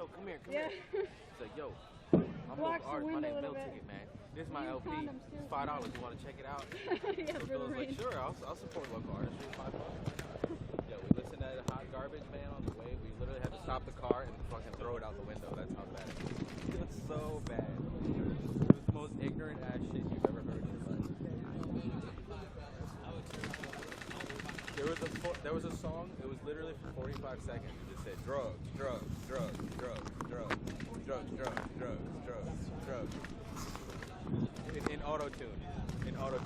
yo, come here. He's like, yo, I'm on art. My name's Mill Ticket, man. This is my LP. It's $5. You want to check it out? Yeah, so Phil was like, sure, I'll support local artistry. $5. Yo, we listened to Hot Garbage, man, on the way. We literally had to stop the car and fucking throw it out the window. That's how bad it was. It was so bad. It was the most ignorant ass shit you've ever heard in your life. There was a song, it was literally for 45 seconds. It just said drugs, drugs, drugs, drugs, drugs, drugs, drugs, drugs, drugs, drugs. In auto-tune. In auto-tune.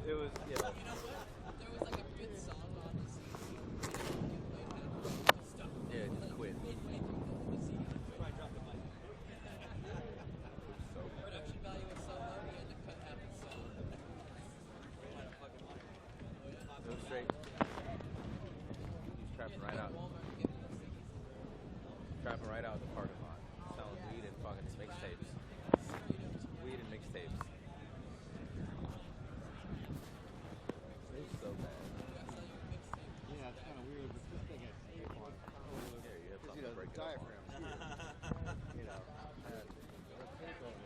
It was, yeah. There was like a good song on the CD. Yeah, just quit. Production value was so low, we had to cut half the song. It was straight. He's trapping right out. Trapping right out the parking lot. Selling weed and fucking mixtapes. Weed and mixtapes. It's so bad. Yeah, it's kind of weird, but this thing has tape on it. Yeah, you have something to break it up on. You know, had tape over.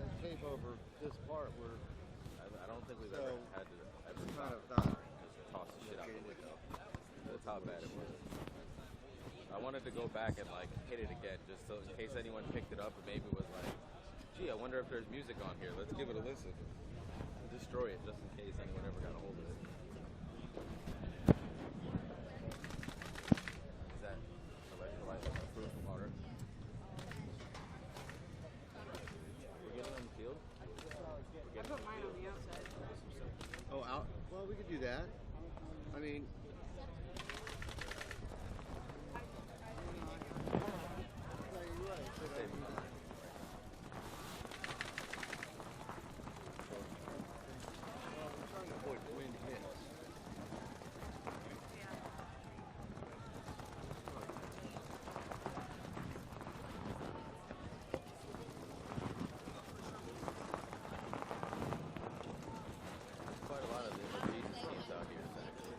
Had tape over this part where I don't think we've ever had to ever kind of just toss the shit out the window. That's how bad it was. I wanted to go back and like hit it again, just so in case anyone picked it up and maybe was like, gee, I wonder if there's music on here. Let's give it a listen. Destroy it just in case anyone ever got a hold of it. Is that electrolyte fruit water? We're getting on the field? I put mine on the outside. oh, out. Well, we could do that. I mean, Quite a lot of the Norwegian teams out here, actually.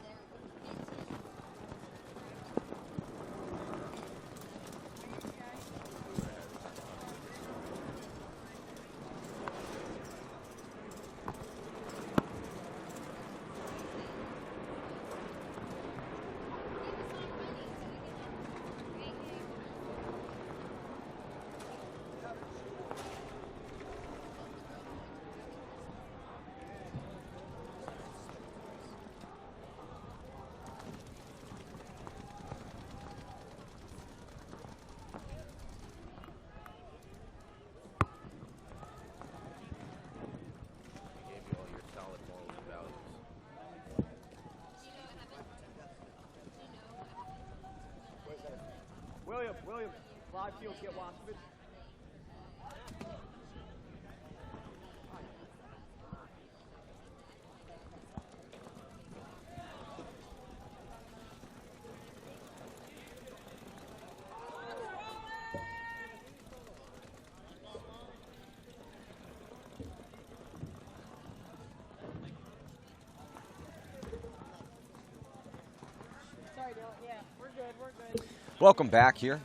Gave you all your solid morals and values. William, live field, get Waskovich. Sorry, Dylan. Yeah, we're good. We're good. Welcome back here.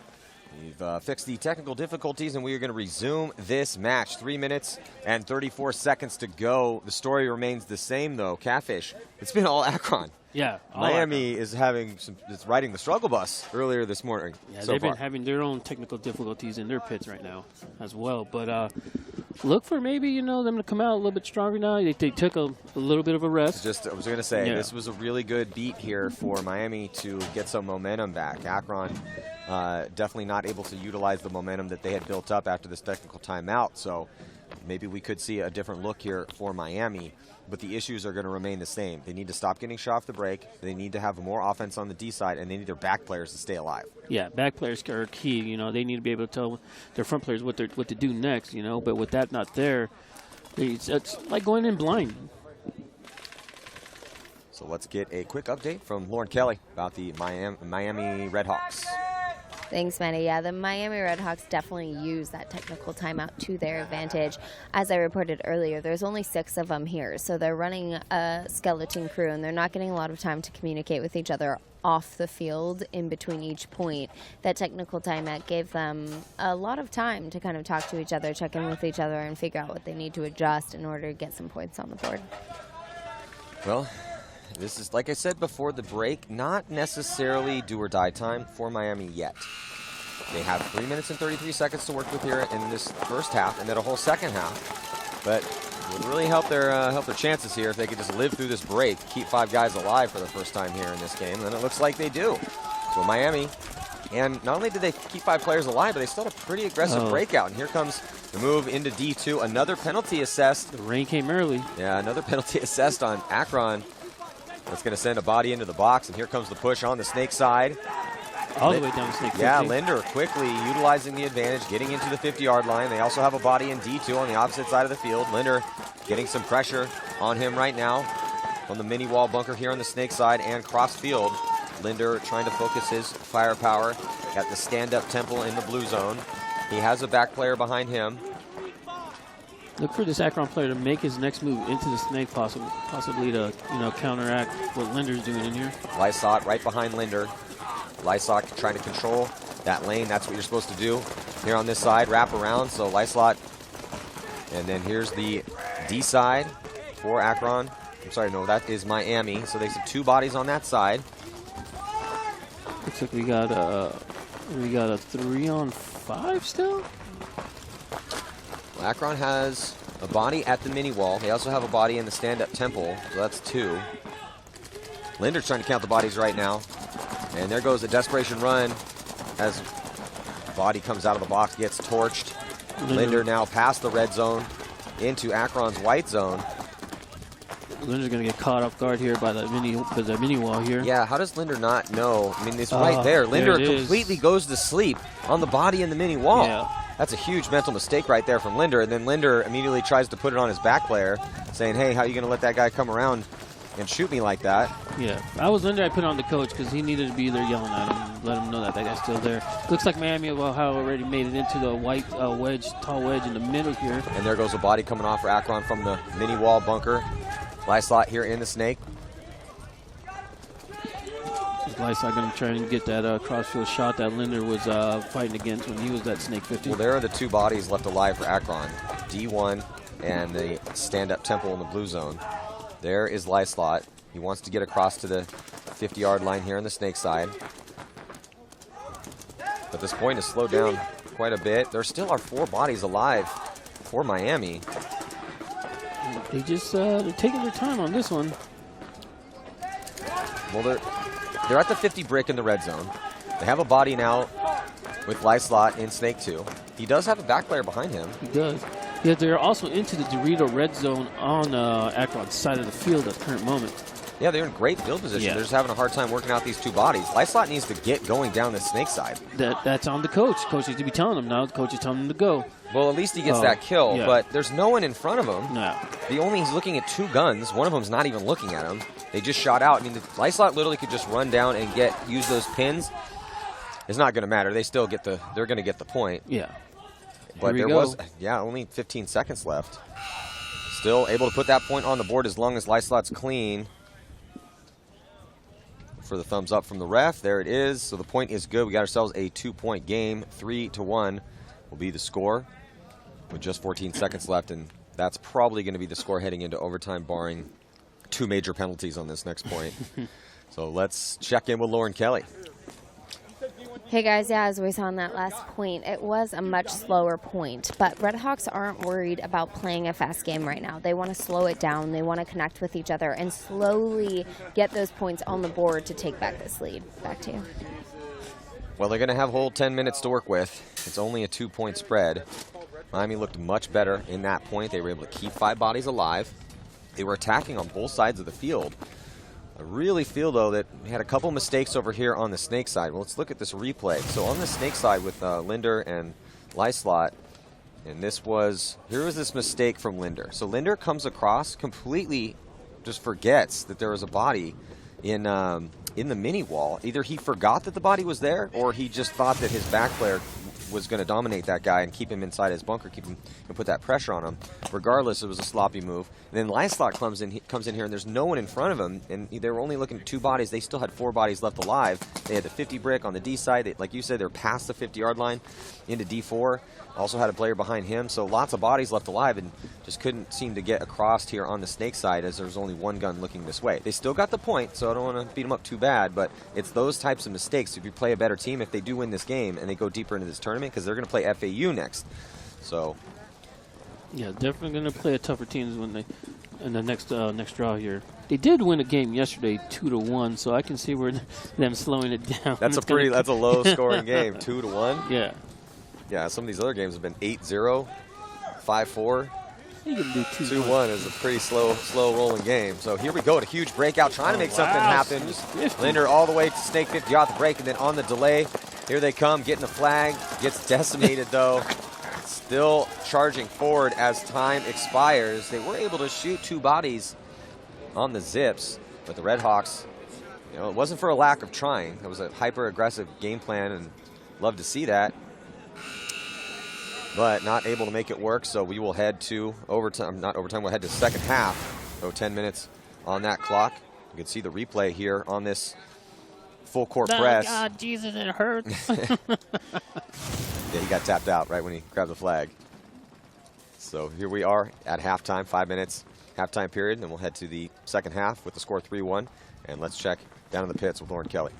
We've fixed the technical difficulties, and we are going to resume this match. 3 minutes and 34 seconds to go. The story remains the same, though. Catfish, it's been all Akron. Yeah. Miami is riding the struggle bus earlier this morning. Yeah, so they've far. been having their own technical difficulties in their pits right now as well. But look for maybe, them to come out a little bit stronger now. They took a little bit of a rest. I was going to say, Yeah. This was a really good beat here for Miami to get some momentum back. Akron definitely not able to utilize the momentum that they had built up after this technical timeout. So maybe we could see a different look here for Miami. But the issues are going to remain the same. They need to stop getting shot off the break. They need to have more offense on the D side, and they need their back players to stay alive. Yeah, back players are key. They need to be able to tell their front players what to do next. But with that not there, it's like going in blind. So let's get a quick update from Lauren Kelly about the Miami Redhawks. Thanks, Manny. Yeah, the Miami Redhawks definitely use that technical timeout to their advantage. As I reported earlier, there's only 6 of them here, so they're running a skeleton crew, and they're not getting a lot of time to communicate with each other off the field in between each point. That technical timeout gave them a lot of time to kind of talk to each other, check in with each other, and figure out what they need to adjust in order to get some points on the board. Well, this is, like I said before the break, not necessarily do or die time for Miami yet. They have 3 minutes and 33 seconds to work with here in this first half, and then a whole second half. But it would really help their chances here if they could just live through this break, keep 5 guys alive for the first time here in this game, and it looks like they do. So Miami, and not only did they keep 5 players alive, but they still had a pretty aggressive breakout. And here comes the move into D2, another penalty assessed. The rain came early. Yeah, another penalty assessed on Akron. That's going to send a body into the box, and here comes the push on the snake side. All the way down the snake. Yeah, Linder quickly utilizing the advantage, getting into the 50-yard line. They also have a body in D2 on the opposite side of the field. Linder getting some pressure on him right now on the mini wall bunker here on the snake side and cross field. Linder trying to focus his firepower at the stand-up temple in the blue zone. He has a back player behind him. Look for this Akron player to make his next move into the snake, possibly to counteract what Linder's doing in here. Lysot right behind Linder. Lysot trying to control that lane. That's what you're supposed to do here on this side. Wrap around. So Lysot, and then here's the D side for Akron. I'm sorry, no, that is Miami. So they have 2 bodies on that side. Looks like we got a 3-on-5 still. Akron has a body at the mini wall. They also have a body in the stand-up temple, so that's 2. Linder's trying to count the bodies right now. And there goes a desperation run as body comes out of the box, gets torched. Linder now past the red zone into Akron's white zone. Linder's going to get caught off guard here by the mini wall here. Yeah, how does Linder not know? I mean, it's right there. Linder completely goes to sleep on the body in the mini wall. Yeah. That's a huge mental mistake right there from Linder. And then Linder immediately tries to put it on his back player, saying, hey, how are you going to let that guy come around and shoot me like that? Yeah, if I was Linder, I'd put it on the coach because he needed to be there yelling at him, let him know that guy's still there. Looks like Miami already made it into the white tall wedge in the middle here. And there goes a body coming off for Akron from the mini wall bunker. Lysot here in the snake. Lysot going to try and get that crossfield shot that Linder was fighting against when he was that snake 50. Well, there are the 2 bodies left alive for Akron. D1 and the stand-up temple in the blue zone. There is Lysot. He wants to get across to the 50-yard line here on the snake side. But this point has slowed down quite a bit. There still are 4 bodies alive for Miami. They just they're taking their time on this one. Well, they're at the 50 brick in the red zone. They have a body now with Lysot in snake 2. He does have a back player behind him. He does. Yeah, they're also into the Dorito red zone on Akron's side of the field at the current moment. Yeah, they're in great field position. Yeah. They're just having a hard time working out these 2 bodies. Lysot needs to get going down the snake side. That's on the coach. Coach needs to be telling them now. The coach is telling them to go. Well, at least he gets that kill, yeah. But there's no one in front of him. No. He's looking at 2 guns. One of them's not even looking at him. They just shot out. I mean, Lysot literally could just run down and use those pins. It's not going to matter. They still they're going to get the point. Yeah. But there was, only 15 seconds left. Still able to put that point on the board as long as Lysot's clean. For the thumbs up from the ref, there it is. So the point is good. We got ourselves a 2-point game. 3-1 will be the score with just 14 seconds left, and that's probably going to be the score heading into overtime, barring 2 major penalties on this next point. So let's check in with Lauren Kelly. Hey guys, yeah, as we saw in that last point, it was a much slower point, but Redhawks aren't worried about playing a fast game right now. They want to slow it down, they want to connect with each other, and slowly get those points on the board to take back this lead. Back to you. Well, they're going to have a whole 10 minutes to work with. It's only a 2-point spread. Miami looked much better in that point. They were able to keep 5 bodies alive. They were attacking on both sides of the field. I really feel, though, that we had a couple mistakes over here on the snake side. Well, let's look at this replay. So on the snake side with Linder and Lysot, and here was this mistake from Linder. So Linder comes across, completely just forgets that there was a body in in the mini wall. Either he forgot that the body was there, or he just thought that his back player was going to dominate that guy and keep him inside his bunker, keep him and put that pressure on him. Regardless, it was a sloppy move. And then Lyslot comes in here, and there's no one in front of him, and they were only looking at 2 bodies. They still had 4 bodies left alive. They had the 50 brick on the D side. Like you said, they're past the 50-yard line into D4. Also had a player behind him, so lots of bodies left alive, and just couldn't seem to get across here on the snake side as there's only one gun looking this way. They still got the point, so I don't want to beat them up too bad, but it's those types of mistakes. If you play a better team, if they do win this game and they go deeper into this tournament, because they're going to play FAU next. So, yeah, definitely going to play a tougher teams when they in the next draw here. They did win a game yesterday, 2-1, so I can see where them slowing it down. That's a low scoring game, 2-1. Yeah. Yeah, some of these other games have been 8-0, 5-4. You can do 2-1 is a pretty slow rolling game. So here we go, a huge breakout, trying to make something happen. Linder all the way to Snake 50 off the break, and then on the delay, here they come, getting the flag. Gets decimated though. Still charging forward as time expires. They were able to shoot 2 bodies on the zips, but the Red Hawks, it wasn't for a lack of trying. It was a hyper-aggressive game plan, and love to see that. But not able to make it work, so we will head to overtime. Not overtime, we'll head to second half. So 10 minutes on that clock. You can see the replay here on this full court press. God, Jesus, it hurts. Yeah, he got tapped out right when he grabbed the flag. So here we are at halftime, 5 minutes, halftime period, and then we'll head to the second half with the score 3-1. And let's check down in the pits with Lauren Kelly.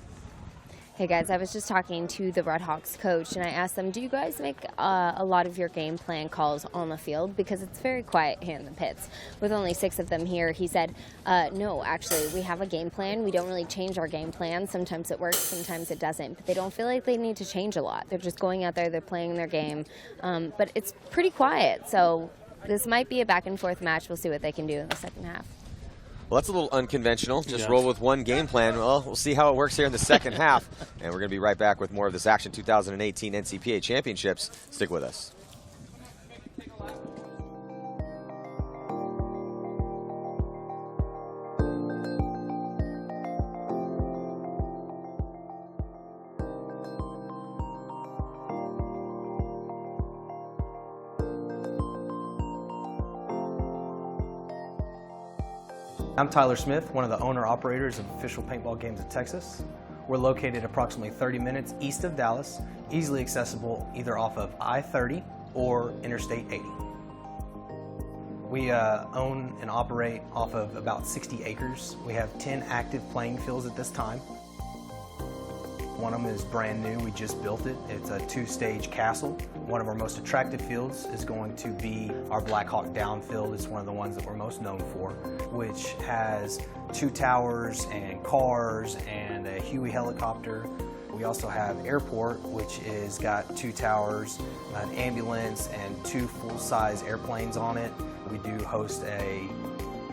Hey guys, I was just talking to the Red Hawks coach, and I asked them, do you guys make a lot of your game plan calls on the field? Because it's very quiet here in the pits. With only 6 of them here, he said, no, actually, we have a game plan. We don't really change our game plan. Sometimes it works, sometimes it doesn't. But they don't feel like they need to change a lot. They're just going out there, they're playing their game. But it's pretty quiet, so this might be a back-and-forth match. We'll see what they can do in the second half. Well, that's a little unconventional. Just roll with one game plan. Well, we'll see how it works here in the second half. And we're going to be right back with more of this Action 2018 NCPA Championships. Stick with us. I'm Tyler Smith, one of the owner-operators of Official Paintball Games of Texas. We're located approximately 30 minutes east of Dallas, easily accessible either off of I-30 or Interstate 80. We own and operate off of about 60 acres. We have 10 active playing fields at this time. One of them is brand new, we just built it. It's a 2-stage castle. One of our most attractive fields is going to be our Black Hawk Down field. It's one of the ones that we're most known for, which has 2 towers and cars and a Huey helicopter. We also have Airport, which is got 2 towers, an ambulance, and 2 full-size airplanes on it. We do host a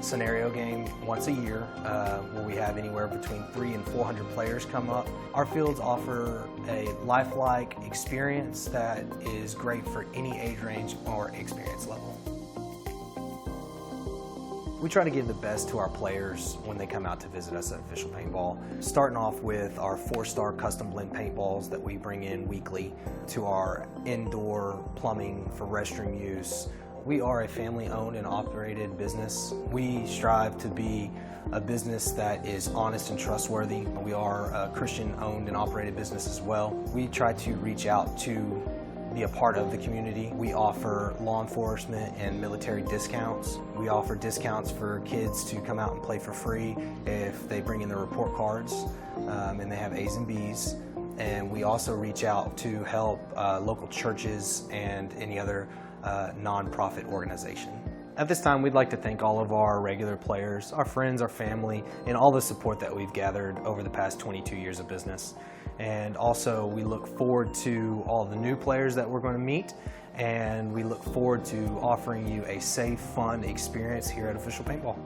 scenario game once a year where we have anywhere between 300 and 400 players come up. Our fields offer a lifelike experience that is great for any age range or experience level. We try to give the best to our players when they come out to visit us at Official Paintball, starting off with our 4-star custom blend paintballs that we bring in weekly, to our indoor plumbing for restroom use. We are a family-owned and operated business. We strive to be a business that is honest and trustworthy. We are a Christian-owned and operated business as well. We try to reach out to be a part of the community. We offer law enforcement and military discounts. We offer discounts for kids to come out and play for free if they bring in their report cards and they have A's and B's. And we also reach out to help local churches and any other non-profit organization. At this time, we'd like to thank all of our regular players, our friends, our family, and all the support that we've gathered over the past 22 years of business. And also, we look forward to all the new players that we're going to meet, and we look forward to offering you a safe, fun experience here at Official Paintball.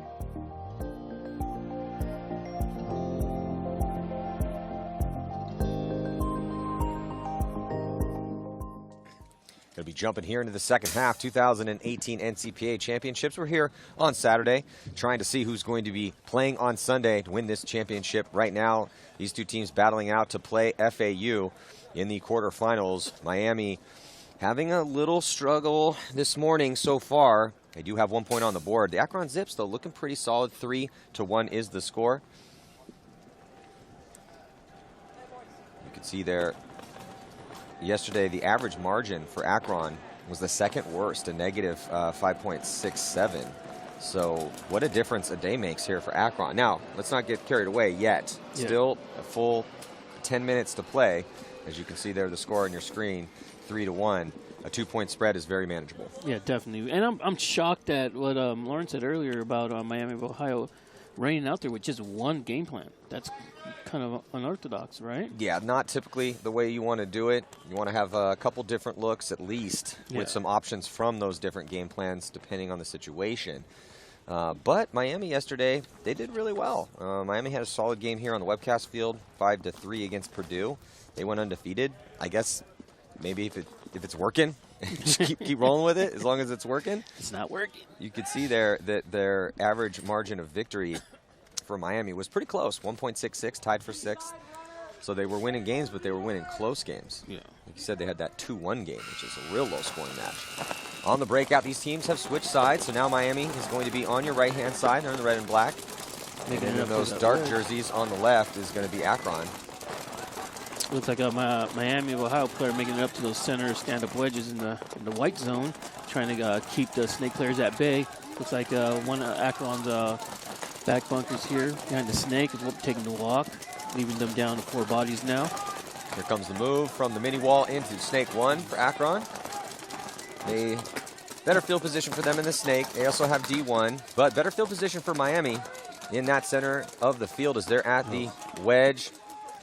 Going to be jumping here into the second half. 2018 NCPA championships. We're here on Saturday trying to see who's going to be playing on Sunday to win this championship. Right now, these two teams battling out to play FAU in the quarterfinals. Miami having a little struggle this morning so far. They do have 1 point on the board. The Akron Zips, though, looking pretty solid. 3-1 is the score. You can see there, yesterday, the average margin for Akron was the second worst, a negative 5.67. So what a difference a day makes here for Akron. Now, let's not get carried away yet. Yeah. Still a full 10 minutes to play. As you can see there, the score on your screen, 3-1. A 2-point spread is very manageable. Yeah, definitely. And I'm shocked at what Lauren said earlier about Miami of Ohio running out there with just one game plan. That's kind of unorthodox, right? Yeah, not typically the way you want to do it. You want to have a couple different looks at least with some options from those different game plans depending on the situation. But Miami yesterday, they did really well. Miami had a solid game here on the Webcast field, 5-3 against Purdue. They went undefeated. I guess maybe if it's working, just keep rolling with it as long as it's working. It's not working. You could see there that their average margin of victory for Miami was pretty close, 1.66, tied for 6th. So they were winning games, but they were winning close games. Yeah. Like you said, they had that 2-1 game, which is a real low-scoring match. On the breakout, these teams have switched sides, so now Miami is going to be on your right-hand side. They're in the red and black. And then those dark jerseys on the left is going to be Akron. Looks like a Miami of Ohio player making it up to those center stand-up wedges in the white zone, trying to keep the snake players at bay. Looks like one of Akron's back bunkers here behind the snake is taking the walk, leaving them down to 4 bodies now. Here comes the move from the mini wall into snake 1 for Akron. A better field position for them in the snake. They also have D1, but better field position for Miami in that center of the field as they're at the wedge.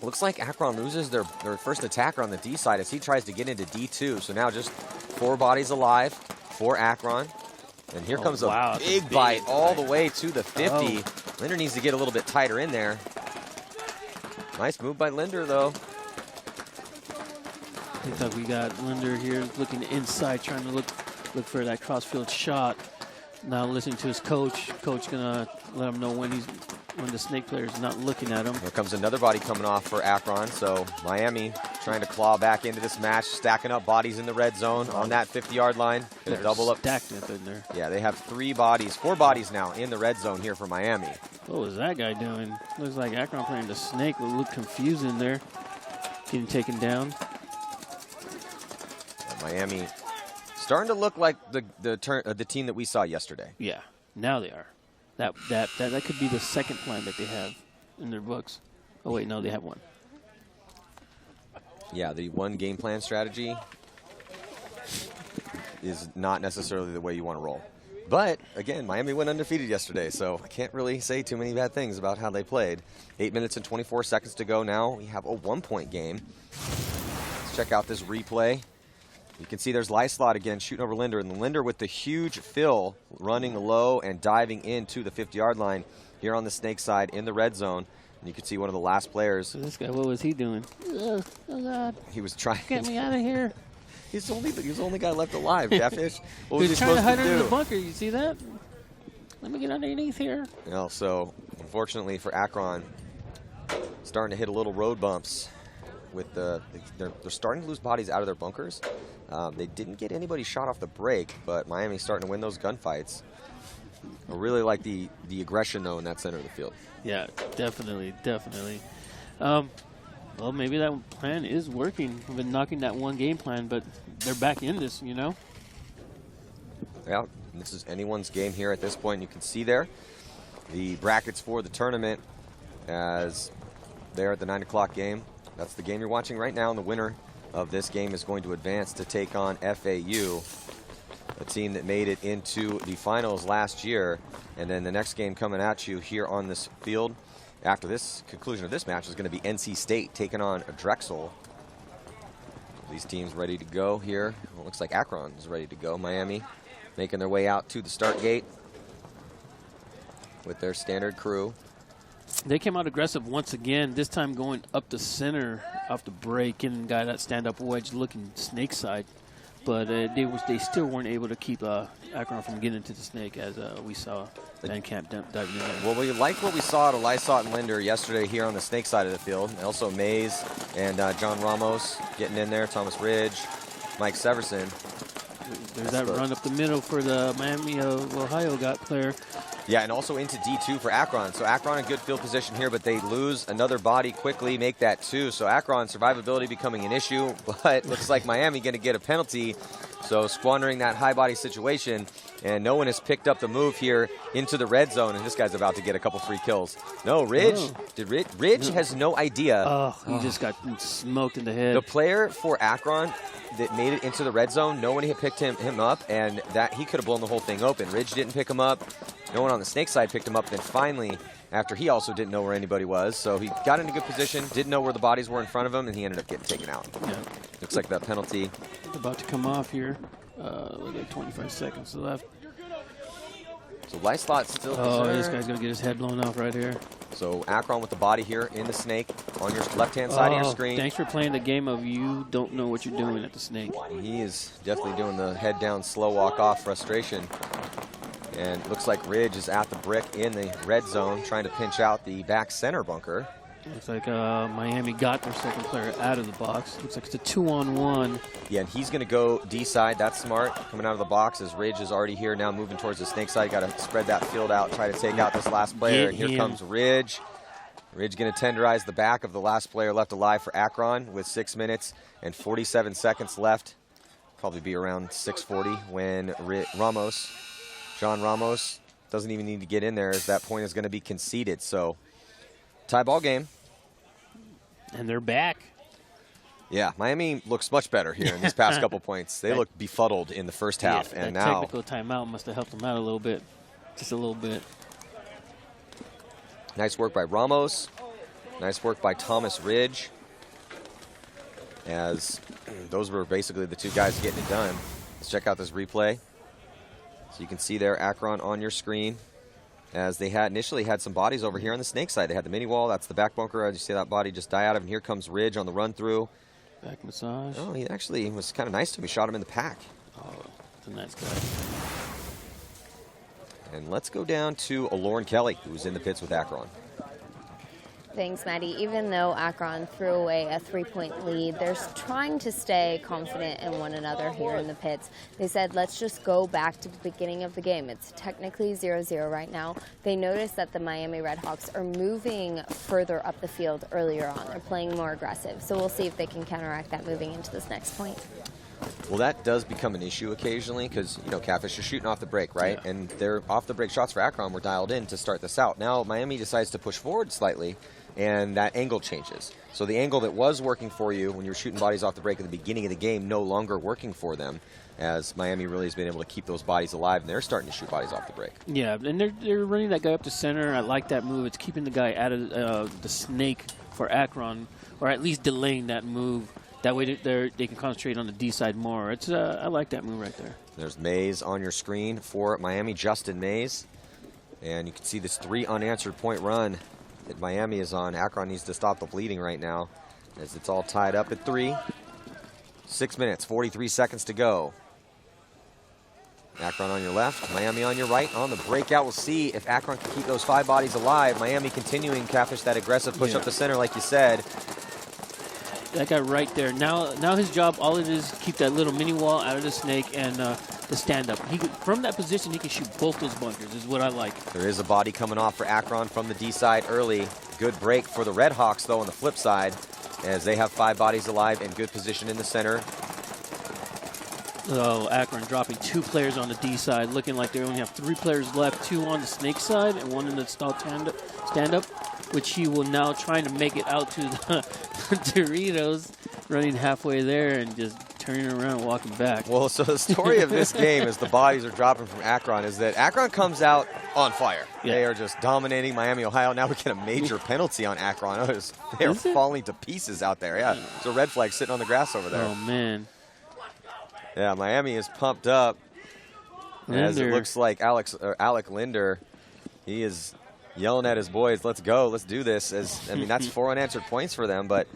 Looks like Akron loses their first attacker on the D side as he tries to get into D2. So now just 4 bodies alive for Akron. And here comes a big bite all the way to the 50. Linder needs to get a little bit tighter in there. Nice move by Linder, though. Looks like we got Linder here looking inside, trying to look for that crossfield shot. Now listening to his coach. Coach gonna let him know when the snake player is not looking at him. Here comes another body coming off for Akron. So Miami trying to claw back into this match, stacking up bodies in the red zone on that 50-yard line. Gonna double up. Stacked up in there. Yeah, they have 4 bodies now in the red zone here for Miami. What was that guy doing? Looks like Akron playing the snake. Will look confused in there, getting taken down. And Miami starting to look like the team that we saw yesterday. Yeah, now they are. That could be the second plan that they have in their books. Oh wait, no, they have one. Yeah, the one game plan strategy is not necessarily the way you want to roll. But again, Miami went undefeated yesterday, so I can't really say too many bad things about how they played. 8 minutes and 24 seconds to go now. We have a 1-point game. Let's check out this replay. You can see there's Lyslot again shooting over Linder, and Linder with the huge fill running low and diving into the 50-yard line here on the snake side in the red zone. And you can see one of the last players. So this guy, what was he doing? Oh God! He was trying. Get me out of here! He was the only guy left alive. Catfish. What he was he trying to supposed hide to under do? the bunker. You see that? Let me get underneath here. You know, so unfortunately for Akron, starting to hit a little road bumps. With they're starting to lose bodies out of their bunkers. They didn't get anybody shot off the break, but Miami's starting to win those gunfights. I really like the aggression, though, in that center of the field. Yeah, definitely. Well, maybe that plan is working. We've been knocking that one game plan, but they're back in this, you know? Yeah, this is anyone's game here at this point. You can see there the brackets for the tournament as they're at the 9 o'clock game. That's the game you're watching right now, and the winner of this game is going to advance to take on FAU, a team that made it into the finals last year. And then the next game coming at you here on this field after this conclusion of this match is going to be NC State taking on Drexel. These teams ready to go here. Well, it looks like Akron is ready to go. Miami making their way out to the start gate with their standard crew. They came out aggressive once again, this time going up the center off the break, and guy that stand-up wedge looking snake side. but they still weren't able to keep Akron from getting into the snake, as we saw Van Camp diving in there. Well, we like what we saw to Lysott and Linder yesterday here on the snake side of the field. And also Mays and John Ramos getting in there, Thomas Ridge, Mike Severson. There's that run up the middle for the Miami of Ohio player. Yeah, and also into D2 for Akron. So Akron in good field position here, but they lose another body quickly, make that 2. So Akron survivability becoming an issue, but looks like Miami going to get a penalty. So squandering that high body situation, and no one has picked up the move here into the red zone, and this guy's about to get a couple free kills. No, Ridge. Ridge has no idea. Oh, he just got smoked in the head. The player for Akron that made it into the red zone, no one had picked him up, and that he could have blown the whole thing open. Ridge didn't pick him up. No one on the snake side picked him up. Then finally, after he also didn't know where anybody was, so he got in a good position, didn't know where the bodies were in front of him, and he ended up getting taken out. Yeah. Looks like that penalty. About to come off here. Look at 25 seconds left. So Lysott still. Oh, this guy's going to get his head blown off right here. So Akron with the body here in the snake on your left-hand side of your screen. Thanks for playing the game of you don't know what you're doing at the snake. He is definitely doing the head down, slow walk off frustration. And looks like Ridge is at the brick in the red zone trying to pinch out the back center bunker. Looks like Miami got their second player out of the box. Looks like it's a 2-on-1. Yeah, and he's going to go D side. That's smart. Coming out of the box as Ridge is already here now, moving towards the snake side. Got to spread that field out, try to take out this last player. And here comes Ridge. Ridge going to tenderize the back of the last player left alive for Akron with 6 minutes and 47 seconds left. Probably be around 6:40 when John Ramos doesn't even need to get in there, as that point is going to be conceded. So tie ball game. And they're back. Yeah, Miami looks much better here in these past couple points. They looked befuddled in the first half, and that now technical timeout must have helped them out a little bit, just a little bit. Nice work by Ramos. Nice work by Thomas Ridge, as those were basically the two guys getting it done. Let's check out this replay. So you can see there Akron on your screen, as they had initially had some bodies over here on the snake side. They had the mini wall. That's the back bunker. As you see that body just die out of, and here comes Ridge on the run through. Back massage. Oh, he actually was kind of nice to me. Shot him in the pack. Oh, that's a nice guy. And let's go down to Lauren Kelly, who was in the pits with Akron. Thanks, Maddie. Even though Akron threw away a 3-point lead, they're trying to stay confident in one another here in the pits. They said, let's just go back to the beginning of the game. It's technically 0-0 right now. They noticed that the Miami Redhawks are moving further up the field earlier on. They're playing more aggressive. So we'll see if they can counteract that moving into this next point. Well, that does become an issue occasionally because, you know, Catfish are shooting off the break, right? Yeah. And their off-the-break shots for Akron were dialed in to start this out. Now Miami decides to push forward slightly, and that angle changes. So the angle that was working for you when you were shooting bodies off the break at the beginning of the game no longer working for them, as Miami really has been able to keep those bodies alive, and they're starting to shoot bodies off the break. Yeah, and they're running that guy up to center. I like that move. It's keeping the guy out of the snake for Akron, or at least delaying that move. That way they can concentrate on the D side more. It's I like that move right there. There's Mays on your screen for Miami, Justin Mays. And you can see this 3 unanswered point run that Miami is on. Akron needs to stop the bleeding right now, as it's all tied up at 3. 6 minutes, 43 seconds to go. Akron on your left, Miami on your right. On the breakout, we'll see if Akron can keep those 5 bodies alive. Miami continuing, Catfish, that aggressive push up the center, like you said. That guy right there. Now his job, all it is, keep that little mini wall out of the snake and the stand up. From that position, he can shoot both those bunkers, is what I like. There is a body coming off for Akron from the D side early. Good break for the Redhawks, though, on the flip side, as they have 5 bodies alive in good position in the center. Oh, Akron dropping 2 players on the D side, looking like they only have 3 players left, 2 on the snake side and 1 in the stand up, which he will now trying to make it out to the Doritos, running halfway there and just turning around, walking back. Well, so the story of this game, as the bodies are dropping from Akron, is that Akron comes out on fire. Yeah. They are just dominating Miami, Ohio. Now we get a major penalty on Akron. They are falling to pieces out there. Yeah, there's a red flag sitting on the grass over there. Oh, man. Yeah, Miami is pumped up. Linder. As it looks like Alec Linder, he is yelling at his boys, let's go, let's do this. I mean, that's 4 unanswered points for them, but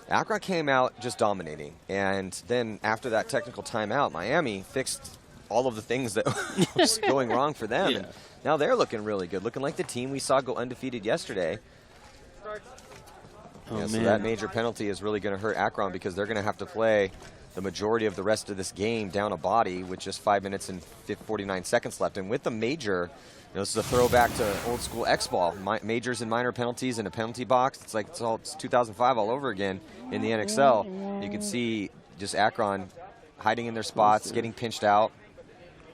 Akron came out just dominating, and then after that technical timeout, Miami fixed all of the things that was going wrong for them, and now they're looking really good, looking like the team we saw go undefeated yesterday. So that major penalty is really going to hurt Akron because they're going to have to play the majority of the rest of this game down a body with just 5 minutes and 49 seconds left. And with the major, this is a throwback to old school X-ball, majors and minor penalties in a penalty box. It's like it's 2005 all over again in the NXL. You can see just Akron hiding in their spots, getting pinched out.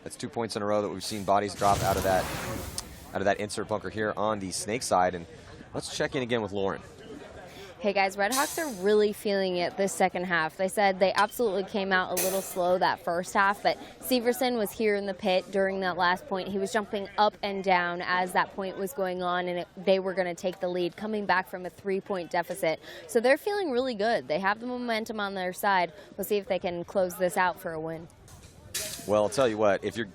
That's 2 points in a row that we've seen bodies drop out of that insert bunker here on the snake side. And let's check in again with Lauren. Hey guys, Red Hawks are really feeling it this second half. They said they absolutely came out a little slow that first half, but Severson was here in the pit during that last point. He was jumping up and down as that point was going on, and they were going to take the lead, coming back from a 3-point deficit. So they're feeling really good. They have the momentum on their side. We'll see if they can close this out for a win. Well, I'll tell you what, you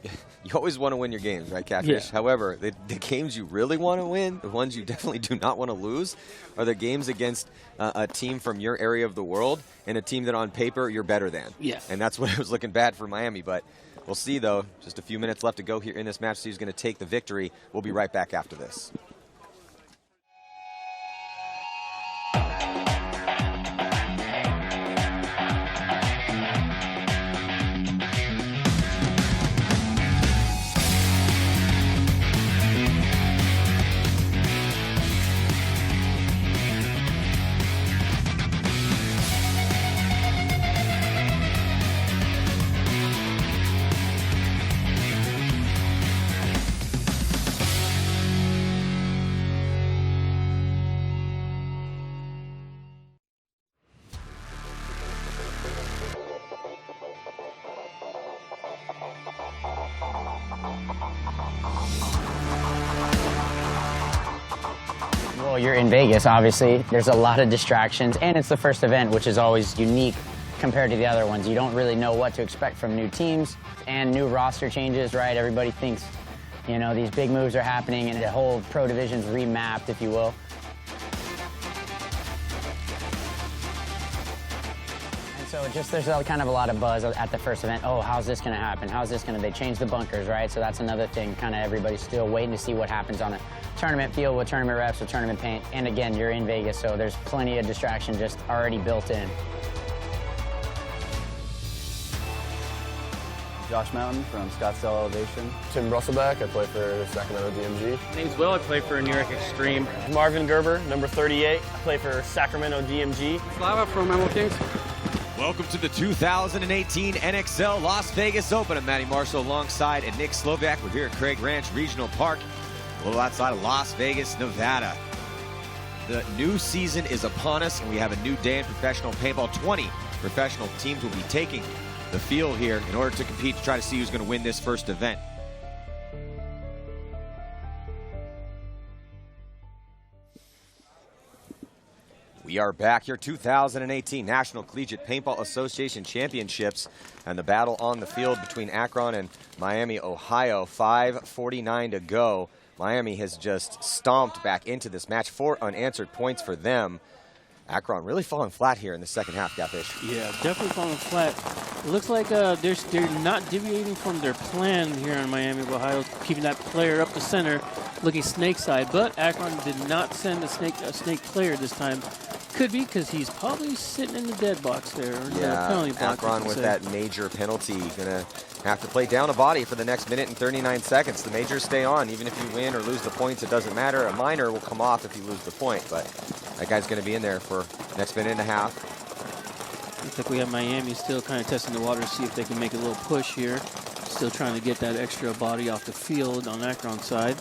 always want to win your games, right, Catfish? Yeah. However, the games you really want to win, the ones you definitely do not want to lose, are the games against a team from your area of the world and a team that on paper you're better than. Yeah. And that's what it was looking bad for Miami. But we'll see, though. Just a few minutes left to go here in this match. See who's going to take the victory. We'll be right back after this. Well, you're in Vegas, obviously. There's a lot of distractions, and it's the first event, which is always unique compared to the other ones. You don't really know what to expect from new teams and new roster changes, right? Everybody thinks, these big moves are happening, and the whole pro division's remapped, if you will. And so there's kind of a lot of buzz at the first event. Oh, how's this going to happen? They change the bunkers, right? So that's another thing. Kind of everybody's still waiting to see what happens on a tournament field with tournament reps, with tournament paint. And again, you're in Vegas, so there's plenty of distraction just already built in. Josh Mountain from Scottsdale Elevation. Tim Russellback, I play for Sacramento DMG. My name's Will, I play for New York Extreme. Marvin Gerber, number 38, I play for Sacramento DMG. Slava from Emerald Kings. Welcome to the 2018 NXL Las Vegas Open. I'm Matty Marshall alongside Nick Slovak. We're here at Craig Ranch Regional Park, a little outside of Las Vegas, Nevada. The new season is upon us, and we have a new day in professional paintball. 20 professional teams will be taking the field here in order to compete to try to see who's going to win this first event. We are back here, 2018 National Collegiate Paintball Association Championships, and the battle on the field between Akron and Miami, Ohio. 5:49 to go. Miami has just stomped back into this match. 4 unanswered points for them. Akron really falling flat here in the second half, Catfish. Yeah, definitely falling flat. It looks like they're not deviating from their plan here in Miami, Ohio, keeping that player up the center, looking snake side. But Akron did not send a snake player this time. Could be because he's probably sitting in the dead box there. Yeah, penalty box, Akron with that major penalty. Going to have to play down a body for the next minute and 39 seconds. The majors stay on. Even if you win or lose the points, it doesn't matter. A minor will come off if you lose the point. But that guy's going to be in there for the next minute and a half. Looks like we have Miami still kind of testing the water to see if they can make a little push here. Still trying to get that extra body off the field on Akron's side.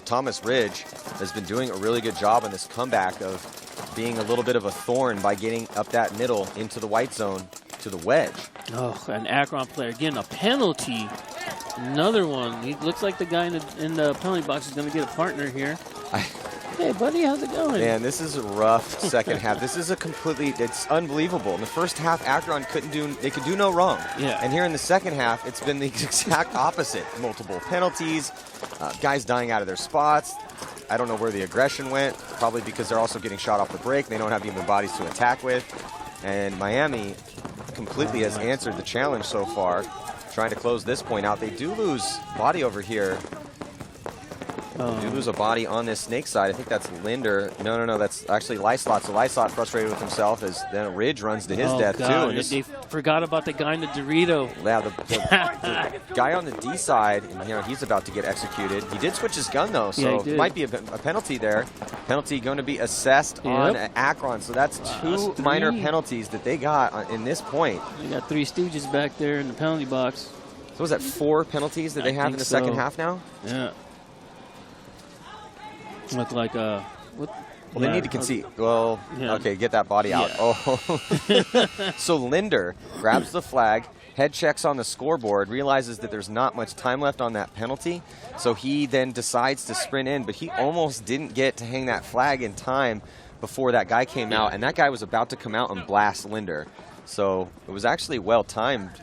Thomas Ridge has been doing a really good job on this comeback of being a little bit of a thorn by getting up that middle into the white zone to the wedge. Oh, an Akron player getting a penalty. Another one. He looks like the guy in the penalty box is going to get a partner here. Hey, buddy, how's it going? Man, this is a rough second half. This is it's unbelievable. In the first half, Akron could do no wrong. Yeah. And here in the second half, it's been the exact opposite. Multiple penalties, guys dying out of their spots. I don't know where the aggression went, probably because they're also getting shot off the break. They don't have even bodies to attack with. And Miami completely has answered the challenge so far, trying to close this point out. They do lose body over here. They do lose a body on this snake side. I think that's Linder. No, that's actually Lyslot. So Lyslot frustrated with himself as then Ridge runs to his death, too. And they forgot about the guy in the Dorito. Yeah, the guy on the D side, and he's about to get executed. He did switch his gun, though, so it might be a penalty there. Penalty going to be assessed on Akron. So that's two minor penalties that they got in this point. They got 3 Stooges back there in the penalty box. So was that 4 penalties that they have in the second half now? Yeah. Look like well, they need to concede. Well, okay, get that body out. Oh. So Linder grabs the flag, head checks on the scoreboard, realizes that there's not much time left on that penalty, so he then decides to sprint in, but he almost didn't get to hang that flag in time before that guy came out, and that guy was about to come out and blast Linder. So it was actually well timed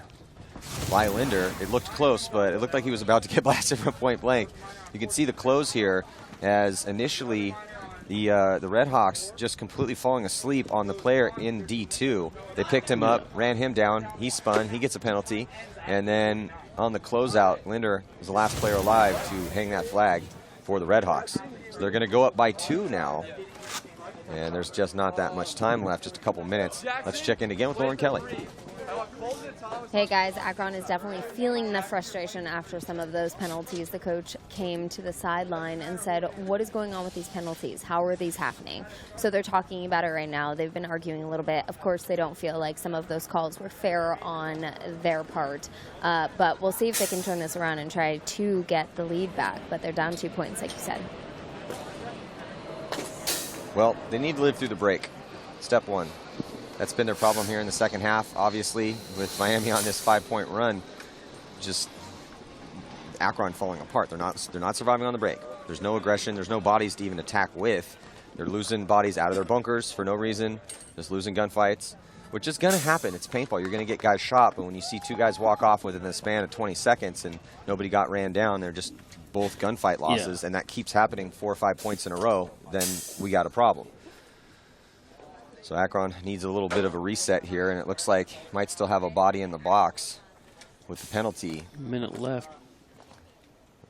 by Linder. It looked close, but it looked like he was about to get blasted from point blank. You can see the close here, as initially the Redhawks just completely falling asleep on the player in D2. They picked him up, ran him down, he spun, he gets a penalty, and then on the closeout, Linder was the last player alive to hang that flag for the Redhawks. So they're going to go up by 2 now, and there's just not that much time left, just a couple minutes. Let's check in again with Lauren Kelly. Hey guys, Akron is definitely feeling the frustration after some of those penalties. The coach came to the sideline and said, what is going on with these penalties? How are these happening? So they're talking about it right now. They've been arguing a little bit. Of course, they don't feel like some of those calls were fair on their part. But we'll see if they can turn this around and try to get the lead back. But they're down 2 points, like you said. Well, they need to live through the break. Step 1. That's been their problem here in the second half, obviously, with Miami on this 5-point run. Just Akron falling apart. They're not surviving on the break. There's no aggression. There's no bodies to even attack with. They're losing bodies out of their bunkers for no reason, just losing gunfights, which is going to happen. It's paintball. You're going to get guys shot, but when you see 2 guys walk off within the span of 20 seconds and nobody got ran down, they're just both gunfight losses, and that keeps happening 4 or 5 points in a row, then we got a problem. So Akron needs a little bit of a reset here, and it looks like might still have a body in the box with the penalty. A minute left.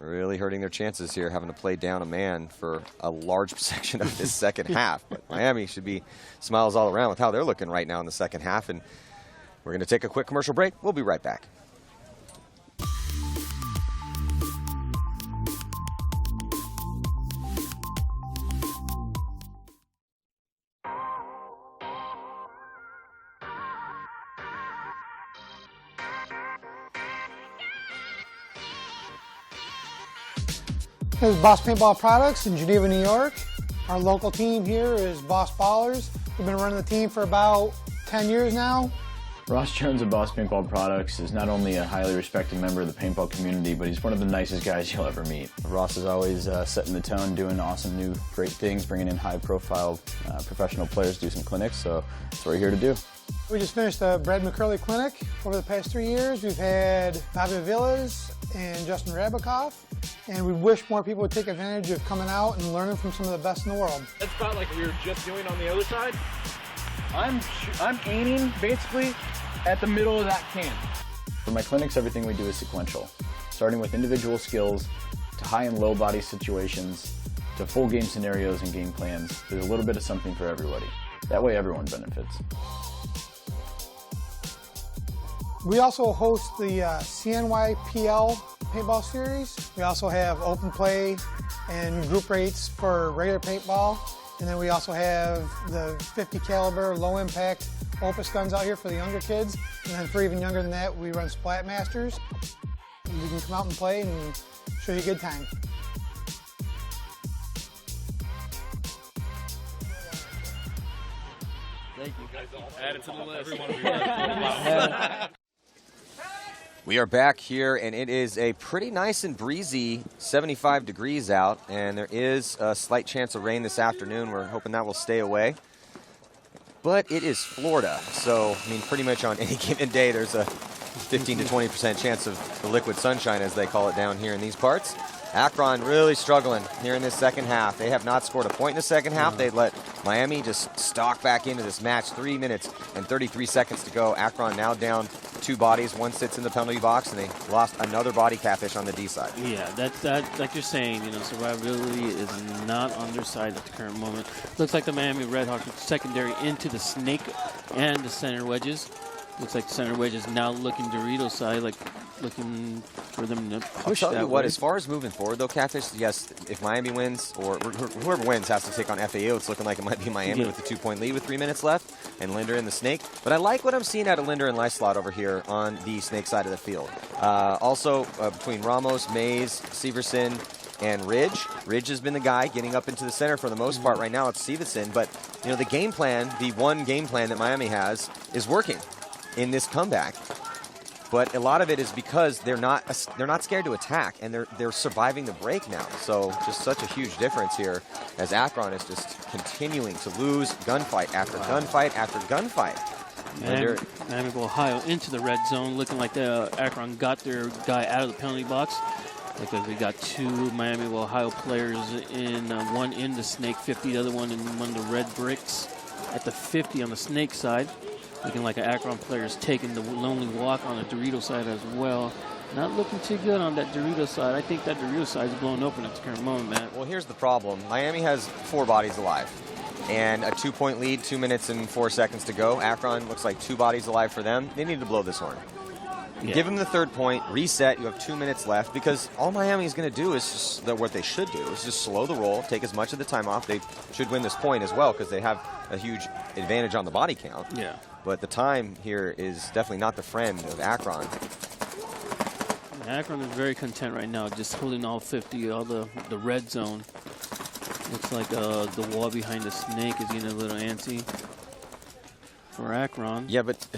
Really hurting their chances here, having to play down a man for a large section of this second half. But Miami should be smiles all around with how they're looking right now in the second half. And we're going to take a quick commercial break. We'll be right back. This is Boss Paintball Products in Geneva, New York. Our local team here is Boss Ballers. We've been running the team for about 10 years now. Ross Jones of Boss Paintball Products is not only a highly respected member of the paintball community, but he's one of the nicest guys you'll ever meet. Ross is always setting the tone, doing awesome new great things, bringing in high-profile professional players to do some clinics, so that's what we're here to do. We just finished the Brad McCurley Clinic. Over the past 3 years, we've had Bobby Villas and Justin Rabikoff, and we wish more people would take advantage of coming out and learning from some of the best in the world. That's about like we were just doing on the other side. I'm aiming basically at the middle of that can. For my clinics, everything we do is sequential, starting with individual skills to high and low body situations to full game scenarios and game plans. There's a little bit of something for everybody. That way everyone benefits. We also host the CNYPL paintball series. We also have open play and group rates for regular paintball. And then we also have the 50 caliber low impact Opus guns out here for the younger kids. And then for even younger than that, we run Splat Masters. You can come out and play and show you a good time. Thank you guys all. Add it to the list. We are back here, and it is a pretty nice and breezy 75 degrees out, and there is a slight chance of rain this afternoon. We're hoping that will stay away. But it is Florida, so, I mean, pretty much on any given day, there's a 15 to 20% chance of the liquid sunshine, as they call it down here in these parts. Akron really struggling here in this second half. They have not scored a point in the second half. They let Miami just stalk back into this match. 3 minutes and 33 seconds to go. Akron now down 2 bodies. One sits in the penalty box, and they lost another body catfish on the D side. Yeah, that like you're saying, survivability is not on their side at the current moment. Looks like the Miami Redhawks are secondary into the snake and the center wedges. Looks like the center wedge is now looking Dorito side, like looking for them to push I'll tell that you what, way. as far as moving forward, though, Catfish, yes, if Miami wins, or whoever wins has to take on FAU, it's looking like it might be Miami with a 2-point lead with 3 minutes left, and Linder in the snake. But I like what I'm seeing out of Linder and Lyslot over here on the snake side of the field. Also, between Ramos, Mays, Severson, and Ridge. Ridge has been the guy getting up into the center for the most part. Right now it's Severson, but the game plan, the one game plan that Miami has, is working in this comeback. But a lot of it is because they're not scared to attack, and they're surviving the break now. So just such a huge difference here as Akron is just continuing to lose gunfight after gunfight after gunfight. Miami of Ohio into the red zone, looking like the Akron got their guy out of the penalty box. Because we got 2 Miami of Ohio players in, one in the snake 50, the other one in one of the red bricks at the 50 on the snake side. Looking like an Akron player is taking the lonely walk on the Dorito side as well. Not looking too good on that Dorito side. I think that Dorito side is blown open at the current moment, Matt. Well, here's the problem. Miami has 4 bodies alive and a 2-point lead, 2 minutes and 4 seconds to go. Akron looks like 2 bodies alive for them. They need to blow this horn. Yeah. Give them the 3rd point, reset. You have 2 minutes left because all Miami is going to do is just what they should do is just slow the roll, take as much of the time off. They should win this point as well because they have a huge advantage on the body count. Yeah. But the time here is definitely not the friend of Akron. Akron is very content right now, just holding all 50, all the red zone. Looks like the wall behind the snake is getting a little antsy for Akron. Yeah, but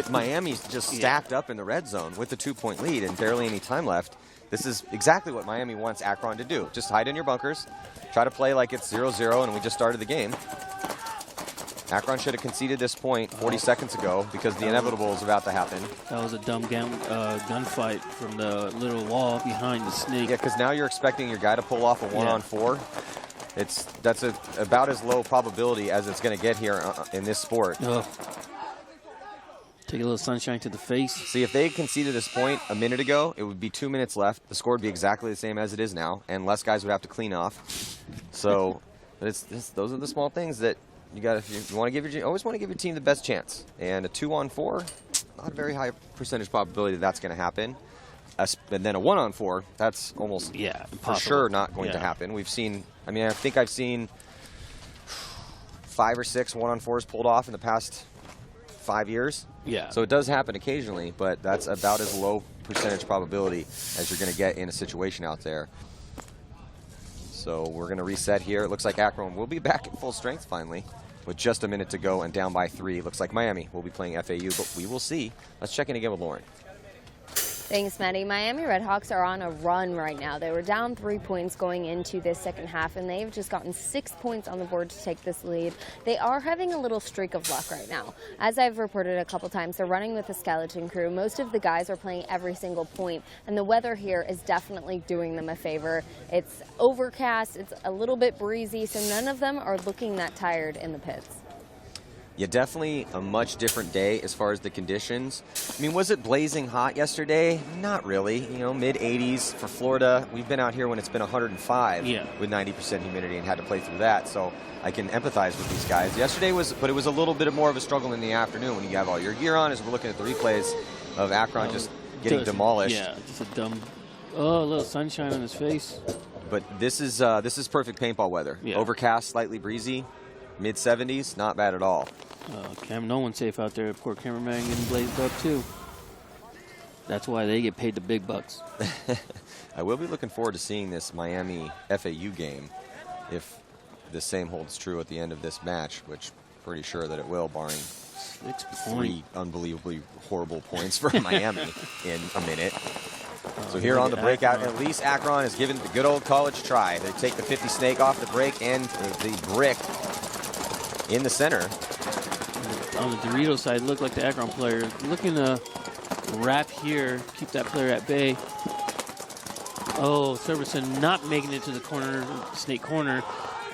Miami's just stacked up in the red zone with the 2-point lead and barely any time left. This is exactly what Miami wants Akron to do. Just hide in your bunkers, try to play like it's 0-0 and we just started the game. Akron should have conceded this point 40 seconds ago because the inevitable is about to happen. That was a dumb gunfight from the little wall behind the snake. Yeah, because now you're expecting your guy to pull off a 1-on-4. That's about as low probability as it's going to get here in this sport. Oh. Take a little sunshine to the face. See, if they had conceded this point a minute ago, it would be 2 minutes left. The score would be exactly the same as it is now, and less guys would have to clean off. So, those are the small things that you got. If you want to always want to give your team the best chance. And a 2-on-4, not a very high percentage probability that's going to happen. And then a 1-on-4, that's almost for sure not going to happen. We've seen. I mean, I think I've seen 5 or 6 1-on-4s pulled off in the past 5 years. Yeah. So it does happen occasionally, but that's about as low percentage probability as you're going to get in a situation out there. So we're going to reset here. It looks like Akron will be back at full strength finally with just a minute to go and down by 3. Looks like Miami will be playing FAU, but we will see. Let's check in again with Lauren. Thanks, Maddie. Miami Redhawks are on a run right now. They were down 3 points going into this second half, and they've just gotten 6 points on the board to take this lead. They are having a little streak of luck right now. As I've reported a couple times, they're running with a skeleton crew. Most of the guys are playing every single point, and the weather here is definitely doing them a favor. It's overcast, it's a little bit breezy, so none of them are looking that tired in the pits. Yeah, definitely a much different day as far as the conditions. I mean, was it blazing hot yesterday? Not really. You know, mid-80s for Florida. We've been out here when it's been 105 with 90% humidity and had to play through that. So I can empathize with these guys. Yesterday but it was a little bit more of a struggle in the afternoon when you have all your gear on, as we're looking at the replays of Akron just getting demolished. Yeah, just a dumb, a little sunshine on his face. But this is perfect paintball weather. Yeah. Overcast, slightly breezy, mid-70s, not bad at all. No one's safe out there. Poor cameraman getting blazed up too. That's why they get paid the big bucks. I will be looking forward to seeing this Miami FAU game if the same holds true at the end of this match, which I'm pretty sure that it will, barring 3 unbelievably horrible points for Miami in a minute. So here on the breakout, at least Akron is given the good old college try. They take the 50 snake off the break and the brick in the center. On the Dorito side, look like the Akron player looking to wrap here, keep that player at bay. Oh, Servison not making it to the corner, snake corner.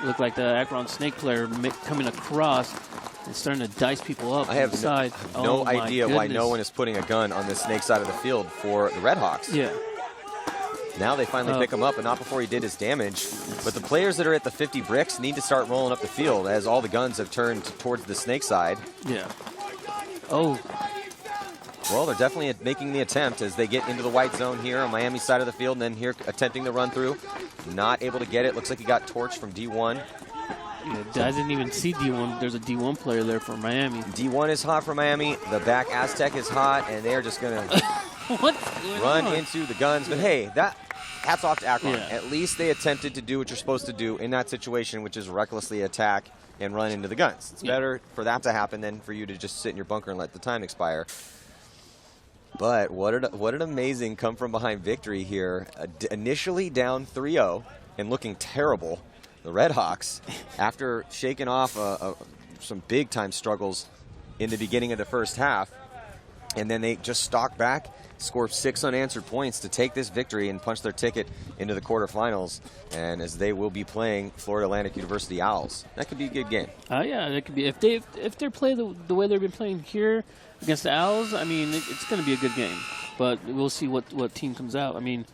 Looked like the Akron Snake player coming across and starting to dice people up. I have inside. no idea why no one is putting a gun on the snake side of the field for the Redhawks. Yeah. Now they finally pick him up, and not before he did his damage. But the players that are at the 50 bricks need to start rolling up the field as all the guns have turned towards the snake side. Yeah. Oh. Well, they're definitely making the attempt as they get into the white zone here on Miami's side of the field, and then here attempting the run through. Not able to get it. Looks like he got torched from D1. Yeah, I didn't even see D1. There's a D1 player there for Miami. D1 is hot for Miami. The back Aztec is hot, and they're just going to run into the guns. But hey, hats off to Akron. Yeah. At least they attempted to do what you're supposed to do in that situation, which is recklessly attack and run into the guns. It's better for that to happen than for you to just sit in your bunker and let the time expire. But what an amazing come from behind victory here. Initially down 3-0 and looking terrible. The Redhawks, after shaking off some big time struggles in the beginning of the first half, and then they just stalk back, score 6 unanswered points to take this victory and punch their ticket into the quarterfinals. And as they will be playing Florida Atlantic University Owls, that could be a good game. Yeah, that could be. If they play the way they've been playing here against the Owls, I mean, it's going to be a good game. But we'll see what team comes out. I mean,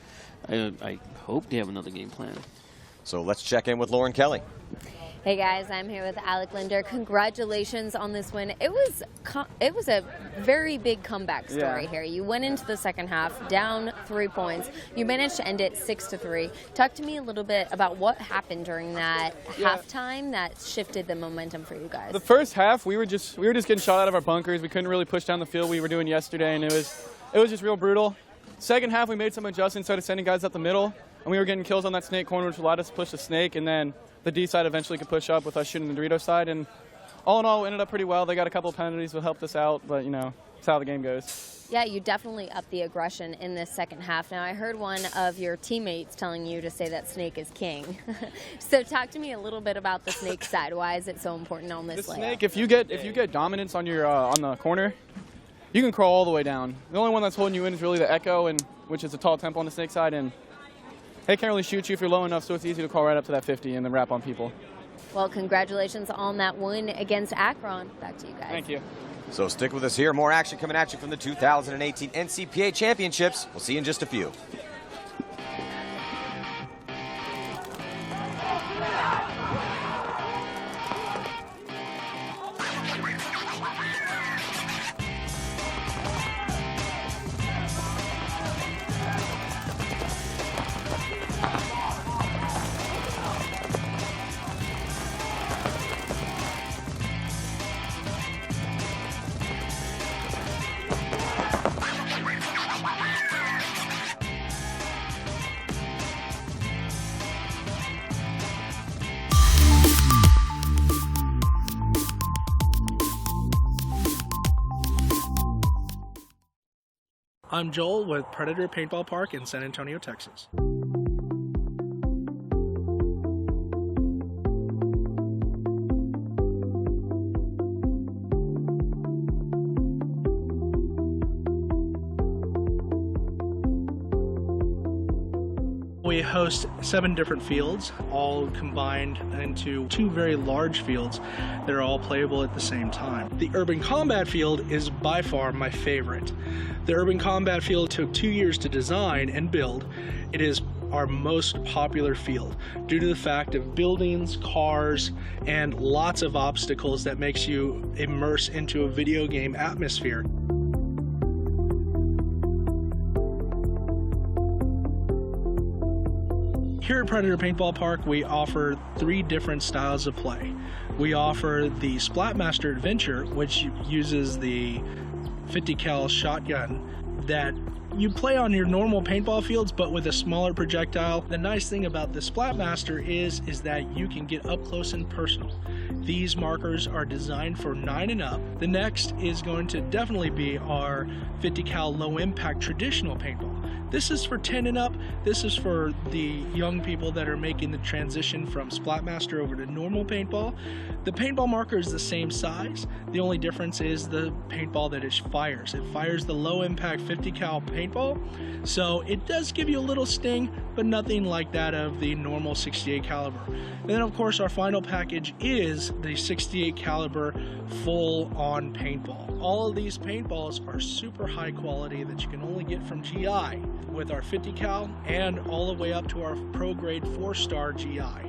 I hope they have another game plan. So let's check in with Lauren Kelly. Hey guys, I'm here with Alec Linder. Congratulations on this win. It was a very big comeback story here. You went into the second half down 3 points. You managed to end it 6-3. Talk to me a little bit about what happened during that halftime that shifted the momentum for you guys. The first half, we were just getting shot out of our bunkers. We couldn't really push down the field we were doing yesterday, and it was just real brutal. Second half, we made some adjustments, started sending guys up the middle, and we were getting kills on that snake corner, which allowed us to push the snake, and then the D side eventually could push up with us shooting the Dorito side, and all in all, it ended up pretty well. They got a couple of penalties that helped us out, but, you know, it's how the game goes. Yeah, you definitely upped the aggression in this second half. Now, I heard one of your teammates telling you to say that snake is king. So talk to me a little bit about the snake side. Why is it so important on this The layout? snake, if you get dominance on your on the corner, you can crawl all the way down. The only one that's holding you in is really the Echo, which is a tall temple on the snake side, and they can't really shoot you if you're low enough, so it's easy to crawl right up to that 50 and then wrap on people. Well, congratulations on that win against Akron. Back to you guys. Thank you. So stick with us here. More action coming at you from the 2018 NCPA Championships. We'll see you in just a few. I'm Joel with Predator Paintball Park in San Antonio, Texas. We host 7 different fields, all combined into 2 very large fields that are all playable at the same time. The Urban Combat field is by far my favorite. The Urban Combat field took 2 years to design and build. It is our most popular field due to the fact of buildings, cars, and lots of obstacles that makes you immerse into a video game atmosphere. Here at Predator Paintball Park, we offer 3 different styles of play. We offer the Splatmaster Adventure, which uses the 50 cal shotgun that you play on your normal paintball fields, but with a smaller projectile. The nice thing about the Splatmaster is that you can get up close and personal. These markers are designed for 9 and up. The next is going to definitely be our 50 cal low impact traditional paintball. This is for 10 and up. This is for the young people that are making the transition from Splatmaster over to normal paintball. The paintball marker is the same size. The only difference is the paintball that it fires. It fires the low impact 50 cal paintball. So it does give you a little sting, but nothing like that of the normal 68 caliber. And then of course our final package is the 68 caliber full on paintball. All of these paintballs are super high quality that you can only get from GI with our 50 cal and all the way up to our pro grade 4-star GI.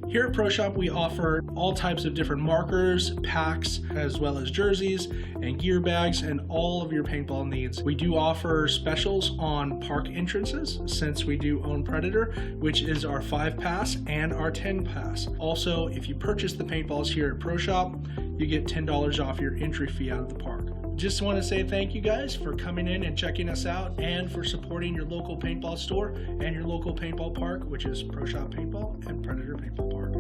Here at Pro Shop, we offer all types of different markers, packs, as well as jerseys and gear bags and all of your paintball needs. We do offer specials on park entrances since we do own Predator, which is our 5 pass and our 10 pass. Also, if you purchase the paintballs here at Pro Shop, you get $10 off your entry fee out of the park. Just want to say thank you guys for coming in and checking us out and for supporting your local paintball store and your local paintball park, which is Pro Shop Paintball and Predator Paintball Park.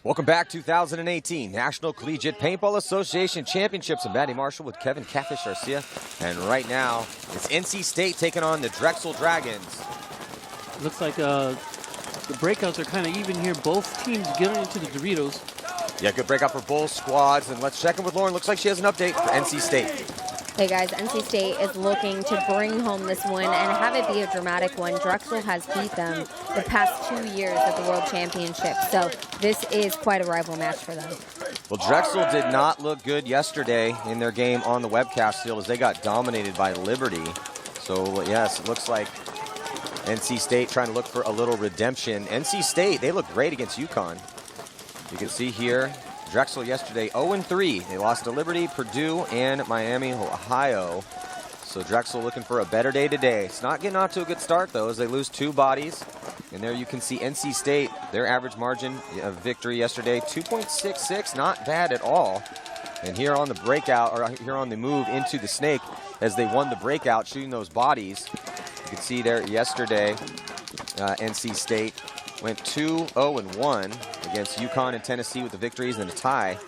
Welcome back, 2018 National Collegiate Paintball Association Championships. I'm Matty Marshall with Kevin Catfish Garcia. And right now, it's NC State taking on the Drexel Dragons. Looks like the breakouts are kind of even here. Both teams getting into the Doritos. Yeah, good breakout for both squads. And let's check in with Lauren. Looks like she has an update for NC State. Hey guys, NC State is looking to bring home this win and have it be a dramatic one. Drexel has beat them the past 2 years at the World Championship, so this is quite a rival match for them. Well, Drexel did not look good yesterday in their game on the Webcast field as they got dominated by Liberty. So, yes, it looks like NC State trying to look for a little redemption. NC State, they look great against UConn. You can see here, Drexel yesterday 0-3. They lost to Liberty, Purdue, and Miami, Ohio. So Drexel looking for a better day today. It's not getting off to a good start, though, as they lose 2 bodies. And there you can see NC State, their average margin of victory yesterday, 2.66, not bad at all. And here on the breakout, or here on the move into the Snake, as they won the breakout, shooting those bodies. You can see there yesterday, NC State went 2-0-1 against UConn and Tennessee with the victories and a tie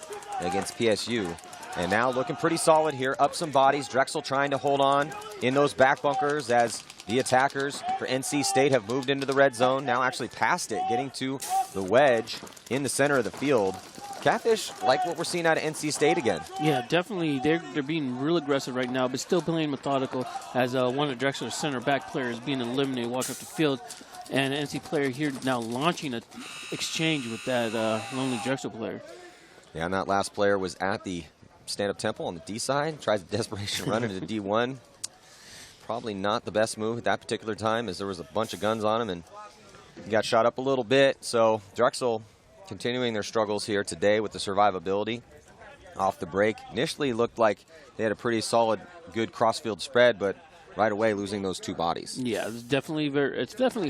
against PSU. And now looking pretty solid here, up some bodies. Drexel trying to hold on in those back bunkers as the attackers for NC State have moved into the red zone, now actually past it, getting to the wedge in the center of the field. Catfish like what we're seeing out of NC State again. Yeah, definitely. They're being real aggressive right now, but still playing methodical as one of Drexel's center back players being eliminated, walking up the field. And NC player here now launching an exchange with that lonely Drexel player. Yeah, and that last player was at the stand-up temple on the D side. Tries a desperation run into D1. Probably not the best move at that particular time as there was a bunch of guns on him and he got shot up a little bit. So Drexel continuing their struggles here today with the survivability off the break. Initially looked like they had a pretty solid, good cross-field spread, but right away losing those 2 bodies. Yeah, it's definitely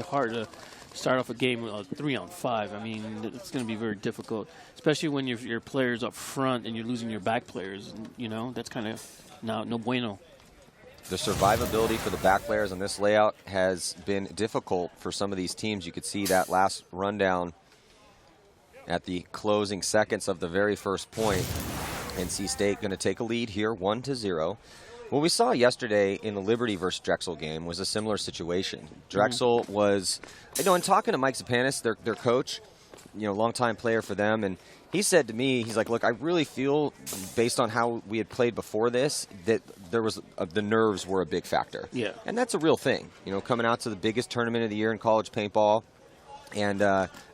hard to start off a game with 3-on-5. I mean, it's going to be very difficult, especially when your players up front and you're losing your back players. You know, that's kind of no bueno. The survivability for the back players on this layout has been difficult for some of these teams. You could see that last rundown at the closing seconds of the very first point. NC State going to take a lead here, 1-0. What we saw yesterday in the Liberty versus Drexel game was a similar situation. Drexel was, you know, in talking to Mike Zapanis, their coach, you know, longtime player for them, and he said to me, he's like, look, I really feel, based on how we had played before this, that there was the nerves were a big factor. Yeah. And that's a real thing, you know, coming out to the biggest tournament of the year in college paintball. And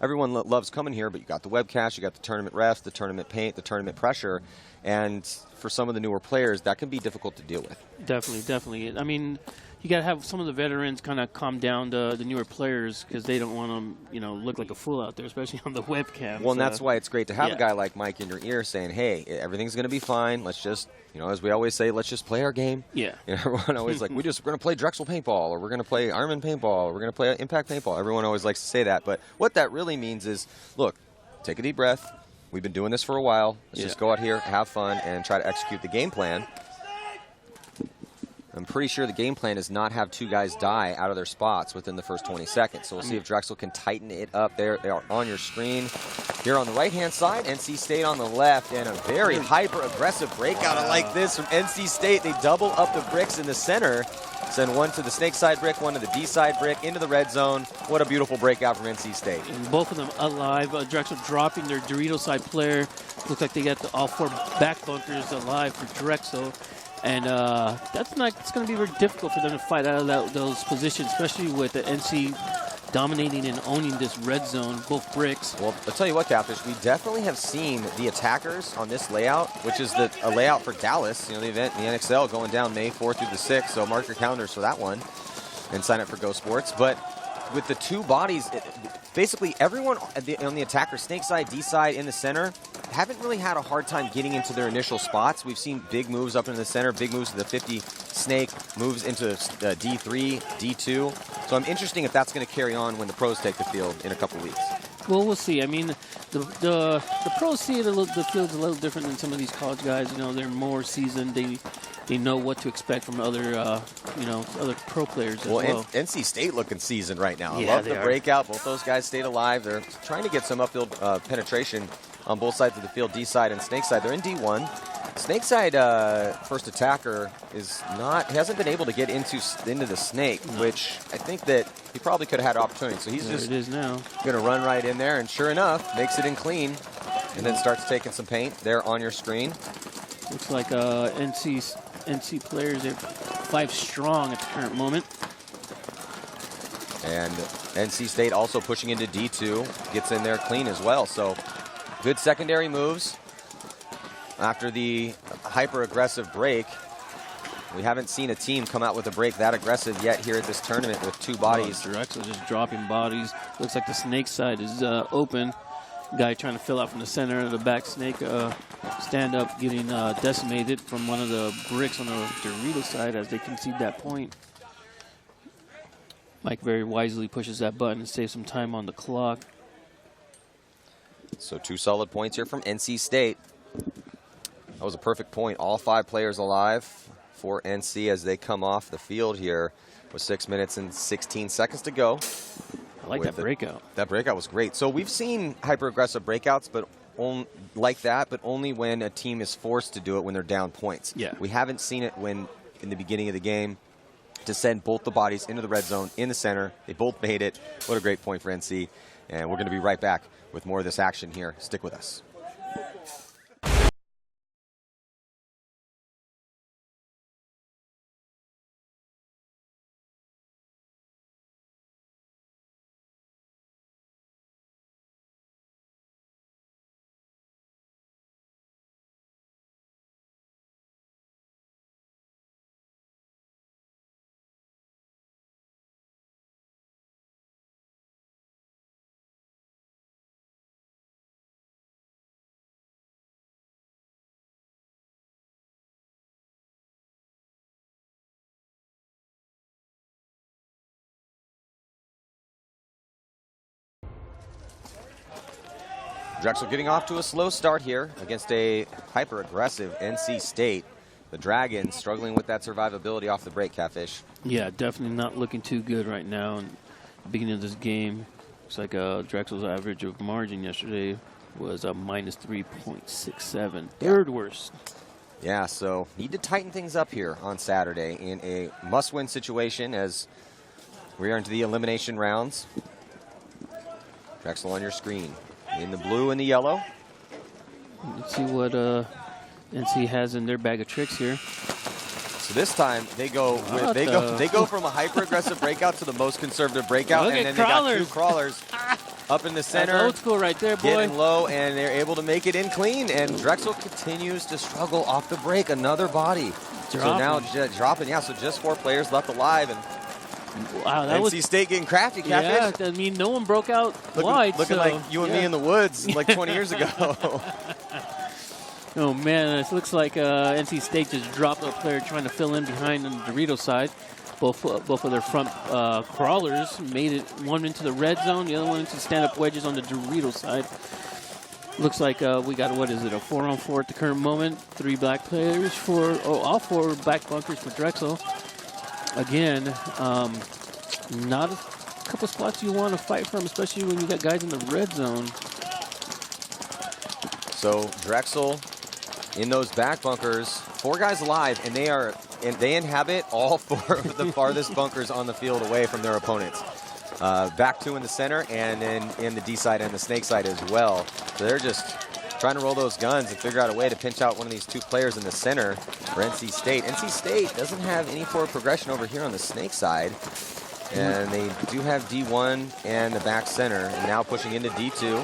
everyone loves coming here, but you got the webcast, you got the tournament refs, the tournament paint, the tournament pressure. And for some of the newer players, that can be difficult to deal with. Definitely. I mean, you got to have some of the veterans kind of calm down the newer players because they don't want them, you know, look like a fool out there, especially on the webcam. Well, and that's why it's great to have yeah. a guy like Mike in your ear saying, hey, everything's going to be fine. Let's just, you know, as we always say, let's just play our game. Yeah. You know, everyone always like, we're going to play Drexel Paintball, or we're going to play Ironman Paintball, or we're going to play Impact Paintball. Everyone always likes to say that. But what that really means is, look, take a deep breath. We've been doing this for a while. Let's just go out here, have fun, and try to execute the game plan. I'm pretty sure the game plan is not have two guys die out of their spots within the first 20 seconds. So we'll see if Drexel can tighten it up. There, they are on your screen. Here on the right-hand side, NC State on the left, and a very hyper-aggressive breakout. I like this from NC State. They double up the bricks in the center. Send one to the snake side brick, one to the D side brick, into the red zone. What a beautiful breakout from NC State. And both of them alive. Drexel dropping their Dorito side player. Looks like they got all 4 back bunkers alive for Drexel. And it's going to be very difficult for them to fight out of those positions, especially with the NC dominating and owning this red zone, both bricks. Well, I'll tell you what, Catfish, we definitely have seen the attackers on this layout, which is a layout for Dallas, you know, the event in the NXL going down May 4th through the 6th, so mark your calendars for that one and sign up for Go Sports. But with the 2 bodies, basically everyone on the attacker snake side, D side, in the center, haven't really had a hard time getting into their initial spots. We've seen big moves up in the center, big moves to the 50 snake, moves into D3, D2. So I'm interested if that's going to carry on when the pros take the field in a couple weeks. Well, we'll see. I mean, the pros see it the field's a little different than some of these college guys. You know, they're more seasoned. They know what to expect from other other pro players as well. NC State looking seasoned right now. Yeah, I love the breakout. Both those guys stayed alive. They're trying to get some upfield penetration on both sides of the field, D side and snake side. They're in D1. Snake side first attacker hasn't been able to get into the snake, which I think that he probably could have had opportunity. So he's just going to run right in there, and sure enough, makes it in clean, and then starts taking some paint there on your screen. Looks like NC players are 5 strong at the current moment. And NC State also pushing into D2, gets in there clean as well. So good secondary moves. After the hyper-aggressive break, we haven't seen a team come out with a break that aggressive yet here at this tournament with 2 bodies. Drexel just dropping bodies. Looks like the snake side is open. Guy trying to fill out from the center of the back snake stand up, getting decimated from one of the bricks on the Dorito side as they concede that point. Mike very wisely pushes that button and saves some time on the clock. So 2 solid points here from NC State. That was a perfect point. All 5 players alive for NC as they come off the field here with 6 minutes and 16 seconds to go. I like that breakout. That breakout was great. So we've seen hyper-aggressive breakouts, but only when a team is forced to do it when they're down points. Yeah. We haven't seen it when in the beginning of the game to send both the bodies into the red zone in the center. They both made it. What a great point for NC. And we're going to be right back with more of this action here. Stick with us. Drexel getting off to a slow start here against a hyper-aggressive NC State. The Dragons struggling with that survivability off the break, Catfish. Yeah, definitely not looking too good right now. In the beginning of this game, looks like Drexel's average of margin yesterday was a minus 3.67, third worst. Yeah, so need to tighten things up here on Saturday in a must-win situation as we are into the elimination rounds. Drexel on your screen. In the blue and the yellow. Let's see what NC has in their bag of tricks here. So this time they go from a hyper aggressive breakout to the most conservative breakout, Look and then crawlers. They got 2 crawlers. up in the center. That's old school right there, boy. Getting low, and they're able to make it in clean. And Drexel continues to struggle off the break. Another body. So now dropping. Yeah, so just 4 players left alive. And wow, that NC State getting crafty, Catfish. Yeah, I mean, no one broke out wide. Looking so, like you and me in the woods like 20 years ago. Oh, man, it looks like NC State just dropped a player trying to fill in behind on the Dorito side. Both of their front crawlers made it, one into the red zone, the other one into stand-up wedges on the Dorito side. Looks like we got, what is it, a 4-on-4 at the current moment. 3 black players all 4 back bunkers for Drexel. Again, not a couple spots you want to fight from, especially when you got guys in the red zone. So Drexel in those back bunkers, 4 guys alive, and they inhabit all 4 of the farthest bunkers on the field away from their opponents. Back 2 in the center, and then in the D side and the snake side as well. So they're just trying to roll those guns and figure out a way to pinch out one of these 2 players in the center for NC State. NC State doesn't have any forward progression over here on the snake side, and they do have D1 and the back center, and now pushing into D2.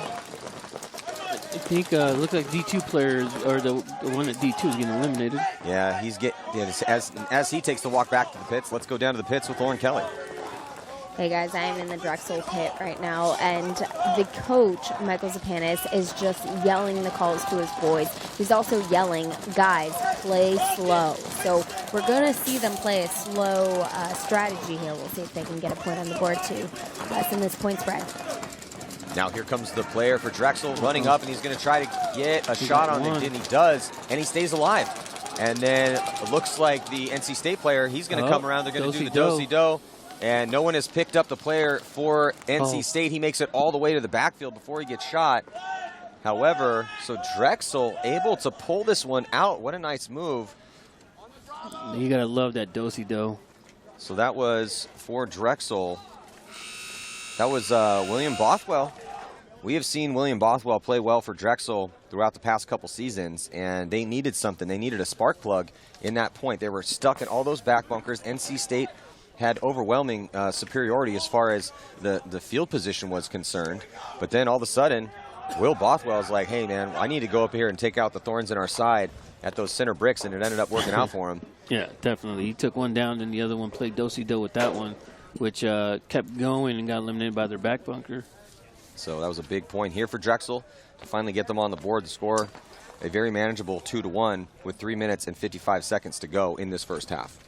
I think it looks like D2 players, or the one at D2 is getting eliminated. Yeah, as he takes the walk back to the pits. Let's go down to the pits with Lauren Kelly. Hey guys, I am in the Drexel pit right now, and the coach, Michael Zapanis, is just yelling the calls to his boys. He's also yelling, guys, play slow. So we're going to see them play a slow strategy here. We'll see if they can get a point on the board to lessen this point spread. Now here comes the player for Drexel running up, and he's going to try to get a shot on it, and he does, and he stays alive. And then it looks like the NC State player, he's going to come around. They're going to do the do-si-do. And no one has picked up the player for NC State. He makes it all the way to the backfield before he gets shot. However, so Drexel able to pull this one out. What a nice move. You got to love that do-si-do. So that was for Drexel. That was William Bothwell. We have seen William Bothwell play well for Drexel throughout the past couple seasons, and they needed something. They needed a spark plug in that point. They were stuck in all those back bunkers. NC State had overwhelming superiority as far as the field position was concerned. But then all of a sudden, Will Bothwell is like, hey, man, I need to go up here and take out the thorns in our side at those center bricks, and it ended up working out for him. Yeah, definitely. He took one down, and the other one played do-si-do with that one, which kept going and got eliminated by their back bunker. So that was a big point here for Drexel to finally get them on the board to score a very manageable 2-1 with 3 minutes and 55 seconds to go in this first half.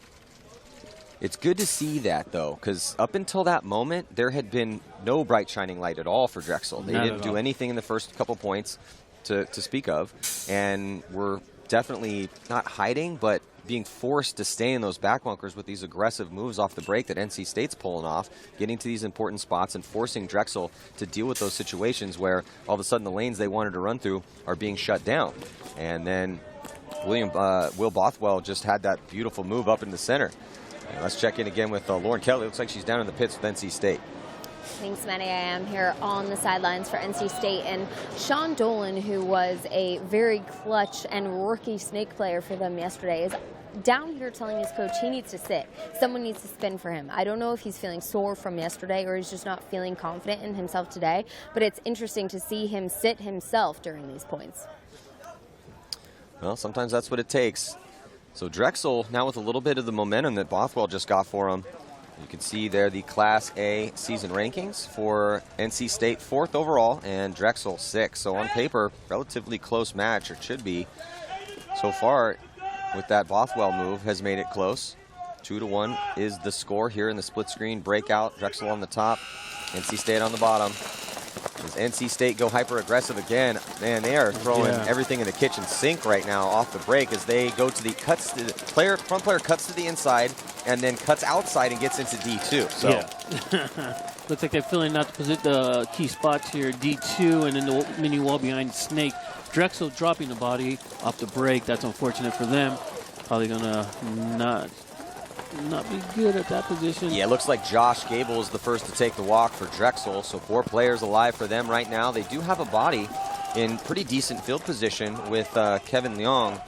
It's good to see that, though, because up until that moment, there had been no bright shining light at all for Drexel. They didn't do anything in the first couple points to speak of, and were definitely not hiding, but being forced to stay in those back bunkers with these aggressive moves off the break that NC State's pulling off, getting to these important spots and forcing Drexel to deal with those situations where all of a sudden the lanes they wanted to run through are being shut down. And then Will Bothwell just had that beautiful move up in the center. And let's check in again with Lauren Kelly. Looks like she's down in the pits with NC State. Thanks, Manny. I am here on the sidelines for NC State. And Sean Dolan, who was a very clutch and rookie snake player for them yesterday, is down here telling his coach he needs to sit. Someone needs to spin for him. I don't know if he's feeling sore from yesterday or he's just not feeling confident in himself today, but it's interesting to see him sit himself during these points. Well, sometimes that's what it takes. So Drexel now with a little bit of the momentum that Bothwell just got for him. You can see there the Class A season rankings for NC State 4th overall and Drexel 6th. So on paper, relatively close match, or it should be. So far, with that Bothwell move, has made it close. 2-1 is the score here in the split screen breakout. Drexel on the top, NC State on the bottom. Does NC State go hyper aggressive again? Man, they are throwing everything in the kitchen sink right now off the break as they go to the front player cuts to the inside and then cuts outside and gets into D2. So looks like they're filling out the key spots here. D2 and then the mini wall behind Snake. Drexel dropping the body off the break. That's unfortunate for them. Probably gonna not be good at that position. Yeah, it looks like Josh Gable is the first to take the walk for Drexel, so 4 players alive for them right now. They do have a body in pretty decent field position with Kevin Leong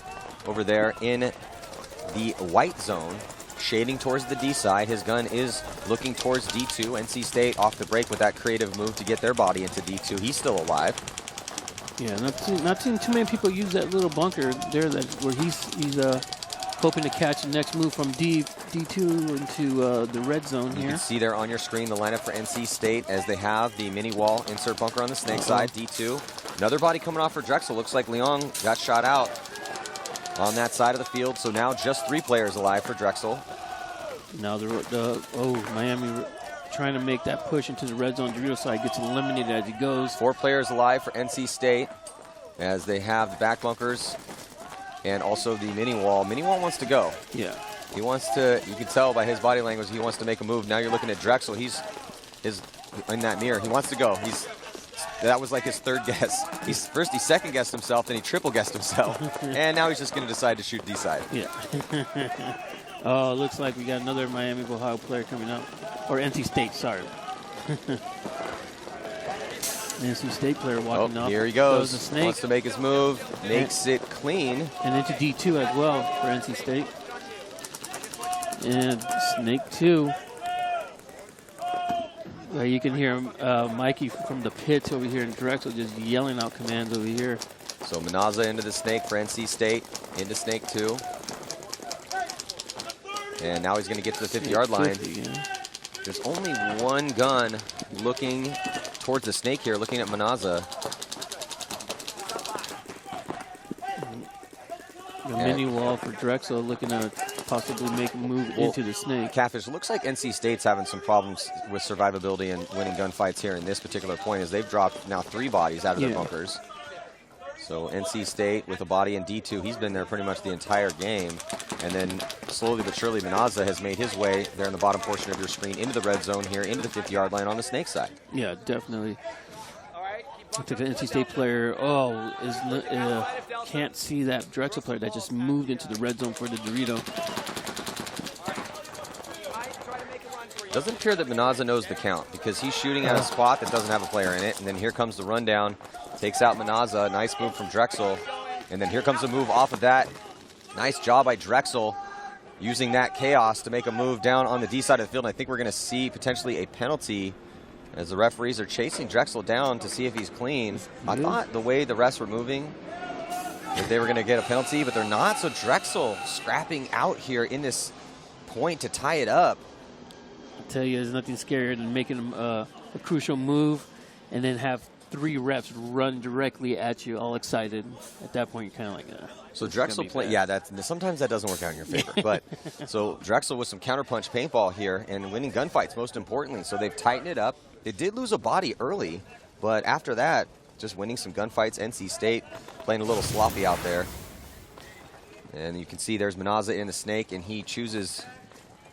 over there in the white zone. shading towards the D side. His gun is looking towards D2. NC State off the break with that creative move to get their body into D2. He's still alive. Yeah, not seeing too many people use that little bunker there where he's hoping to catch the next move from D2 into the red zone here. You can see there on your screen the lineup for NC State as they have the mini wall insert bunker on the snake side, D2. Another body coming off for Drexel. Looks like Leon got shot out on that side of the field. So now just 3 players alive for Drexel. Now Miami trying to make that push into the red zone. Dorito side gets eliminated as he goes. 4 players alive for NC State as they have the back bunkers and also the mini wall. Mini wall wants to go. Yeah. He wants to, you can tell by his body language, he wants to make a move. Now you're looking at Drexel. He's in that mirror. He wants to go. That was like his 3rd guess. He second guessed himself, then he triple guessed himself. And now he's just going to decide to shoot D side. Yeah. Oh, looks like we got another Miami of Ohio player coming up. Or NC State, sorry. NC State player walking up. Here he goes. The snake. Wants to make his move. Makes it clean. And into D2 as well for NC State. And snake 2. You can hear Mikey from the pits over here in Drexel just yelling out commands over here. So Manaza into the snake for NC State. Into snake 2. And now he's going to get to the 50-yard line. 50, yeah. There's only one gun looking towards the snake here, looking at Manaza. The mini wall for Drexel looking to possibly make a move into the snake. Catfish, looks like NC State's having some problems with survivability and winning gunfights here in this particular point as they've dropped now 3 bodies out of their bunkers. So NC State with a body in D2, he's been there pretty much the entire game. And then slowly but surely, Manaza has made his way there in the bottom portion of your screen into the red zone here, into the 50-yard line on the snake side. Yeah, definitely. I think the NC State player, can't see that Drexel player that just moved into the red zone for the Dorito. Doesn't appear that Manaza knows the count because he's shooting at a spot that doesn't have a player in it. And then here comes the rundown. Takes out Manaza. Nice move from Drexel. And then here comes a move off of that. Nice job by Drexel using that chaos to make a move down on the D side of the field. And I think we're going to see potentially a penalty as the referees are chasing Drexel down to see if he's clean. I thought the way the refs were moving that they were going to get a penalty, but they're not. So Drexel scrapping out here in this point to tie it up. I tell you, there's nothing scarier than making a crucial move and then have 3 refs run directly at you, all excited. At that point, you're kind of like, so Drexel play, sometimes that doesn't work out in your favor. But so Drexel with some counterpunch paintball here and winning gunfights, most importantly. So they've tightened it up. They did lose a body early, but after that, just winning some gunfights. NC State playing a little sloppy out there. And you can see there's Manaza in the snake, and he chooses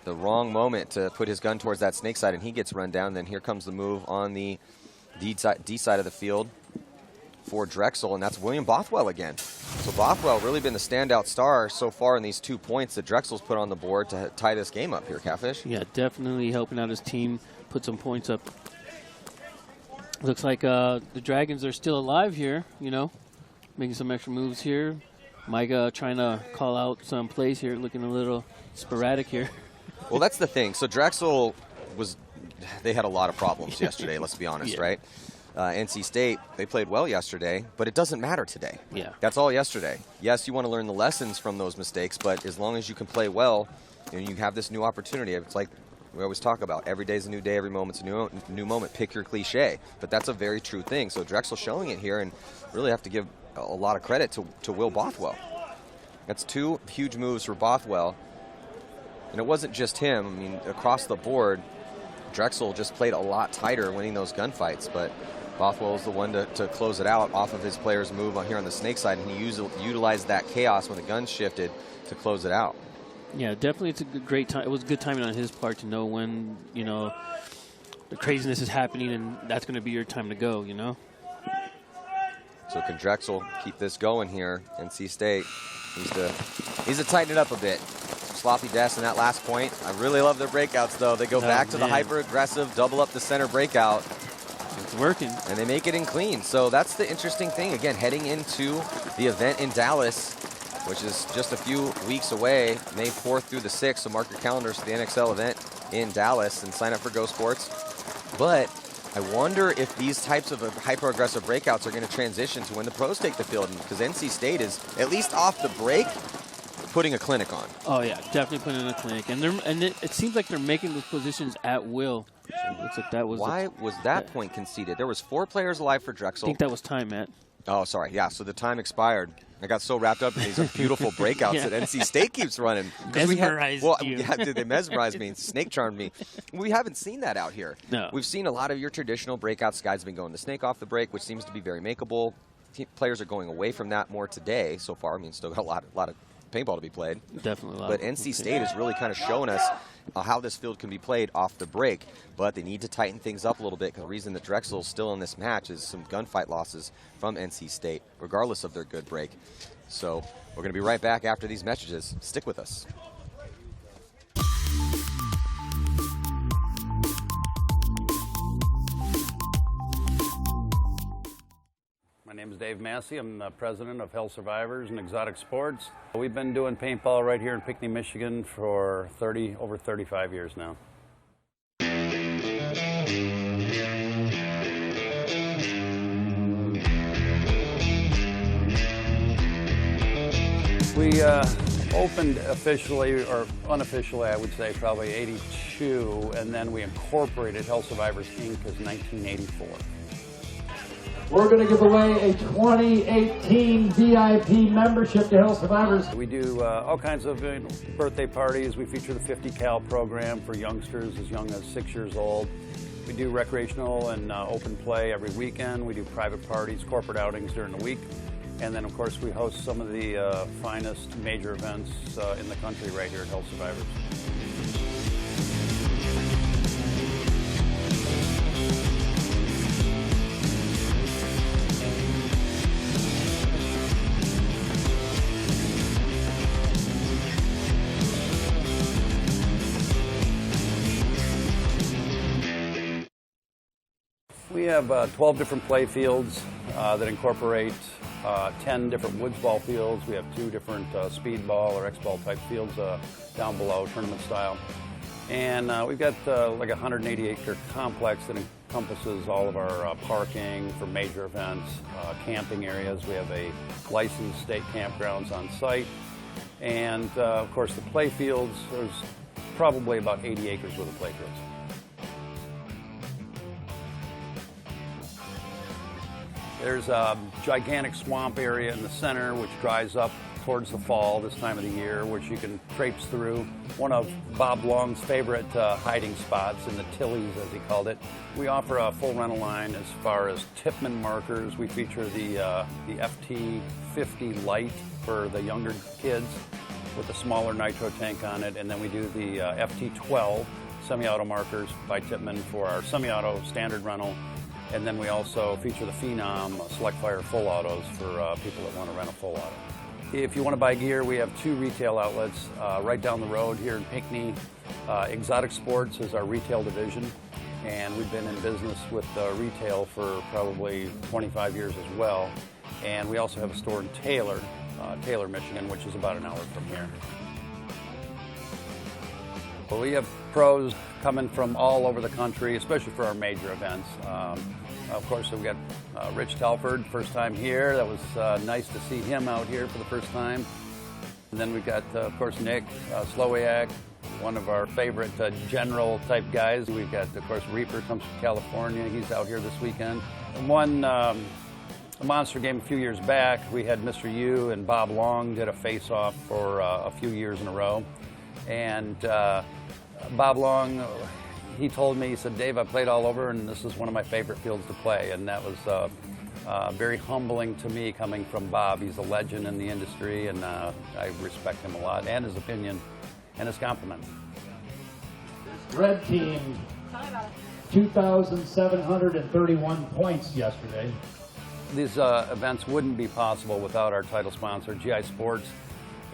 the wrong moment to put his gun towards that snake side, and he gets run down. Then here comes the move on the D side of the field for Drexel, and that's William Bothwell again. So Bothwell really been the standout star so far in these 2 points that Drexel's put on the board to tie this game up here, Catfish. Yeah, definitely helping out his team, put some points up. Looks like the Dragons are still alive here, making some extra moves here. Micah trying to call out some plays here, looking a little sporadic here. Well, that's the thing. So Drexel they had a lot of problems yesterday, let's be honest, right? NC State, they played well yesterday, but it doesn't matter today. Yeah. That's all yesterday. Yes, you want to learn the lessons from those mistakes, but as long as you can play well and you have this new opportunity, it's like we always talk about, every day's a new day, every moment's a new moment. Pick your cliche. But that's a very true thing. So Drexel showing it here, and really have to give a lot of credit to Will Bothwell. That's 2 huge moves for Bothwell. And it wasn't just him. I mean, across the board, Drexel just played a lot tighter winning those gunfights, but Bothwell was the one to close it out off of his player's move on here on the snake side, and he utilized that chaos when the gun shifted to close it out. Yeah, definitely it's a great time. It was good timing on his part to know when, the craziness is happening and that's going to be your time to go, So can Drexel keep this going here? NC State needs to tighten it up a bit. Sloppy deaths in that last point. I really love their breakouts, though. They go back to the hyper-aggressive, double up the center breakout. It's working. And they make it in clean. So that's the interesting thing. Again, heading into the event in Dallas, which is just a few weeks away, May 4th through the 6th. So mark your calendars for the NXL event in Dallas and sign up for Go Sports. But I wonder if these types of hyper-aggressive breakouts are going to transition to when the pros take the field, because NC State is, at least off the break, putting a clinic on. Oh yeah, definitely putting in a clinic, and it seems like they're making those positions at will. So it looks like that was. Why was that point conceded? There was 4 players alive for Drexel. I think that was time, Matt. Oh, sorry. Yeah, so the time expired. I got so wrapped up in these beautiful breakouts that NC State keeps running. Mesmerized you. Yeah, dude, they mesmerized me, snake charmed me. We haven't seen that out here. No. We've seen a lot of your traditional breakouts. Guys have been going the snake off the break, which seems to be very makeable. Players are going away from that more today so far. I mean, still got a lot of paintball to be played. Definitely a lot. But NC State has really kind of shown us how this field can be played off the break. But they need to tighten things up a little bit, because the reason that Drexel is still in this match is some gunfight losses from NC State, regardless of their good break. So we're going to be right back after these messages. Stick with us. My name is Dave Massey. I'm the president of Hell Survivors and Exotic Sports. We've been doing paintball right here in Pinckney, Michigan for over 35 years now. We opened officially, or unofficially I would say, probably 82, and then we incorporated Hell Survivors Inc. as 1984. We're going to give away a 2018 VIP membership to Hell Survivors. We do all kinds of birthday parties. We feature the 50 cal program for youngsters as young as 6 years old. We do recreational and open play every weekend. We do private parties, corporate outings during the week. And then, of course, we host some of the finest major events in the country right here at Hell Survivors. We have 12 different play fields that incorporate 10 different woods ball fields. We have 2 different speed ball or X-ball type fields down below, tournament style. And we've got like a 180-acre complex that encompasses all of our parking for major events, camping areas. We have a licensed state campgrounds on site. And of course the play fields, there's probably about 80 acres worth of play fields. There's a gigantic swamp area in the center which dries up towards the fall this time of the year, which you can traipse through. One of Bob Long's favorite hiding spots in the Tillies, as he called it. We offer a full rental line as far as Tipman markers. We feature the FT50 Light for the younger kids with a smaller nitro tank on it, and then we do the FT12 semi-auto markers by Tipman for our semi-auto standard rental. And then we also feature the Phenom Select Fire full autos for people that want to rent a full auto. If you want to buy gear, we have 2 retail outlets right down the road here in Pinckney. Exotic Sports is our retail division, and we've been in business with retail for probably 25 years as well. And we also have a store in Taylor, Michigan, which is about an hour from here. Well, we have pros coming from all over the country, especially for our major events. Of course, we've got Rich Telford, first time here. That was nice to see him out here for the first time. And then we've got, of course, Nick Slowiak, one of our favorite general type guys. We've got, of course, Reaper comes from California. He's out here this weekend. And one a monster game a few years back. We had Mr. U and Bob Long did a face-off for a few years in a row. And Bob Long, he told me, he said, Dave, I played all over, and this is one of my favorite fields to play. And that was very humbling to me coming from Bob. He's a legend in the industry, and I respect him a lot, and his opinion, and his compliments. Red team, 2,731 points yesterday. These events wouldn't be possible without our title sponsor, GI Sports.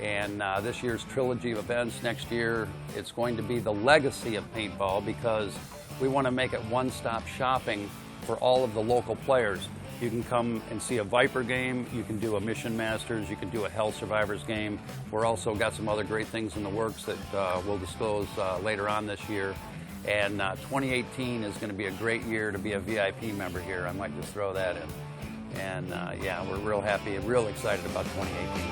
And this year's trilogy of events, next year, it's going to be the legacy of paintball, because we want to make it one-stop shopping for all of the local players. You can come and see a Viper game. You can do a Mission Masters. You can do a Hell Survivors game. We're also got some other great things in the works that we'll disclose later on this year. And 2018 is going to be a great year to be a VIP member here. I might just throw that in. And yeah, we're real happy and real excited about 2018.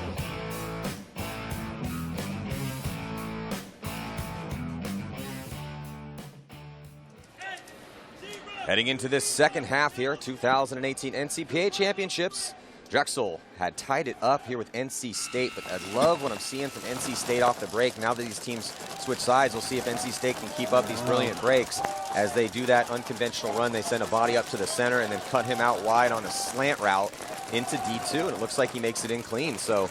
Heading into this second half here, 2018 NCPA Championships. Drexel had tied it up here with NC State, but I love what I'm seeing from NC State off the break. Now that these teams switch sides, we'll see if NC State can keep up these brilliant breaks. As they do that unconventional run, they send a body up to the center and then cut him out wide on a slant route into D2, and it looks like he makes it in clean. So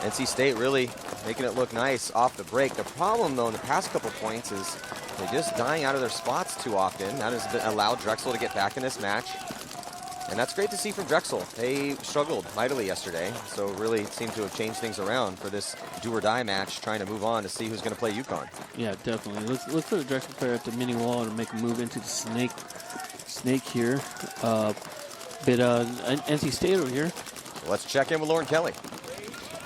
NC State really making it look nice off the break. The problem, though, in the past couple points is they're just dying out of their spots too often. That has allowed Drexel to get back in this match. And that's great to see from Drexel. They struggled mightily yesterday, so really seem to have changed things around for this do-or-die match, trying to move on to see who's going to play UConn. Yeah, definitely. Let's put a Drexel player at the mini wall to make a move into the snake here. NC State over here. Let's check in with Lauren Kelly.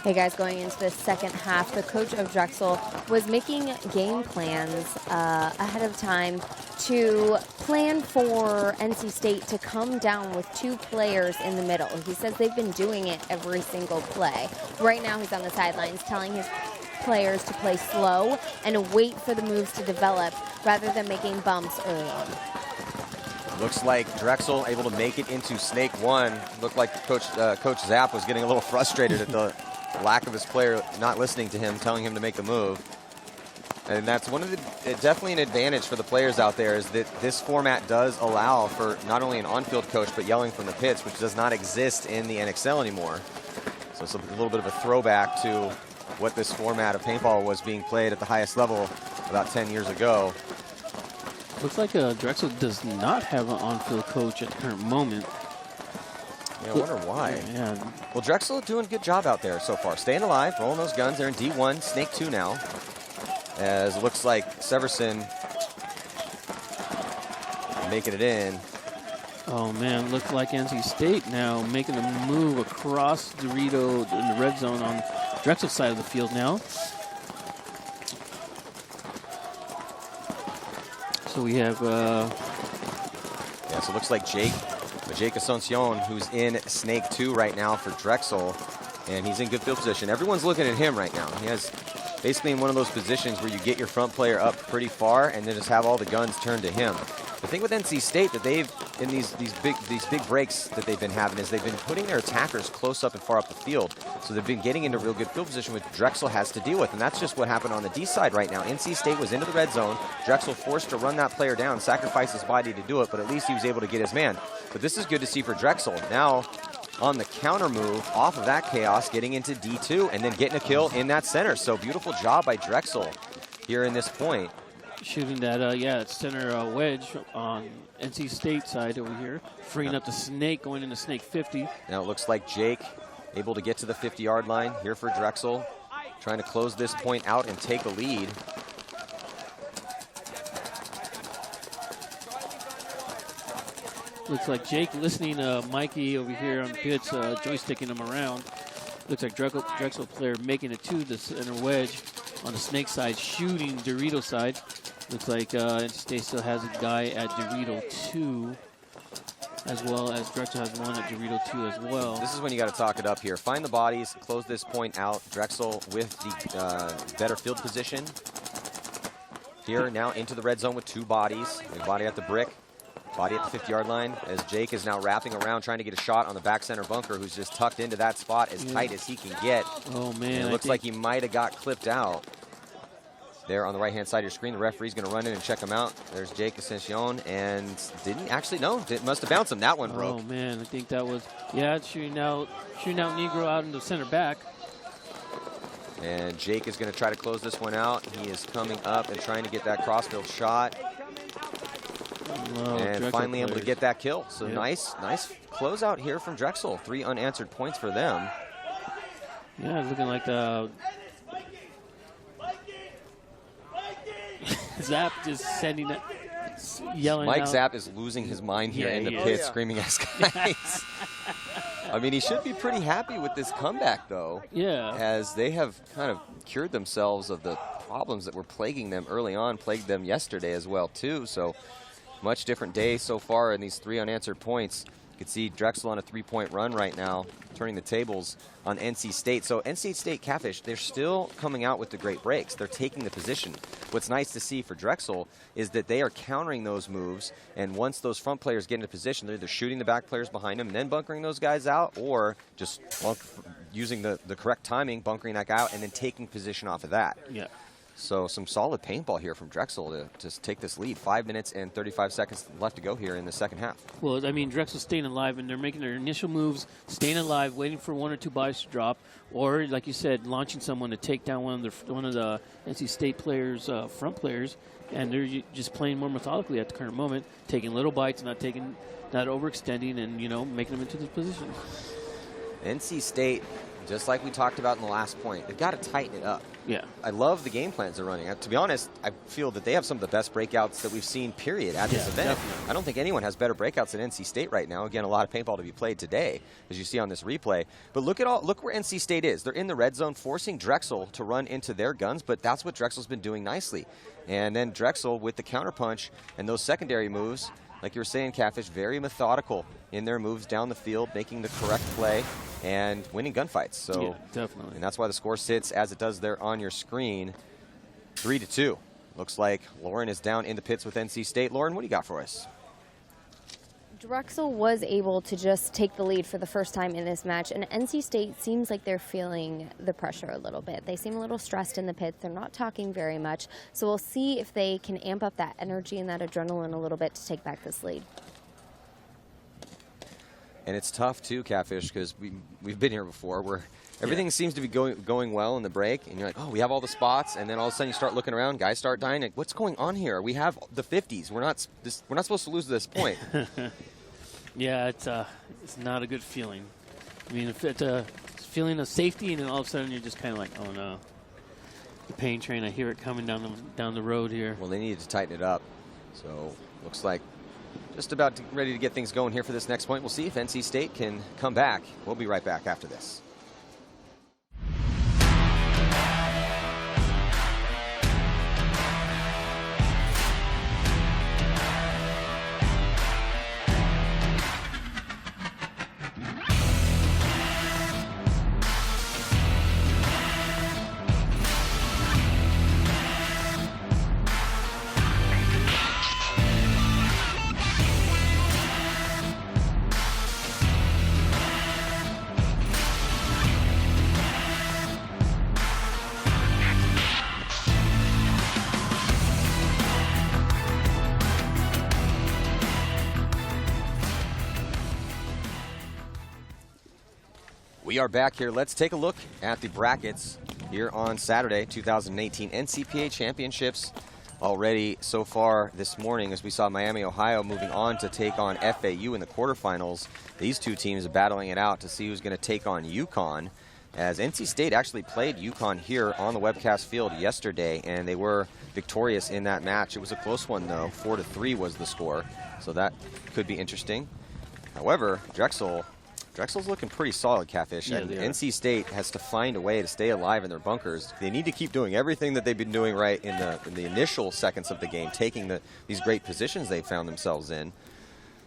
Hey guys, going into the second half, the coach of Drexel was making game plans ahead of time to plan for NC State to come down with 2 players in the middle. He says they've been doing it every single play. Right now he's on the sidelines telling his players to play slow and wait for the moves to develop rather than making bumps early on. Looks like Drexel able to make it into Snake 1. Looked like Coach Zapp was getting a little frustrated at the lack of his player not listening to him, telling him to make the move. And that's one of the, definitely an advantage for the players out there, is that this format does allow for not only an on-field coach, but yelling from the pits, which does not exist in the NXL anymore. So it's a little bit of a throwback to what this format of paintball was being played at the highest level about 10 years ago. Looks like Drexel does not have an on-field coach at the current moment. Yeah, I wonder why. Yeah. Well, Drexel doing a good job out there so far. Staying alive, rolling those guns. They're in D1, Snake 2 now. As it looks like Severson making it in. Oh man, looks like NC State now making a move across Dorito in the red zone on Drexel's side of the field now. So we have yeah, so it looks like Jake Asuncion, who's in Snake 2 right now for Drexel, and he's in good field position. Everyone's looking at him right now. He has basically in one of those positions where you get your front player up pretty far and then just have all the guns turned to him. The thing with NC State that they've, in these big breaks that they've been having, is they've been putting their attackers close up and far up the field. So they've been getting into real good field position, which Drexel has to deal with. And that's just what happened on the D side right now. NC State was into the red zone. Drexel forced to run that player down, sacrifice his body to do it, but at least he was able to get his man. But this is good to see for Drexel. Now, on the counter move, off of that chaos, getting into D2 and then getting a kill in that center. So beautiful job by Drexel here in this point. Shooting that, center wedge on NC State side over here. Freeing up the Snake, going into Snake 50. Now it looks like Jake able to get to the 50-yard line here for Drexel. Trying to close this point out and take a lead. Looks like Jake listening to Mikey over here on the pitch, joysticking him around. Looks like Drexel player making it to the center wedge on the Snake side, shooting Dorito side. Looks like NC State still has a guy at Dorito 2, as well as Drexel has one at Dorito 2 as well. This is when you got to talk it up here. Find the bodies, close this point out. Drexel with the better field position. Here now into the red zone with 2 bodies. A body at the brick. Body at the 50-yard line as Jake is now wrapping around trying to get a shot on the back center bunker, who's just tucked into that spot as tight as he can get. Oh, man. And it looks like he might have got clipped out. There on the right-hand side of your screen, the referee's going to run in and check him out. There's Jake Ascension, and didn't actually, no, it must have bounced him. That one broke. Oh, man, I think that was, shooting out Negro out into center back. And Jake is going to try to close this one out. He is coming up and trying to get that crossfield shot. And finally able to get that kill. So nice closeout here from Drexel. 3 unanswered points for them. Yeah, looking like the Zapp just sending it, yelling Mike out. Zapp is losing his mind here in the pit, screaming at his guys. I mean, he should be pretty happy with this comeback, though. Yeah. As they have kind of cured themselves of the problems that were plaguing them early on, plagued them yesterday as well, too. So much different day so far in these 3 unanswered points. You can see Drexel on a 3-point run right now, turning the tables on NC State. So NC State Catfish, they're still coming out with the great breaks. They're taking the position. What's nice to see for Drexel is that they are countering those moves, and once those front players get into position, they're either shooting the back players behind them and then bunkering those guys out, or just using the correct timing, bunkering that guy out, and then taking position off of that. Yeah. So some solid paintball here from Drexel to just take this lead. 5 minutes and 35 seconds left to go here in the second half. Well, I mean, Drexel's staying alive, and they're making their initial moves, staying alive, waiting for 1 or 2 bodies to drop, or, like you said, launching someone to take down one of the NC State players, front players, and they're just playing more methodically at the current moment, taking little bites, not overextending, and, you know, making them into the position. NC State, just like we talked about in the last point, they've got to tighten it up. Yeah. I love the game plans they're running. To be honest, I feel that they have some of the best breakouts that we've seen, period, at this event. Definitely. I don't think anyone has better breakouts than NC State right now. Again, a lot of paintball to be played today, as you see on this replay. But look where NC State is. They're in the red zone, forcing Drexel to run into their guns, but that's what Drexel's been doing nicely. And then Drexel, with the counterpunch and those secondary moves, like you were saying, Catfish, very methodical in their moves down the field, making the correct play and winning gunfights. So yeah, definitely. And that's why the score sits as it does there on your screen, 3-2. Looks like Lauren is down in the pits with NC State. Lauren, what do you got for us? Drexel was able to just take the lead for the first time in this match, and NC State seems like they're feeling the pressure a little bit. They seem a little stressed in the pits. They're not talking very much, so we'll see if they can amp up that energy and that adrenaline a little bit to take back this lead. And it's tough, too, Catfish, because we've been here before where everything seems to be going well in the break, and you're like, oh, we have all the spots, and then all of a sudden you start looking around, guys start dying. Like, what's going on here? We have the 50s. We're not supposed to lose this point. Yeah, it's not a good feeling. I mean, if it's a feeling of safety, and then all of a sudden you're just kind of like, oh no, the pain train. I hear it coming down the road here. Well, they needed to tighten it up. So looks like just about ready to get things going here for this next point. We'll see if NC State can come back. We'll be right back after this. We are back here. Let's take a look at the brackets here on Saturday, 2018 NCPA Championships. Already so far this morning, as we saw Miami, Ohio moving on to take on FAU in the quarterfinals. These two teams are battling it out to see who's going to take on UConn, as NC State actually played UConn here on the Webcast field yesterday, and they were victorious in that match. It was a close one, though. 4-3 was the score, so that could be interesting. However, Drexel's looking pretty solid, Catfish. Yeah, and they are. NC State has to find a way to stay alive in their bunkers. They need to keep doing everything that they've been doing right in the initial seconds of the game, taking these great positions they found themselves in.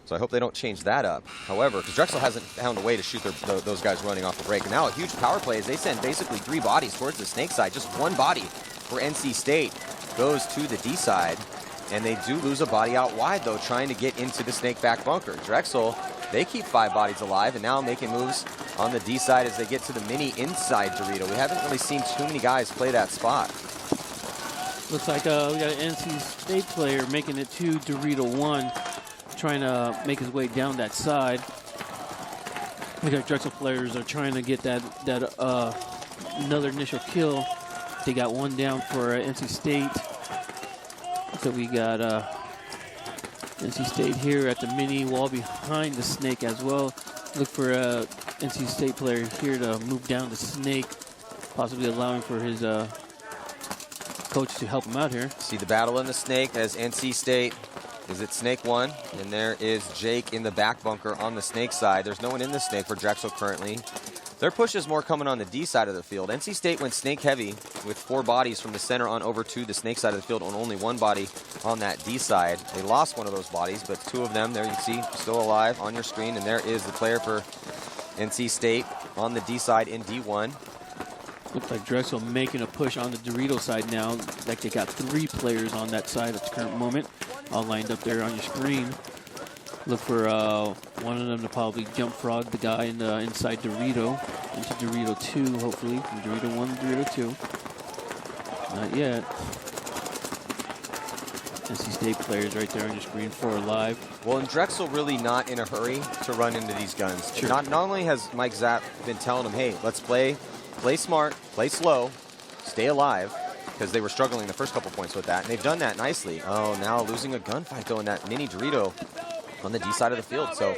So I hope they don't change that up. However, because Drexel hasn't found a way to shoot those guys running off the break. And now a huge power play as they send basically 3 bodies towards the snake side. Just 1 body for NC State goes to the D side. And they do lose a body out wide, though, trying to get into the snake back bunker. Drexel, they keep 5 bodies alive, and now making moves on the D side as they get to the mini inside Dorito. We haven't really seen too many guys play that spot. Looks like we got an NC State player making it to Dorito 1, trying to make his way down that side. We got Drexel players are trying to get that another initial kill. They got 1 down for NC State. So we got NC State here at the mini wall behind the snake as well. Look for a NC State player here to move down the snake, possibly allowing for his coach to help him out here. See the battle in the snake as NC State is it snake one, and there is Jake in the back bunker on the snake side. There's no one in the snake for Drexel currently. Their push is more coming on the D side of the field. NC State went snake heavy with 4 bodies from the center on over to the snake side of the field on only 1 body on that D side. They lost one of those bodies, but 2 of them, there you can see, still alive on your screen. And there is the player for NC State on the D side in D1. Looks like Drexel making a push on the Dorito side now. Like they got 3 players on that side at the current moment, all lined up there on your screen. Look for one of them to probably jump frog the guy in the inside Dorito into Dorito 2, hopefully, from Dorito 1 to Dorito 2. Not yet. NC State players right there on your screen, 4 alive. Well, and Drexel really not in a hurry to run into these guns. Sure. Not only has Mike Zapp been telling them, hey, let's play smart, play slow, stay alive, because they were struggling the first couple points with that, and they've done that nicely. Oh, now losing a gunfight, though, in that mini Dorito on the D side of the field. So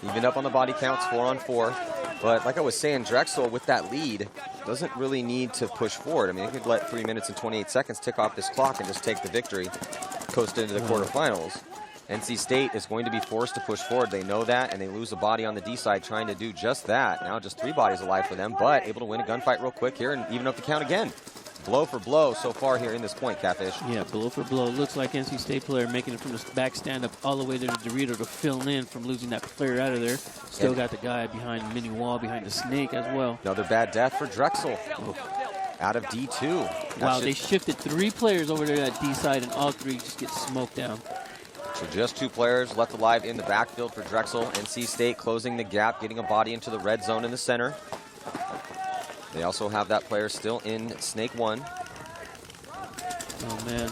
even up on the body counts, 4 on 4. But like I was saying, Drexel with that lead doesn't really need to push forward. I mean, they could let 3 minutes and 28 seconds tick off this clock and just take the victory, coast into the quarterfinals. NC State is going to be forced to push forward. They know that, and they lose a body on the D side trying to do just that. Now just 3 bodies alive for them, but able to win a gunfight real quick here and even up the count again. Blow for blow so far here in this point, Catfish. Yeah, blow for blow. Looks like NC State player making it from the back stand up all the way to the Dorito to fill in from losing that player out of there. Still got the guy behind the mini wall, behind the snake as well. Another bad death for Drexel. Out of D2. Wow, they shifted 3 players over to that D side, and all 3 just get smoked down. So just 2 players left alive in the backfield for Drexel. NC State closing the gap, getting a body into the red zone in the center. They also have that player still in Snake 1. Oh, man.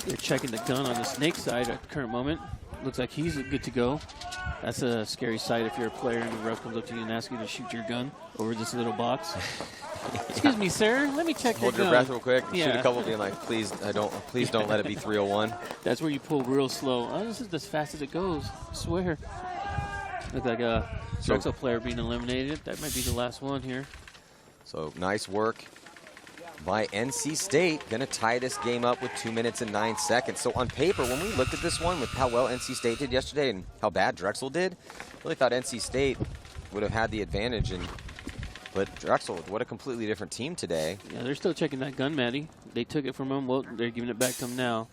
They're checking the gun on the snake side at the current moment. Looks like he's good to go. That's a scary sight if you're a player and the ref comes up to you and asks you to shoot your gun over this little box. Excuse me, sir. Let me check that gun. Hold your breath real quick. Yeah. Shoot a couple, being like, please don't let it be 301. That's where you pull real slow. Oh, this is as fast as it goes. I swear. Look like a Drexel player being eliminated. That might be the last one here. So nice work by NC State. Going to tie this game up with 2 minutes and 9 seconds. So on paper, when we looked at this one with how well NC State did yesterday and how bad Drexel did, really thought NC State would have had the advantage. But Drexel, what a completely different team today. Yeah, they're still checking that gun, Maddie. They took it from him. Well, they're giving it back to him now.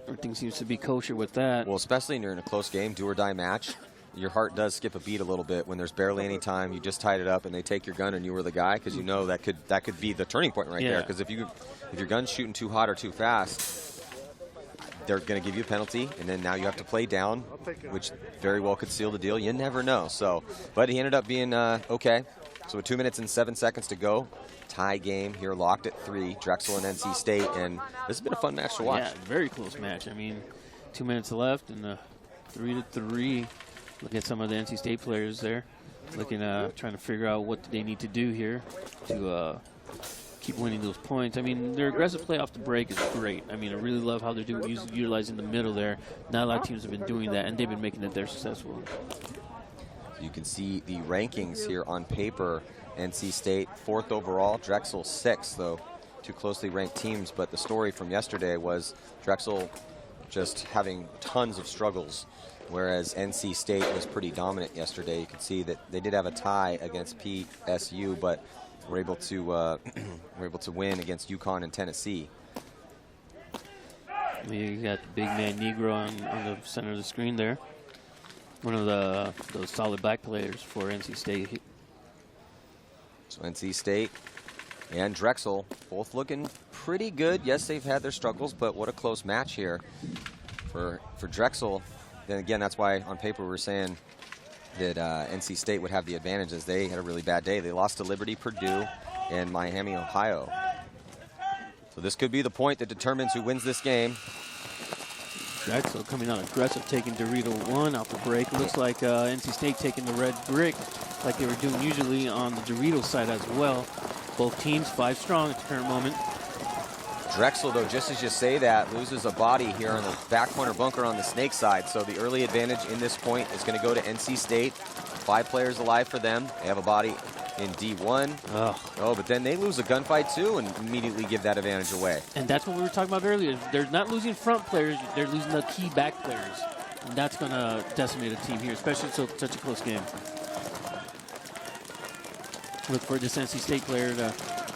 Everything seems to be kosher with that. Well, especially when you're in a close game, do-or-die match, your heart does skip a beat a little bit when there's barely any time. You just tied it up, and they take your gun, and you were the guy, because you know that could be the turning point right there. Because if your gun's shooting too hot or too fast, they're going to give you a penalty, and then now you have to play down, which very well could seal the deal. You never know. So, but he ended up being okay. So with 2 minutes and 7 seconds to go, tie game here, locked at 3, Drexel and NC State, and this has been a fun match to watch. Yeah, very close match. I mean, 2 minutes left, and 3-3. Look at some of the NC State players there, looking, trying to figure out what they need to do here to keep winning those points. I mean, their aggressive play off the break is great. I mean, I really love how they're utilizing the middle there. Not a lot of teams have been doing that, and they've been making it there successful. You can see the rankings here on paper. NC State 4th overall, Drexel 6th, though 2 closely ranked teams. But the story from yesterday was Drexel just having tons of struggles, whereas NC State was pretty dominant yesterday. You can see that they did have a tie against PSU, but were able to win against UConn and Tennessee. You got the big man Negro on the center of the screen there. One of those solid back players for NC State. So NC State and Drexel both looking pretty good. Yes, they've had their struggles, but what a close match here for Drexel. Then again, that's why on paper we're saying that NC State would have the advantage, as they had a really bad day. They lost to Liberty, Purdue, and Miami, Ohio. So this could be the point that determines who wins this game. Drexel coming out aggressive, taking Dorito 1 off the break. Looks like NC State taking the red brick like they were doing usually on the Dorito side as well. Both teams 5 strong at the current moment. Drexel, though, just as you say that, loses a body here on the back corner bunker on the snake side. So the early advantage in this point is going to go to NC State. 5 players alive for them. They have a body in D1. Oh, but then they lose a gunfight too and immediately give that advantage away. And that's what we were talking about earlier. They're not losing front players, they're losing the key back players. And that's going to decimate a team here, especially such a close game. Look for this NC State player to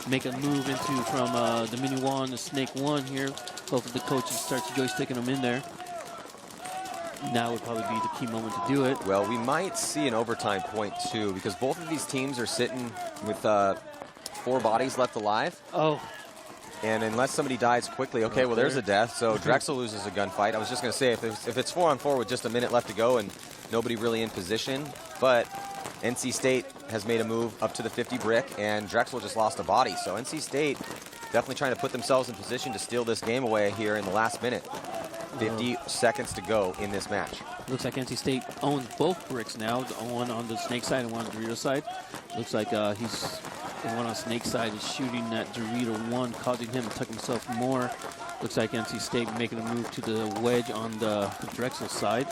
make a move into from the mini wall and the snake one here. Hopefully the coach starts joysticking them in there. Now would probably be the key moment to do it. Well, we might see an overtime point too, because both of these teams are sitting with 4 bodies left alive. Oh. And unless somebody dies quickly, okay, well, there's a death. So Drexel loses a gunfight. I was just going to say, if it's 4-on-4 with just a minute left to go and nobody really in position, but NC State has made a move up to the 50 brick, and Drexel just lost a body. So NC State definitely trying to put themselves in position to steal this game away here in the last minute. 50 seconds to go in this match. Looks like NC State owns both bricks now, one on the snake side and one on the Dorito side. Looks like the one on snake side is shooting that Dorito one, causing him to tuck himself more. Looks like NC State making a move to the wedge on the Drexel side,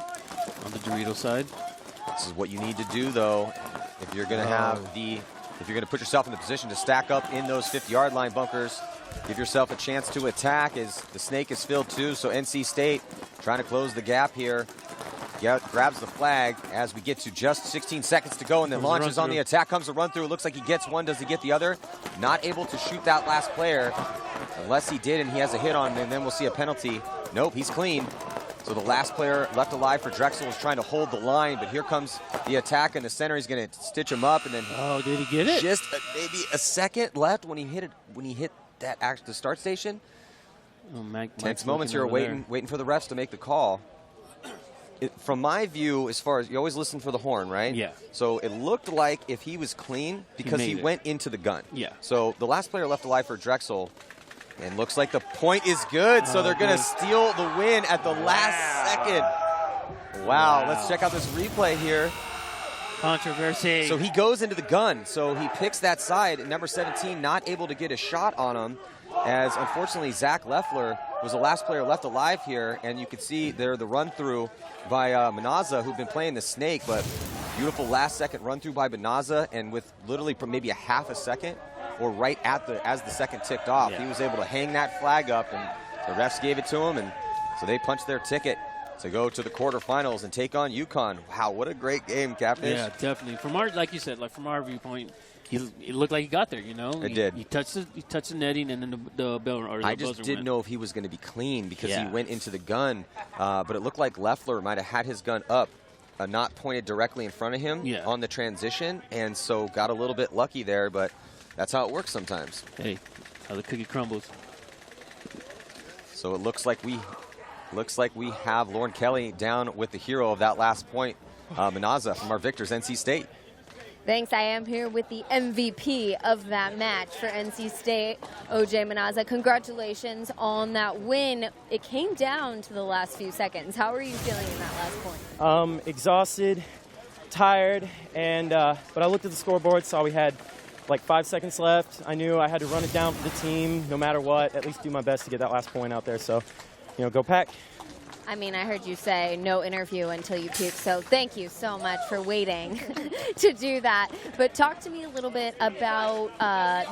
on the Dorito side. This is what you need to do, though, if you're going to if you're going to put yourself in the position to stack up in those 50-yard line bunkers. Give yourself a chance to attack as the snake is filled too. So NC State trying to close the gap here. Grabs the flag as we get to just 16 seconds to go, and then launches on the attack. Comes a run through. It looks like he gets one. Does he get the other? Not able to shoot that last player. Unless he did and he has a hit on him, and then we'll see a penalty. Nope, he's clean. So the last player left alive for Drexel is trying to hold the line, but here comes the attack, and the center is going to stitch him up, and then did he get it? Just maybe a second left when he hit the start station. Tense moments here, waiting for the refs to make the call. From my view, as far as you always listen for the horn, right? Yeah. So it looked like if he was clean because he went into the gun. Yeah. So the last player left alive for Drexel, and looks like the point is good. So they're going to steal the win at the last second. Wow. Let's check out this replay here. Controversy. So he goes into the gun. So he picks that side. And number 17 not able to get a shot on him, as unfortunately Zach Leffler was the last player left alive here. And you can see there the run through by Manaza, who'd been playing the snake, but beautiful last second run through by Manaza, and with literally maybe a half a second or right at as the second ticked off, he was able to hang that flag up, and the refs gave it to him, and so they punched their ticket to go to the quarterfinals and take on UConn. Wow, what a great game, Catfish. Yeah, definitely. From our, like you said, from our viewpoint, it looked like he got there. You know, it did. He touched the netting, and then the bell or the I just didn't know if he was going to be clean because he went into the gun, but it looked like Leffler might have had his gun up, not pointed directly in front of him on the transition, and so got a little bit lucky there. But that's how it works sometimes. Hey, how the cookie crumbles. So it looks like we have Lauren Kelly down with the hero of that last point, Manaza from our victors, NC State. Thanks. I am here with the MVP of that match for NC State, OJ Manaza. Congratulations on that win. It came down to the last few seconds. How are you feeling in that last point? Exhausted, tired, and but I looked at the scoreboard, saw we had like 5 seconds left. I knew I had to run it down for the team no matter what, at least do my best to get that last point out there. So, go Pack. I mean, I heard you say no interview until you puke, so thank you so much for waiting to do that. But talk to me a little bit about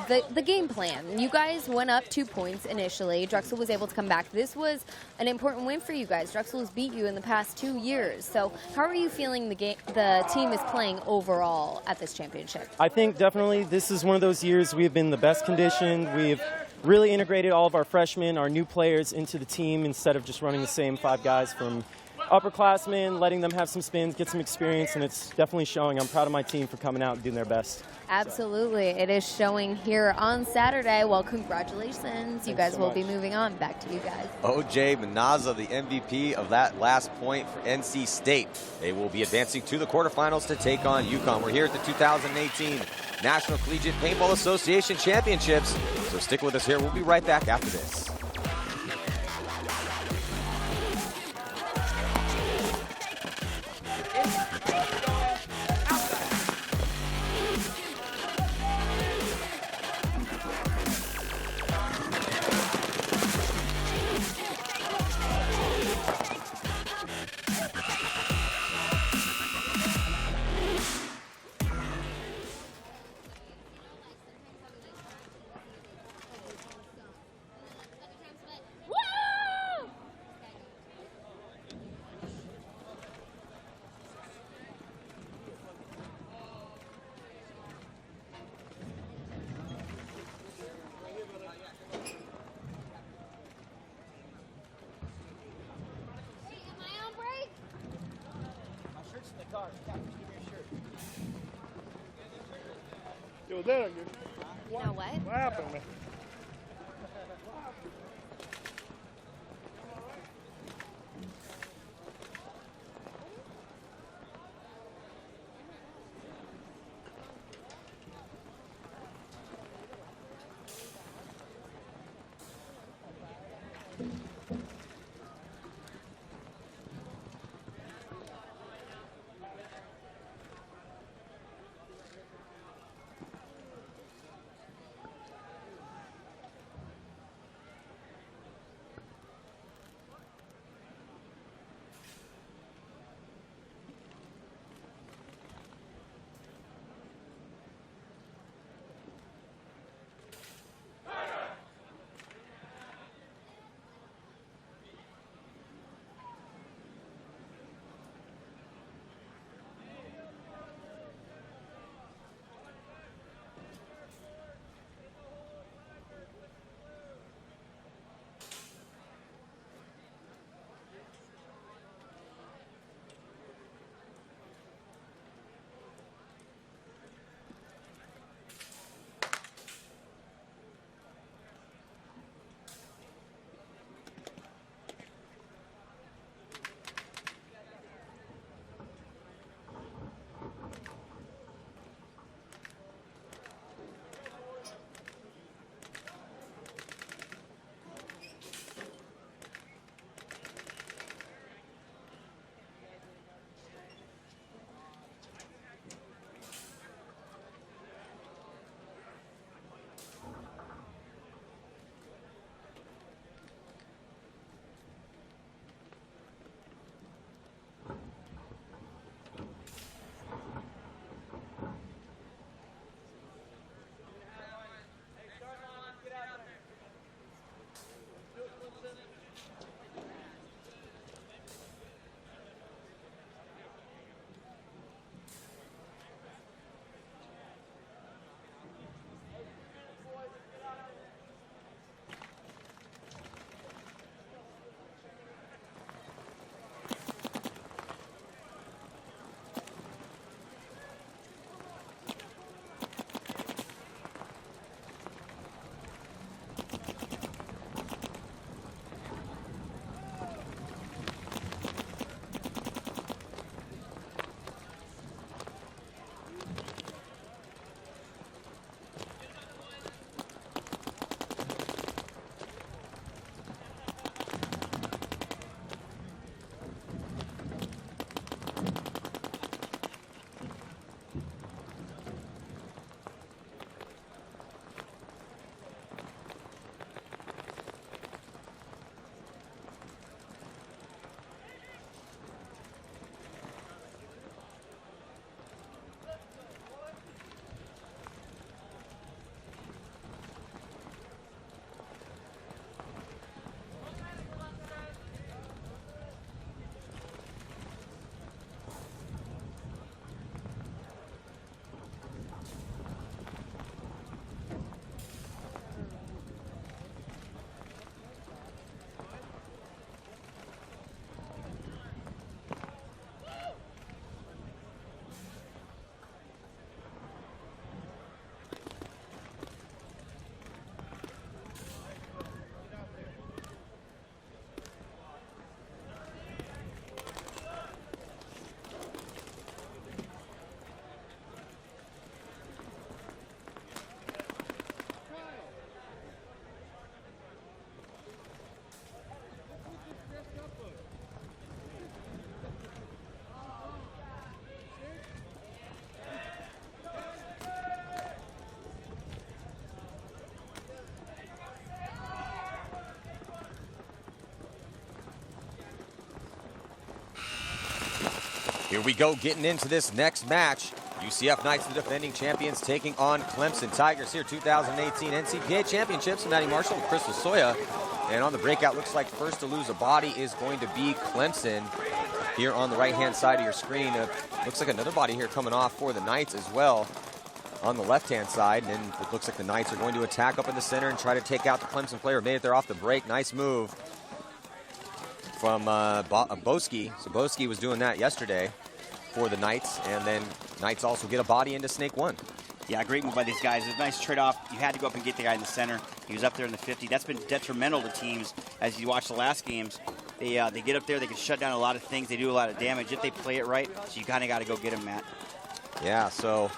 the game plan. You guys went up 2 points initially. Drexel was able to come back. This was an important win for you guys. Drexel has beat you in the past 2 years. So how are you feeling the team is playing overall at this championship? I think definitely this is one of those years we have been the best conditioned. We've really integrated all of our freshmen, our new players into the team instead of just running the same 5 guys from upperclassmen, letting them have some spins, get some experience, and it's definitely showing. I'm proud of my team for coming out and doing their best. Absolutely. It is showing here on Saturday. Well, congratulations. You guys will be moving on. Back to you guys. OJ Manaza, the MVP of that last point for NC State. They will be advancing to the quarterfinals to take on UConn. We're here at the 2018 National Collegiate Paintball Association Championships. So stick with us here. We'll be right back after this. You know what? What happened? Here we go, getting into this next match. UCF Knights, the defending champions, taking on Clemson Tigers here, 2018 NCPA Championships. Maddie Marshall and Crystal Soya. And on the breakout, looks like first to lose a body is going to be Clemson. Here on the right-hand side of your screen, looks like another body here coming off for the Knights as well on the left-hand side. And it looks like the Knights are going to attack up in the center and try to take out the Clemson player. Made it there off the break. Nice move from Boski. So Boski was doing that yesterday for the Knights, and then Knights also get a body into Snake 1. Yeah, great move by these guys. It was a nice trade-off. You had to go up and get the guy in the center. He was up there in the 50. That's been detrimental to teams. As you watch the last games, they get up there, they can shut down a lot of things. They do a lot of damage if they play it right. So you kind of got to go get them, Matt. Yeah, so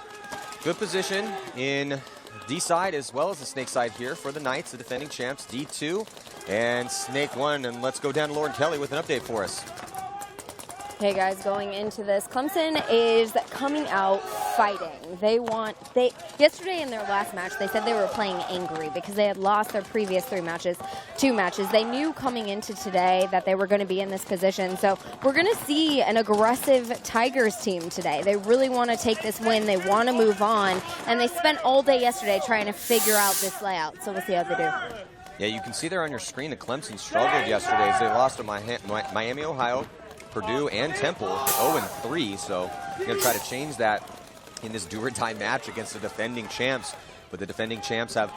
good position in D side as well as the snake side here for the Knights, the defending champs, D2 and snake 1. And let's go down to Lauren Kelly with an update for us. Hey guys, going into this, Clemson is coming out fighting. Yesterday in their last match, they said they were playing angry because they had lost their previous two matches. They knew coming into today that they were going to be in this position. So we're going to see an aggressive Tigers team today. They really want to take this win. They want to move on. And they spent all day yesterday trying to figure out this layout. So we'll see how they do. Yeah, you can see there on your screen that Clemson struggled yesterday as they lost to Miami, Ohio, Purdue, and Temple, 0-3. So you're going to try to change that in this do-or-die match against the defending champs. But the defending champs have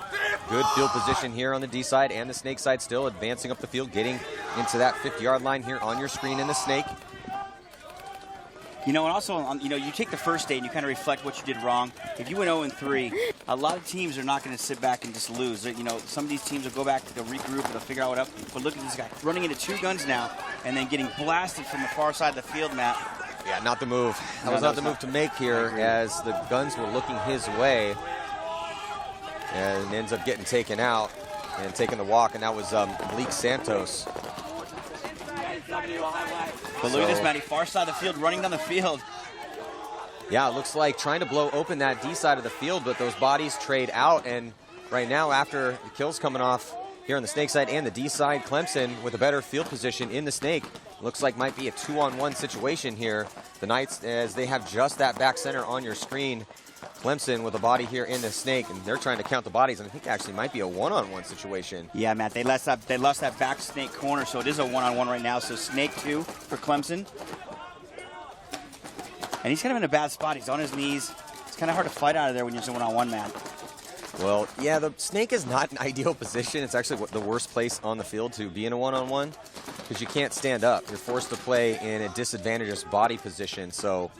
good field position here on the D side and the snake side, still advancing up the field, getting into that 50-yard line here on your screen in the snake. You know, and also, you take the first day and you kind of reflect what you did wrong. If you went 0-3, a lot of teams are not going to sit back and just lose. You know, some of these teams will go back, they'll regroup, they'll figure out what up. But look at this guy running into 2 guns now and then getting blasted from the far side of the field, Matt. Yeah, not the move. That was not the move to make here as the guns were looking his way. And ends up getting taken out and taking the walk, and that was Malik Santos. But look at this, Matty, far side of the field, running down the field. Yeah, it looks like trying to blow open that D side of the field, but those bodies trade out. And right now, after the kills coming off here on the snake side and the D side, Clemson with a better field position in the snake. Looks like might be a 2-on-1 situation here. The Knights, as they have just that back center on your screen. Clemson with a body here in the snake, and they're trying to count the bodies, and I think it actually might be a 1-on-1 situation. Yeah, Matt, they lost that back snake corner, so it is a 1-on-1 right now. So snake 2 for Clemson. And he's kind of in a bad spot. He's on his knees. It's kind of hard to fight out of there when you're just 1-on-1, Matt. Well, yeah, the snake is not an ideal position. It's actually the worst place on the field to be in a 1-on-1 because you can't stand up. You're forced to play in a disadvantageous body position, so...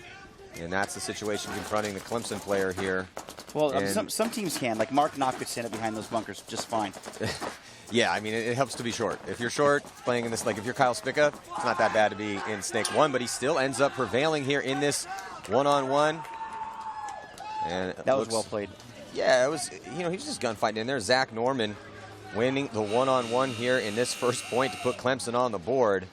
And that's the situation confronting the Clemson player here. Well, some teams can. Like Mark Knock could stand up behind those bunkers just fine. Yeah, I mean, it helps to be short. If you're short, playing in this, like if you're Kyle Spica, it's not that bad to be in Snake 1, but he still ends up prevailing here in this 1-on-1. And that was well played. Yeah, it was, he was just gunfighting in there. Zach Norman winning the 1-on-1 here in this first point to put Clemson on the board.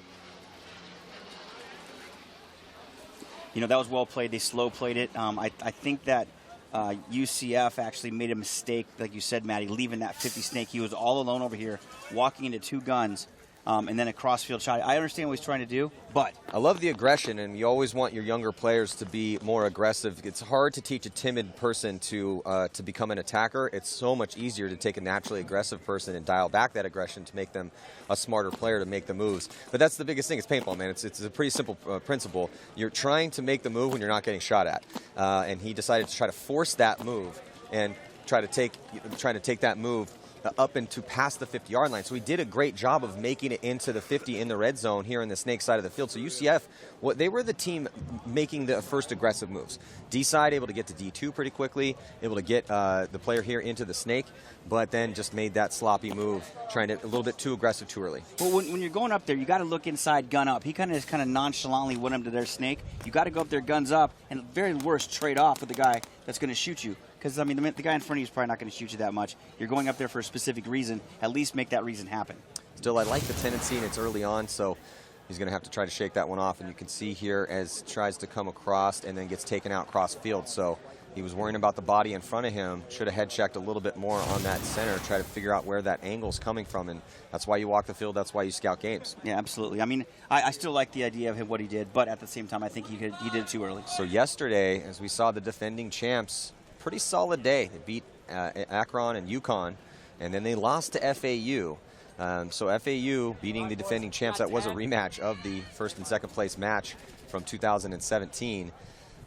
That was well played. They slow played it. I think that UCF actually made a mistake, like you said, Matty, leaving that 50 snake. He was all alone over here, walking into 2 guns, and then a crossfield shot. I understand what he's trying to do, but... I love the aggression, and you always want your younger players to be more aggressive. It's hard to teach a timid person to become an attacker. It's so much easier to take a naturally aggressive person and dial back that aggression to make them a smarter player to make the moves. But that's the biggest thing. It's paintball, man. It's a pretty simple principle. You're trying to make the move when you're not getting shot at. And he decided to try to force that move and trying to take that move up into past the 50-yard line. So he did a great job of making it into the 50 in the red zone here in the snake side of the field. So UCF, they were the team making the first aggressive moves. D side able to get to D2 pretty quickly, able to get the player here into the snake, but then just made that sloppy move, trying to a little bit too aggressive too early. Well, when you're going up there, you got to look inside, gun up. He kind of nonchalantly went up to their snake. You got to go up there, guns up, and at the very worst, trade off with the guy that's going to shoot you. Because, I mean, the guy in front of you is probably not going to shoot you that much. You're going up there for a specific reason. At least make that reason happen. Still, I like the tendency, and it's early on, so he's going to have to try to shake that one off. And you can see here as tries to come across and then gets taken out cross field. So he was worrying about the body in front of him. Should have head checked a little bit more on that center, try to figure out where that angle's coming from. And that's why you walk the field. That's why you scout games. Yeah, absolutely. I mean, I still like the idea of what he did, but at the same time, I think he did it too early. So yesterday, as we saw the defending champs, pretty solid day. They beat Akron and UConn, and then they lost to FAU. So FAU beating the defending champs. That was a rematch of the first and second place match from 2017.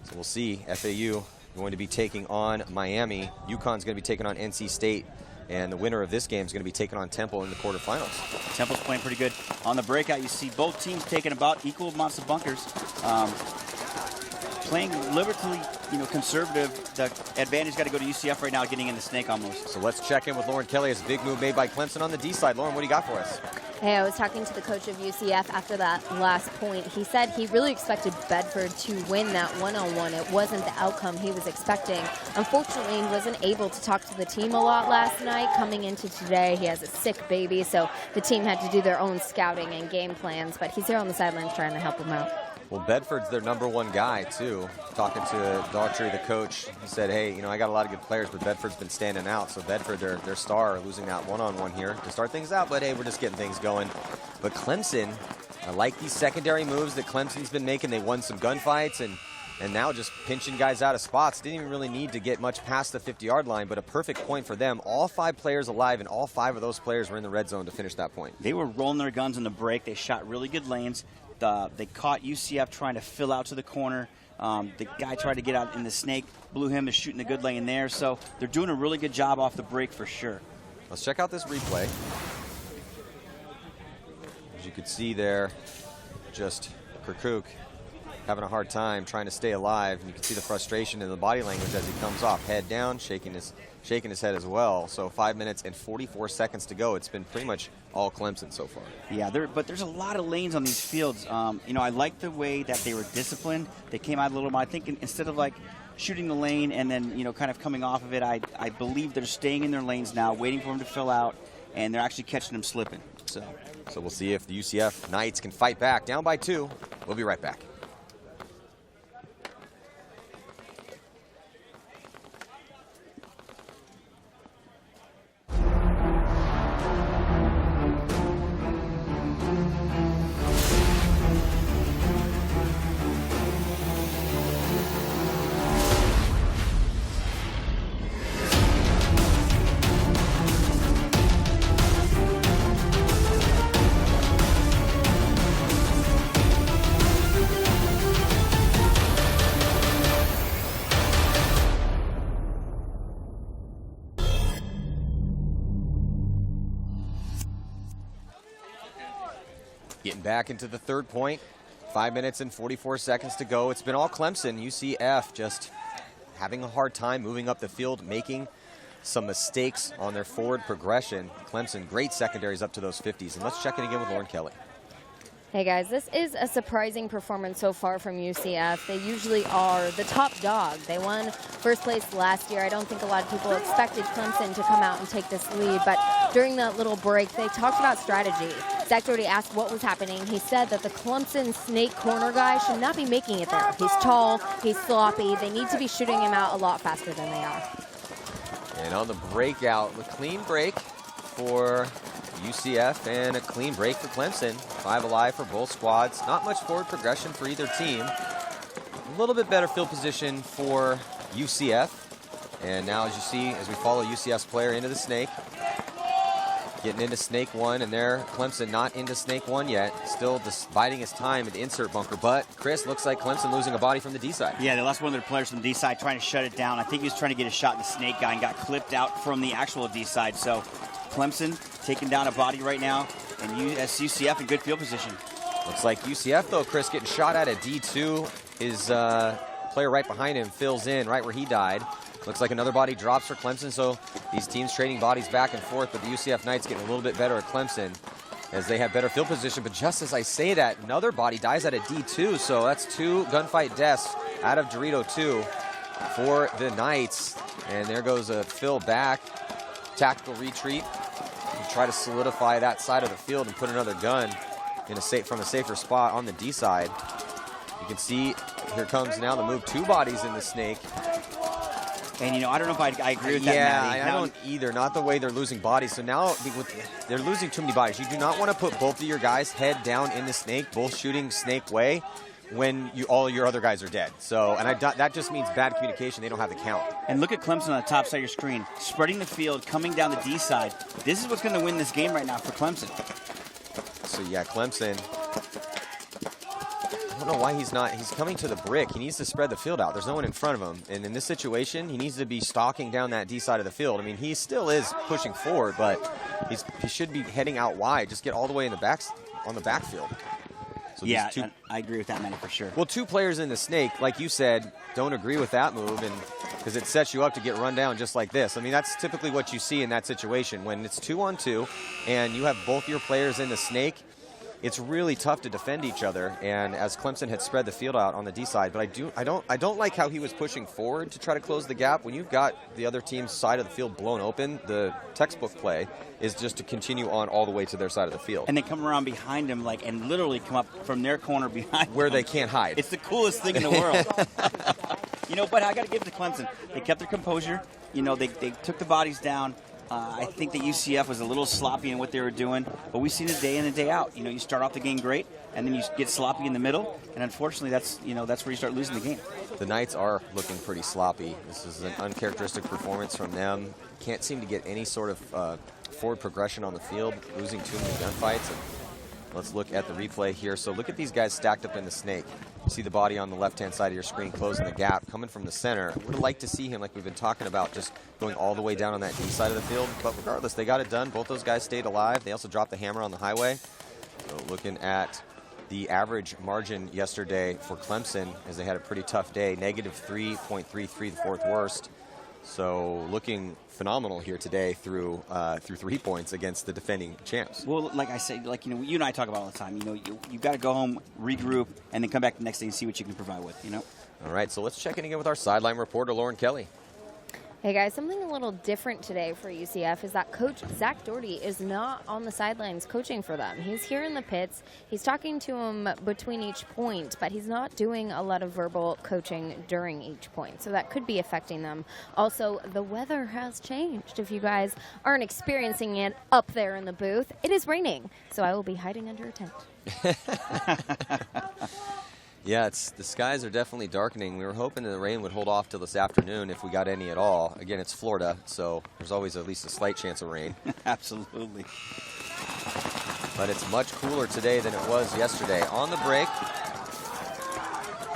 So we'll see FAU going to be taking on Miami. UConn's going to be taking on NC State. And the winner of this game is going to be taking on Temple in the quarterfinals. Temple's playing pretty good. On the breakout, you see both teams taking about equal amounts of bunkers. Playing conservative. The advantage got to go to UCF right now, getting in the snake almost. So let's check in with Lauren Kelly. It's a big move made by Clemson on the D side. Lauren, what do you got for us? Hey, I was talking to the coach of UCF after that last point. He said he really expected Bedford to win that one-on-one. It wasn't the outcome he was expecting. Unfortunately, he wasn't able to talk to the team a lot last night. Coming into today, he has a sick baby, so the team had to do their own scouting and game plans, but he's here on the sidelines trying to help him out. Well, Bedford's their #1 guy, too. Talking to Daughtry, the coach, he said, hey, I got a lot of good players, but Bedford's been standing out. So Bedford, their star, losing that one-on-one here to start things out. But, hey, we're just getting things going. But Clemson, I like these secondary moves that Clemson's been making. They won some gunfights and now just pinching guys out of spots. Didn't even really need to get much past the 50-yard line, but a perfect point for them. All 5 players alive, and all 5 of those players were in the red zone to finish that point. They were rolling their guns on the break. They shot really good lanes. They caught UCF trying to fill out to the corner. The guy tried to get out in the snake, blew him, is shooting a good lane there. So they're doing a really good job off the break for sure. Let's check out this replay. As you could see there, just Kirkuk having a hard time trying to stay alive. And you can see the frustration in the body language as he comes off, head down, shaking his head as well. So 5 minutes and 44 seconds to go. It's been pretty much all Clemson so far. Yeah, but there's a lot of lanes on these fields. I like the way that they were disciplined. They came out a little more. I think instead of like shooting the lane and then kind of coming off of it, I believe they're staying in their lanes now, waiting for them to fill out, and they're actually catching them slipping. So we'll see if the UCF Knights can fight back. Down by 2. We'll be right back. Getting back into the third point. 5 minutes and 44 seconds to go. It's been all Clemson. UCF just having a hard time moving up the field, making some mistakes on their forward progression. Clemson, great secondaries up to those 50s. And let's check in again with Lauren Kelly. Hey guys, this is a surprising performance so far from UCF. They usually are the top dog. They won first place last year. I don't think a lot of people expected Clemson to come out and take this lead, but during that little break, they talked about strategy. Zach Doherty asked what was happening. He said that the Clemson snake corner guy should not be making it there. He's tall, he's sloppy. They need to be shooting him out a lot faster than they are. And on the breakout, a clean break for UCF and a clean break for Clemson. 5 alive for both squads. Not much forward progression for either team. A little bit better field position for UCF. And now as you see, as we follow UCF's player into the snake, getting into snake 1, and there Clemson not into snake 1 yet. Still just biding his time at the insert bunker. But Chris, looks like Clemson losing a body from the D side. Yeah, they lost one of their players from the D side trying to shut it down. I think he was trying to get a shot in the snake guy and got clipped out from the actual D side. So Clemson taking down a body right now, and UCF in good field position. Looks like UCF, though, Chris, getting shot at D2. His player right behind him fills in right where he died. Looks like another body drops for Clemson, so these teams trading bodies back and forth, but the UCF Knights getting a little bit better at Clemson as they have better field position. But just as I say that, another body dies at a D2, so that's 2 gunfight deaths out of Dorito 2 for the Knights. And there goes a Phil back. Tactical retreat. Try to solidify that side of the field and put another gun in from a safer spot on the D side. You can see here comes now the move. 2 bodies in the snake. And I don't know if I agree with that. Yeah, I don't either. Not the way they're losing bodies. So now they're losing too many bodies. You do not want to put both of your guys head down in the snake, both shooting snake way, when all your other guys are dead. So, and that just means bad communication. They don't have the count. And look at Clemson on the top side of your screen, spreading the field, coming down the D side. This is what's going to win this game right now for Clemson. So yeah, Clemson, I don't know why he's coming to the brick. He needs to spread the field out. There's no one in front of him. And in this situation, he needs to be stalking down that D side of the field. I mean, he still is pushing forward, but he should be heading out wide. Just get all the way in the back, on the backfield. So Yeah, these two, I agree with that, Manny, for sure. well, 2 players in the snake, like you said, don't agree with that move, and because it sets you up to get run down just like this. I mean, that's typically what you see in that situation. When it's 2-on-2 and you have both your players in the snake, it's really tough to defend each other. And as Clemson had spread the field out on the D side, but I don't like how he was pushing forward to try to close the gap. When you've got the other team's side of the field blown open, the textbook play is just to continue on all the way to their side of the field. And they come around behind him, and literally come up from their corner behind where them. they can't hide. It's the coolest thing in the world. But I got to give it to Clemson. They kept their composure. They took the bodies down. I think the UCF was a little sloppy in what they were doing, but we've seen it day in and day out. You start off the game great, and then you get sloppy in the middle, and unfortunately, that's where you start losing the game. The Knights are looking pretty sloppy. This is an uncharacteristic performance from them. Can't seem to get any sort of forward progression on the field, losing too many gunfights. And let's look at the replay here. So look at these guys stacked up in the snake. You see the body on the left-hand side of your screen closing the gap, coming from the center. Would have liked to see him, like we've been talking about, just going all the way down on that D side of the field. But regardless, they got it done. Both those guys stayed alive. They also dropped the hammer on the highway. So looking at the average margin yesterday for Clemson, as they had a pretty tough day, negative 3.33, the fourth worst. So looking phenomenal here today through 3 points against the defending champs. Well, like I said, you and I talk about all the time. You've got to go home, regroup, and then come back the next day and see what you can provide with. All right, so let's check in again with our sideline reporter, Lauren Kelly. Hey guys, something a little different today for UCF is that Coach Zach Doherty is not on the sidelines coaching for them. He's here in the pits. He's talking to them between each point, but he's not doing a lot of verbal coaching during each point. So that could be affecting them. Also, the weather has changed. If you guys aren't experiencing it up there in the booth, it is raining. So I will be hiding under a tent. Yeah, the skies are definitely darkening. We were hoping that the rain would hold off till this afternoon if we got any at all. Again, it's Florida, so there's always at least a slight chance of rain. Absolutely. But it's much cooler today than it was yesterday. On the break,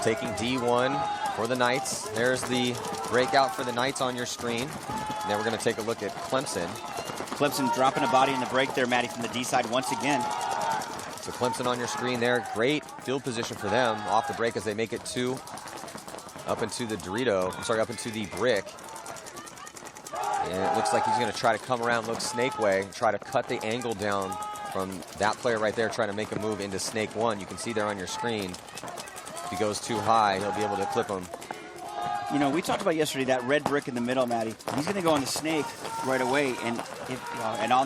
taking D1 for the Knights. There's the breakout for the Knights on your screen. And then we're going to take a look at Clemson. Clemson dropping a body in the break there, Maddie, from the D side once again. So Clemson on your screen there. Great field position for them off the break as they make it up into the up into the brick. And it looks like he's going to try to come around, look snake way, try to cut the angle down from that player right there, trying to make a move into snake one. You can see there on your screen. If he goes too high, he'll be able to clip him. We talked about yesterday that red brick in the middle, Maddie. He's going to go on the snake right away, and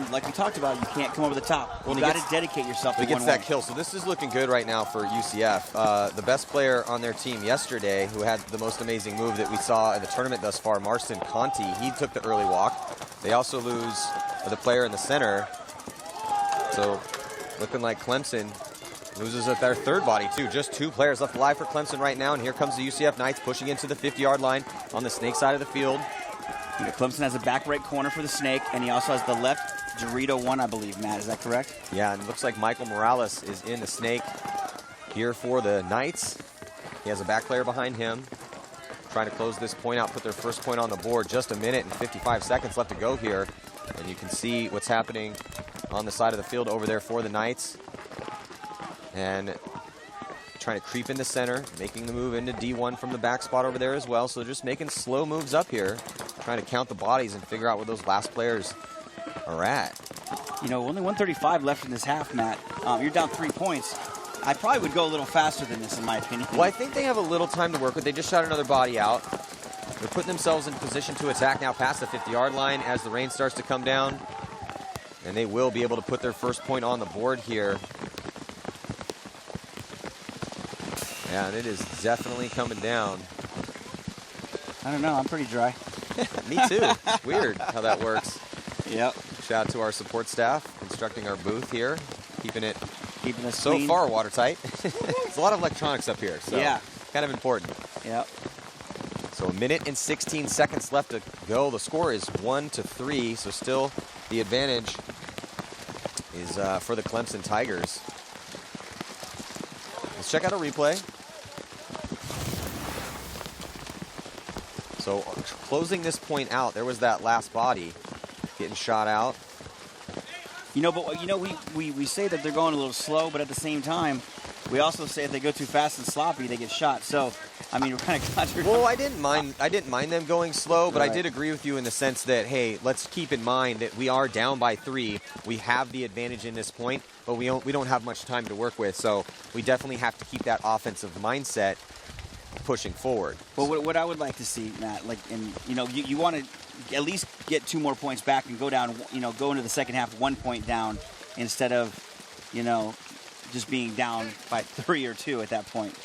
like we talked about, you can't come over the top. Well, you got to dedicate yourself to one. He gets that kill, so this is looking good right now for UCF. The best player on their team yesterday, who had the most amazing move that we saw in the tournament thus far, Marston Conti, he took the early walk. They also lose the player in the center, so looking like Clemson loses at their third body, too. Just 2 players left alive for Clemson right now, and here comes the UCF Knights pushing into the 50-yard line on the snake side of the field. Clemson has a back right corner for the snake, and he also has the left Dorito one, I believe, Matt. Is that correct? Yeah, and it looks like Michael Morales is in the snake here for the Knights. He has a back player behind him, trying to close this point out, put their first point on the board. Just 1 minute and 55 seconds left to go here, and you can see what's happening on the side of the field over there for the Knights. And trying to creep in the center, making the move into D1 from the back spot over there as well. So they're just making slow moves up here, trying to count the bodies and figure out where those last players are at. Only 1:35 left in this half, Matt. You're down 3 points. I probably would go a little faster than this, in my opinion. Well, I think they have a little time to work with. They just shot another body out. They're putting themselves in position to attack now past the 50-yard line as the rain starts to come down. And they will be able to put their first point on the board here. Yeah, and it is definitely coming down. I don't know. I'm pretty dry. Me too. It's weird how that works. Yep. Shout out to our support staff constructing our booth here, keeping us so clean. far watertight. There's a lot of electronics up here, so yeah, kind of important. Yep. So 1 minute and 16 seconds left to go. The score is 1-3, so still the advantage is for the Clemson Tigers. Let's check out a replay. So closing this point out, there was that last body getting shot out. We say that they're going a little slow, but at the same time, we also say if they go too fast and sloppy, they get shot. So, I mean, we're kind of contradicting. Well, I didn't mind them going slow, but Right. I did agree with you in the sense that, hey, let's keep in mind that we are down by 3. We have the advantage in this point, but we don't have much time to work with. So we definitely have to keep that offensive mindset pushing forward. Well, what I would like to see, Matt, like, and you want to at least get 2 more points back and go down, go into the second half 1 point down instead of, just being down by 3 or 2 at that point.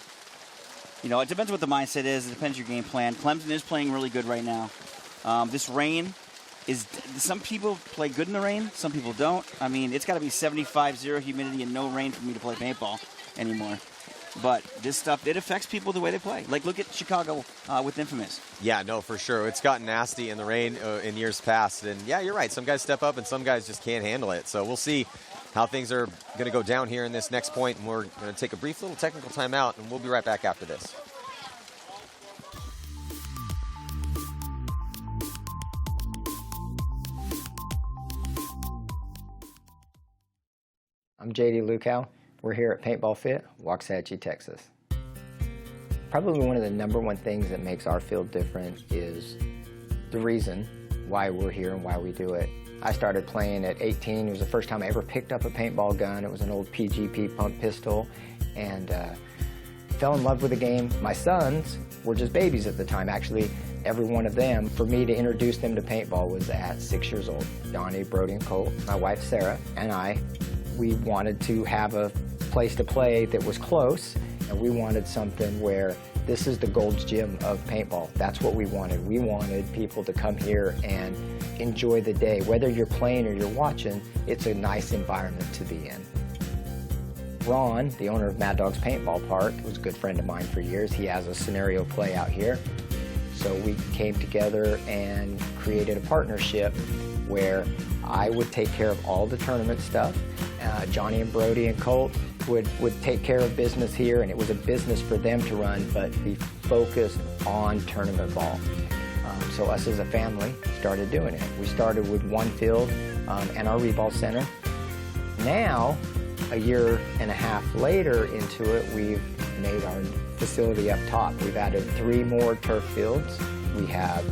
It depends what the mindset is. It depends your game plan. Clemson is playing really good right now. This rain is. Some people play good in the rain. Some people don't. I mean, it's got to be 75-0 humidity and no rain for me to play paintball anymore. But this stuff, it affects people the way they play. Like, look at Chicago with Infamous. Yeah, no, for sure. It's gotten nasty in the rain in years past. And, yeah, you're right. Some guys step up and some guys just can't handle it. So we'll see how things are going to go down here in this next point. And we're going to take a brief little technical timeout, and we'll be right back after this. I'm JD Lukow. We're here at Paintball Fit, Waxahachie, Texas. Probably one of the #1 things that makes our field different is the reason why we're here and why we do it. I started playing at 18. It was the first time I ever picked up a paintball gun. It was an old PGP pump pistol, and fell in love with the game. My sons were just babies at the time. Actually, every one of them, for me to introduce them to paintball was at 6 years old. Donnie, Brody, and Colt, my wife Sarah, and we wanted to have a place to play that was close, and we wanted something where this is the Gold's Gym of paintball. That's what we wanted. We wanted people to come here and enjoy the day. Whether you're playing or you're watching, it's a nice environment to be in. Ron, the owner of Mad Dog's Paintball Park, was a good friend of mine for years. He has a scenario play out here. So we came together and created a partnership where I would take care of all the tournament stuff. Johnny and Brody and Colt would take care of business here, and it was a business for them to run, but be focused on tournament ball. So us as a family started doing it. We started with 1 field and our reball center. Now, a year and a half later into it, we've made our facility up top. We've added 3 more turf fields. We have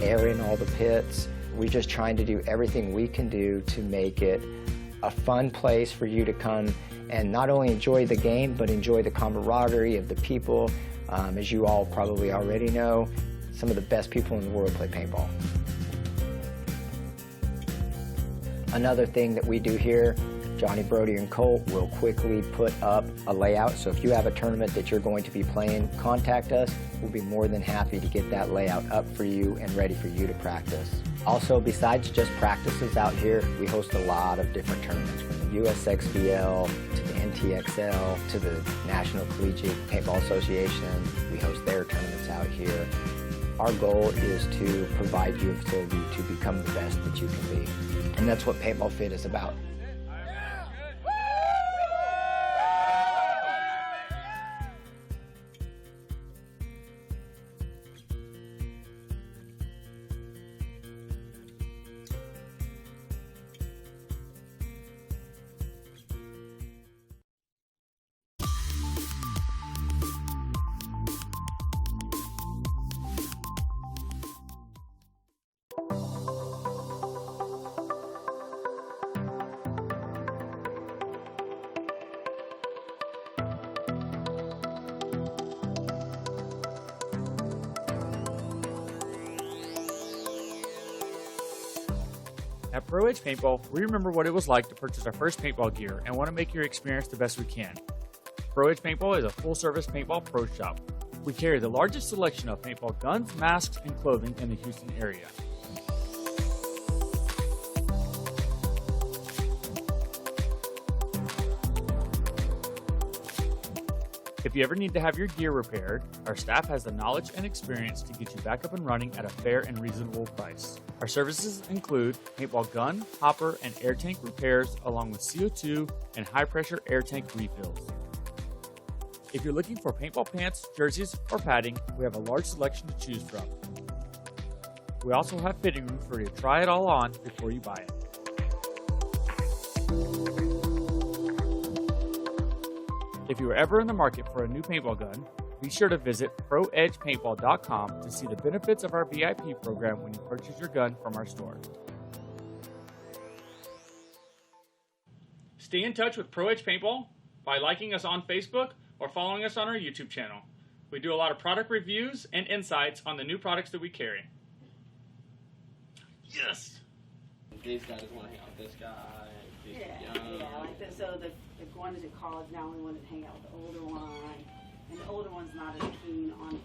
air in all the pits. We're just trying to do everything we can do to make it a fun place for you to come and not only enjoy the game, but enjoy the camaraderie of the people. As you all probably already know, some of the best people in the world play paintball. Another thing that we do here, Johnny, Brody, and Colt will quickly put up a layout. So if you have a tournament that you're going to be playing, contact us. We'll be more than happy to get that layout up for you and ready for you to practice. Also, besides just practices out here, we host a lot of different tournaments, from the USXBL to the NTXL to the National Collegiate Paintball Association. We host their tournaments out here. Our goal is to provide you a facility to become the best that you can be. And that's what Paintball Fit is about. At Pro Edge Paintball, we remember what it was like to purchase our first paintball gear and want to make your experience the best we can. Pro Edge Paintball is a full-service paintball pro shop. We carry the largest selection of paintball guns, masks, and clothing in the Houston area. If you ever need to have your gear repaired, our staff has the knowledge and experience to get you back up and running at a fair and reasonable price. Our services include paintball gun, hopper, and air tank repairs, along with CO2 and high-pressure air tank refills. If you're looking for paintball pants, jerseys, or padding, we have a large selection to choose from. We also have fitting room for you to try it all on before you buy it. If you are ever in the market for a new paintball gun, be sure to visit ProEdgePaintball.com to see the benefits of our VIP program when you purchase your gun from our store. Stay in touch with Pro Edge Paintball by liking us on Facebook or following us on our YouTube channel. We do a lot of product reviews and insights on the new products that we carry. Yes! These guys want to hang out with this guy. Yeah, like this. So the one is in college now. We want to hang out with the older one, and the older one's not as keen on.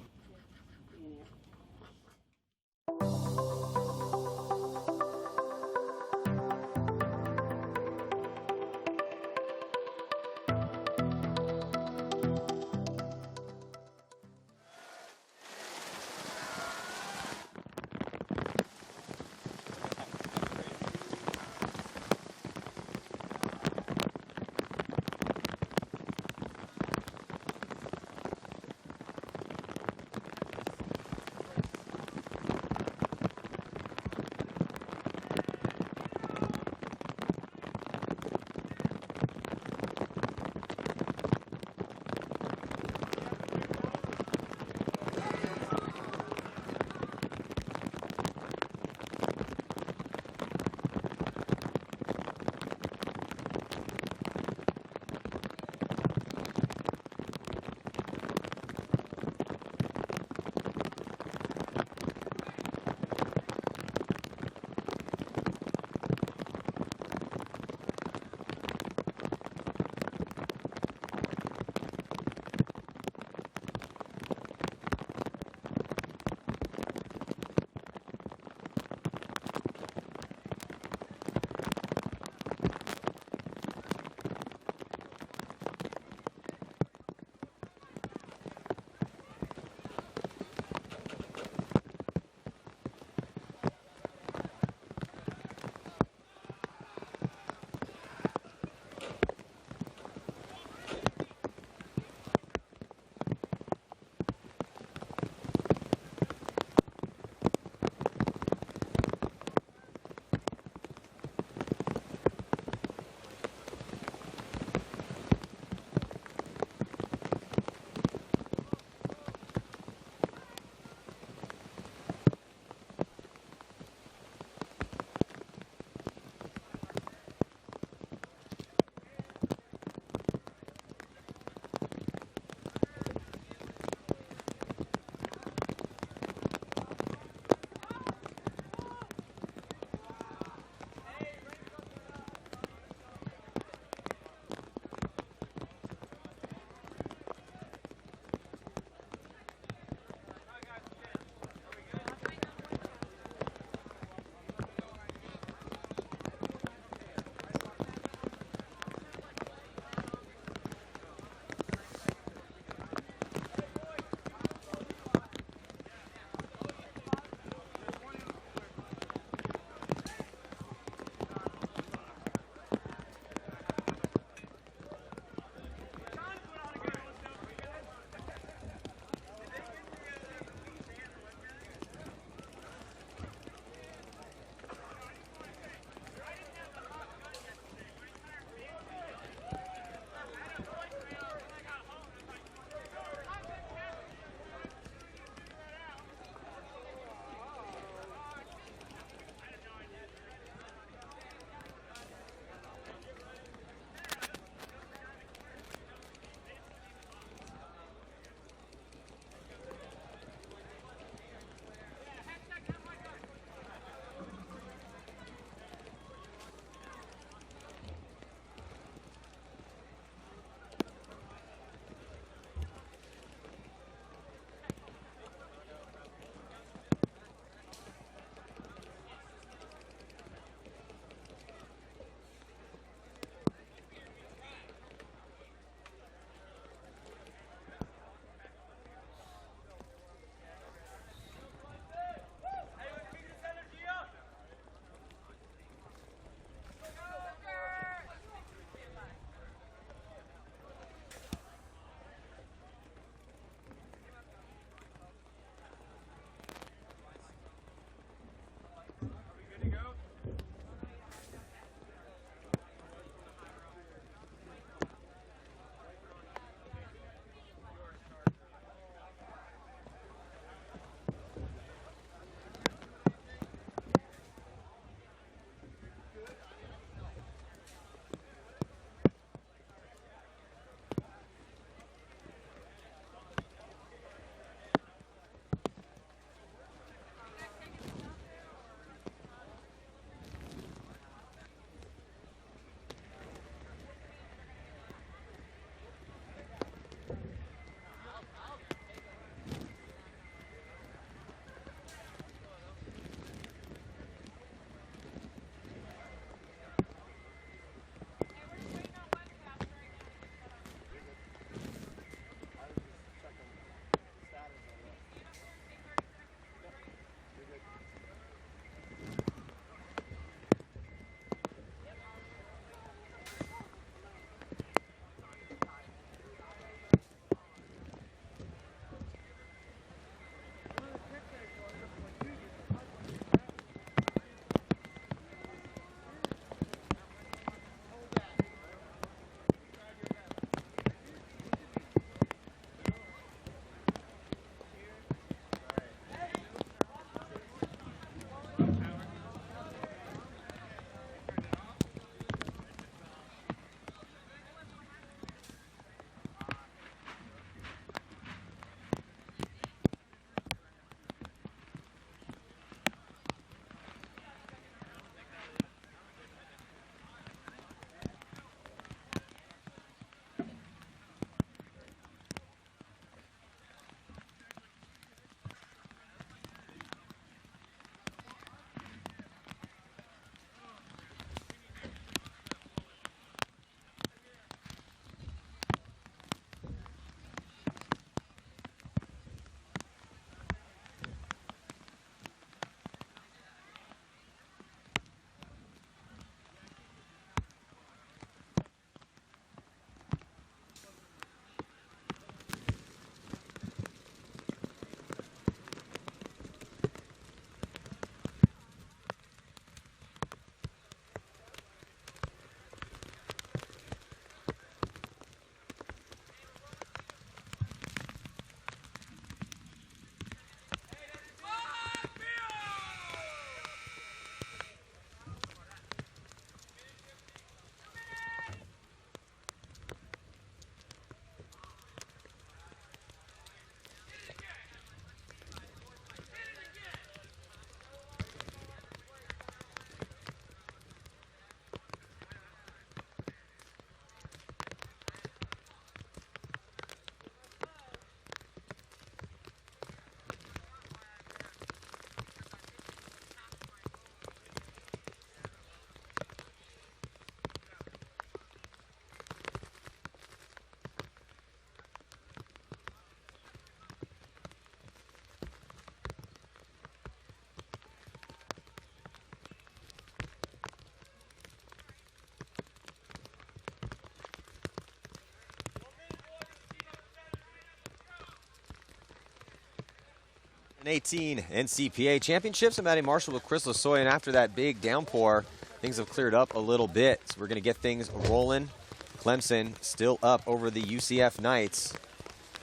2018 NCPA Championships. I'm Matty Marshall with Chris Lasoy, and after that big downpour, things have cleared up a little bit. So we're going to get things rolling. Clemson still up over the UCF Knights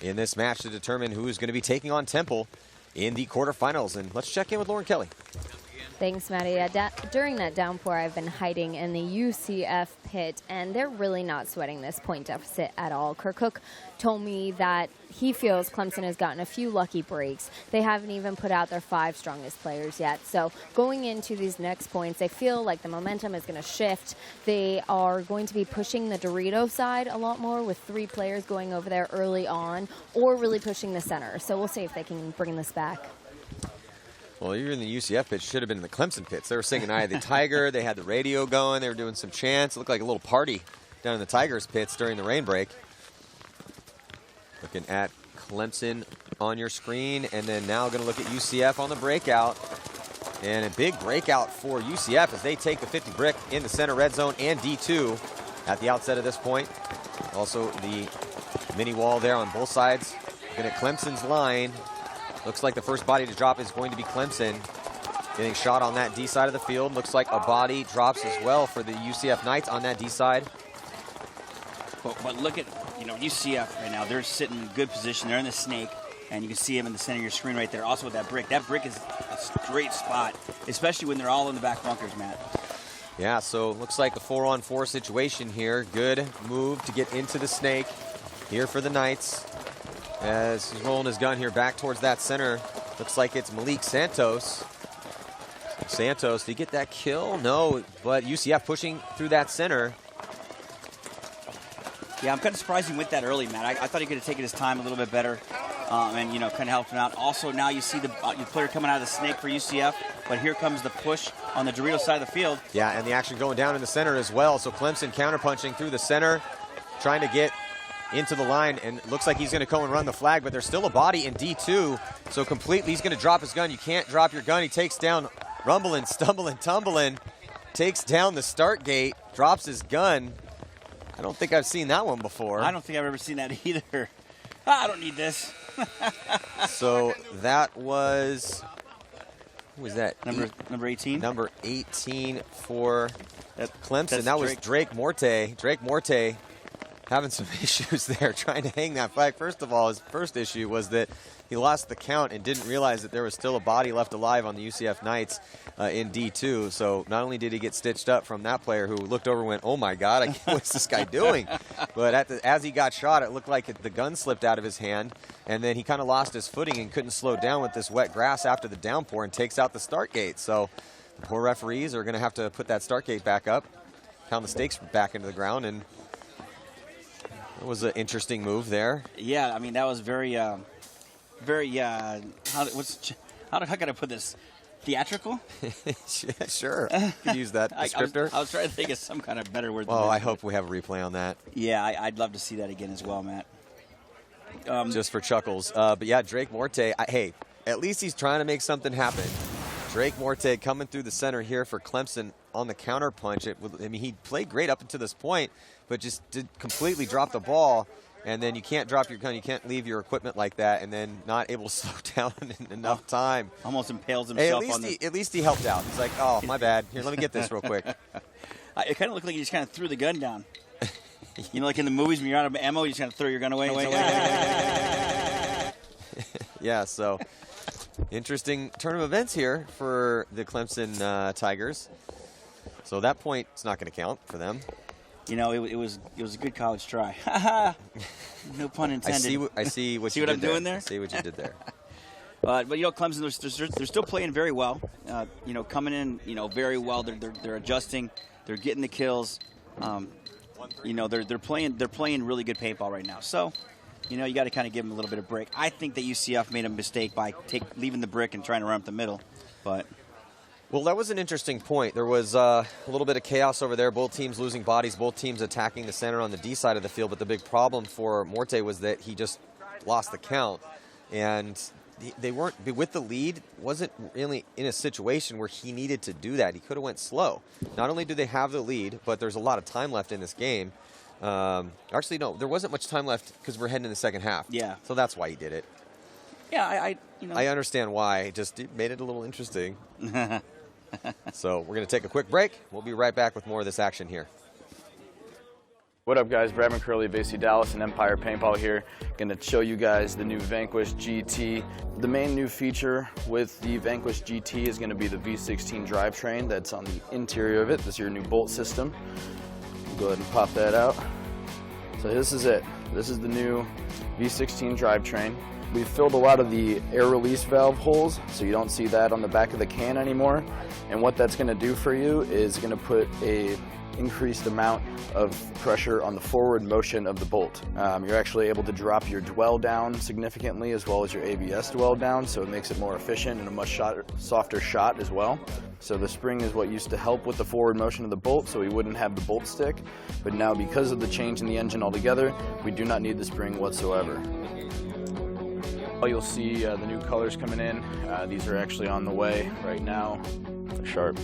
in this match to determine who is going to be taking on Temple in the quarterfinals. And let's check in with Lauren Kelly. Thanks, Maddie. During that downpour, I've been hiding in the UCF pit, and they're really not sweating this point deficit at all. Kirk Cook told me that he feels Clemson has gotten a few lucky breaks. They haven't even put out their 5 strongest players yet. So going into these next points, they feel like the momentum is going to shift. They are going to be pushing the Dorito side a lot more with 3 players going over there early on, or really pushing the center. So we'll see if they can bring this back. Well, you're in the UCF pit. Should have been in the Clemson pits. They were singing Eye of the Tiger. They had the radio going. They were doing some chants. It looked like a little party down in the Tigers pits during the rain break. Looking at Clemson on your screen, and then now going to look at UCF on the breakout. And a big breakout for UCF as they take the 50 brick in the center red zone and D2 at the outset of this point. Also the mini wall there on both sides. Looking at Clemson's line. Looks like the first body to drop is going to be Clemson. Getting shot on that D side of the field. Looks like a body drops as well for the UCF Knights on that D side. But look at, UCF right now. They're sitting in good position. They're in the snake, and you can see them in the center of your screen right there. Also with that brick. That brick is a great spot, especially when they're all in the back bunkers, Matt. Yeah, so looks like a 4-on-4 situation here. Good move to get into the snake here for the Knights. As he's rolling his gun here back towards that center. Looks like it's Malik Santos. Santos, did he get that kill? No, but UCF pushing through that center. Yeah, I'm kind of surprised he went that early, Matt. I thought he could have taken his time a little bit better and, kind of helped him out. Also, now you see the player coming out of the snake for UCF, but here comes the push on the Dorito side of the field. Yeah, and the action going down in the center as well. So Clemson counterpunching through the center, trying to get into the line, and it looks like he's going to go and run the flag, but there's still a body in D2, so completely he's going to drop his gun. You can't drop your gun. He takes down, rumbling, stumbling, tumbling, takes down the start gate, drops his gun. I don't think I've seen that one before. I don't think I've ever seen that either. I don't need this. So that was, who was that? Number 18? Number 18 for Clemson. That was Drake. Drake Morte. Drake Morte having some issues there, trying to hang that flag. First of all, his first issue was that he lost the count and didn't realize that there was still a body left alive on the UCF Knights in D2. So not only did he get stitched up from that player who looked over and went, oh my God, what's this guy doing? But as he got shot, it looked like the gun slipped out of his hand, and then he kind of lost his footing and couldn't slow down with this wet grass after the downpour and takes out the start gate. So the poor referees are going to have to put that start gate back up, pound the stakes back into the ground, and it was an interesting move there. Yeah, I mean, that was very, how can I put this? Theatrical? Yeah, sure. You could use that descriptor. I was trying to think of some kind of better word. Oh, I hope we have a replay on that. Yeah, I'd love to see that again as well, Matt. Just for chuckles. But yeah, Drake Morte, hey, at least he's trying to make something happen. Drake Morte coming through the center here for Clemson on the counter punch. He played great up until this point, but just did completely drop the ball. And then you can't drop your gun. You can't leave your equipment like that and then not able to slow down in enough time. Almost impales himself at least he helped out. He's like, oh, my bad. Here, let me get this real quick. It kind of looked like he just kind of threw the gun down. Like in the movies when you're out of ammo, you just kind of throw your gun away. Yeah, so interesting turn of events here for the Clemson Tigers. So that point is not going to count for them. It was a good college try. No pun intended. I see what you did I'm doing there? I see what you did there. But Clemson, they're still playing very well. Coming in, very well. They're adjusting. They're getting the kills. They're playing really good paintball right now. So, you got to kind of give them a little bit of break. I think that UCF made a mistake by leaving the brick and trying to run up the middle, but. Well, that was an interesting point. There was a little bit of chaos over there. Both teams losing bodies, both teams attacking the center on the D side of the field. But the big problem for Morte was that he just lost the count. And they weren't, with the lead, wasn't really in a situation where he needed to do that. He could have went slow. Not only do they have the lead, but there's a lot of time left in this game. Actually, no, there wasn't much time left because we're heading in the second half. Yeah. So that's why he did it. Yeah, I understand why. It just made it a little interesting. So we're going to take a quick break. We'll be right back with more of this action here. What up, guys? Brad McCurley, Based Dallas, and Empire Paintball here. Gonna show you guys the new Vanquish GT. The main new feature with the Vanquish GT is gonna be the V16 drivetrain that's on the interior of it. This is your new bolt system. Go ahead and pop that out. So this is it. This is the new V16 drivetrain. We've filled a lot of the air release valve holes, so you don't see that on the back of the can anymore. And what that's gonna do for you is gonna put a increased amount of pressure on the forward motion of the bolt. You're actually able to drop your dwell down significantly as well as your ABS dwell down, so it makes it more efficient and a much softer shot as well. So the spring is what used to help with the forward motion of the bolt, so we wouldn't have the bolt stick. But now, because of the change in the engine altogether, we do not need the spring whatsoever. You'll see the new colors coming in. These are actually on the way right now. They're sharp.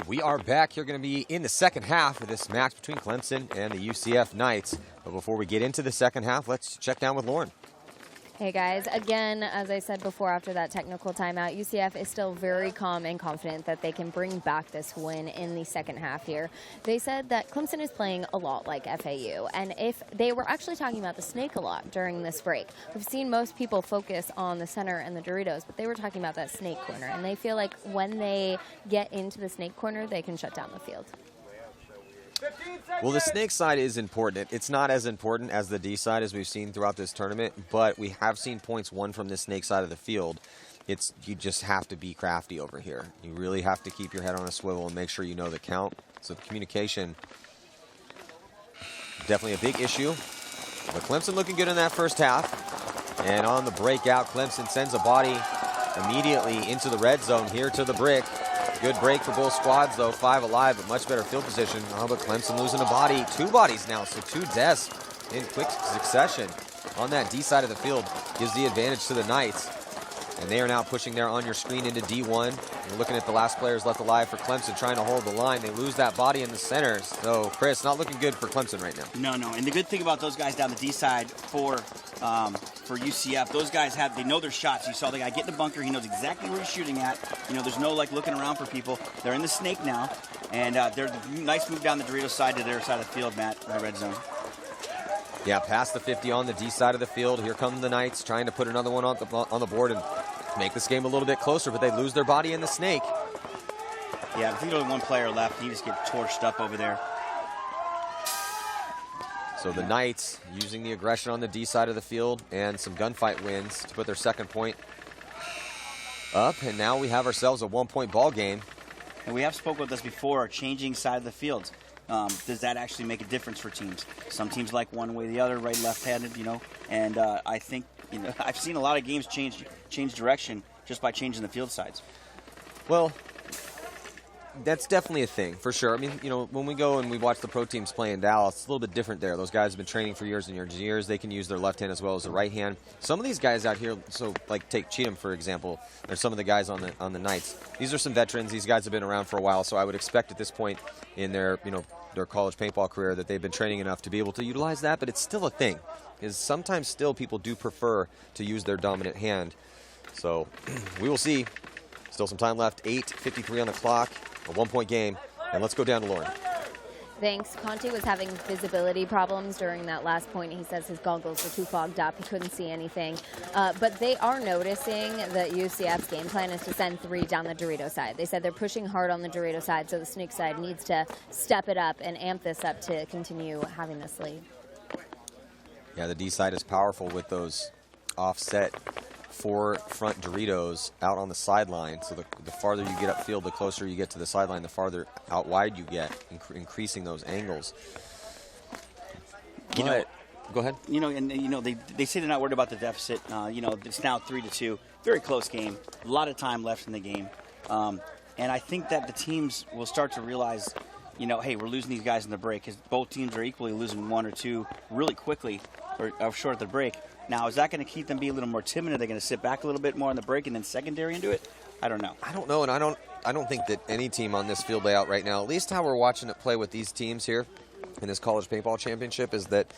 We are back. You're going to be in the second half of this match between Clemson and the UCF Knights. But before we get into the second half, let's check down with Lauren. Hey guys, again, as I said before, after that technical timeout, UCF is still very calm and confident that they can bring back this win in the second half here. They said that Clemson is playing a lot like FAU, and if they were actually talking about the snake a lot during this break. We've seen most people focus on the center and the Doritos, but they were talking about that snake corner, and they feel like when they get into the snake corner, they can shut down the field. Well, the snake side is important. It's not as important as the D side as we've seen throughout this tournament, but we have seen points won from the snake side of the field. You just have to be crafty over here. You really have to keep your head on a swivel and make sure you know the count. So the communication, definitely a big issue. But Clemson looking good in that first half. And on the breakout, Clemson sends a body immediately into the red zone here to the brick. Good break for both squads, though. 5 alive, but much better field position. Oh, but Clemson losing a body. 2 bodies now, so 2 deaths in quick succession on that D side of the field. Gives the advantage to the Knights. And they are now pushing there on your screen into D1. You're looking at the last players left alive for Clemson trying to hold the line. They lose that body in the center. So, Chris, not looking good for Clemson right now. No. And the good thing about those guys down the D side for UCF, those guys they know their shots. You saw the guy get in the bunker. He knows exactly where he's shooting at. There's no looking around for people. They're in the snake now. And they're nice move down the Doritos side to their side of the field, Matt, in the red zone. Yeah, past the 50 on the D side of the field. Here come the Knights trying to put another one on the board and make this game a little bit closer, but they lose their body in the snake. Yeah, I think there's only one player left. He just gets torched up over there. So the Knights using the aggression on the D side of the field and some gunfight wins to put their second point up. And now we have ourselves a 1-point ball game. And we have spoken about this before, changing side of the field. Does that actually make a difference for teams? Some teams like one way or the other, right, left-handed, And I think, I've seen a lot of games change direction just by changing the field sides. Well, that's definitely a thing, for sure. I mean, when we go and we watch the pro teams play in Dallas, it's a little bit different there. Those guys have been training for years and years and years. They can use their left hand as well as the right hand. Some of these guys out here, so like take Cheatham, for example, or some of the guys on the Knights. These are some veterans. These guys have been around for a while, so I would expect at this point in their college paintball career that they've been training enough to be able to utilize that, but it's still a thing. Because sometimes still people do prefer to use their dominant hand. So we will see. Still some time left. 8:53 on the clock. A 1-point game. And let's go down to Lauren. Thanks. Conte was having visibility problems during that last point. He says his goggles were too fogged up. He couldn't see anything. But they are noticing that UCF's game plan is to send 3 down the Dorito side. They said they're pushing hard on the Dorito side, so the snake side needs to step it up and amp this up to continue having this lead. Yeah, the D side is powerful with those offset 4 front Doritos out on the sideline. So the farther you get upfield, the closer you get to the sideline, the farther out wide you get, increasing those angles. Go ahead. They say they're not worried about the deficit. It's now 3-2. Very close game. A lot of time left in the game. And I think that the teams will start to realize, hey, we're losing these guys in the break, because both teams are equally losing 1 or 2 really quickly or short of the break. Now, is that going to keep them be a little more timid? Are they going to sit back a little bit more on the break and then secondary into it? I don't know. I don't know, and I don't think that any team on this field layout right now, at least how we're watching it play with these teams here in this college paintball championship, is that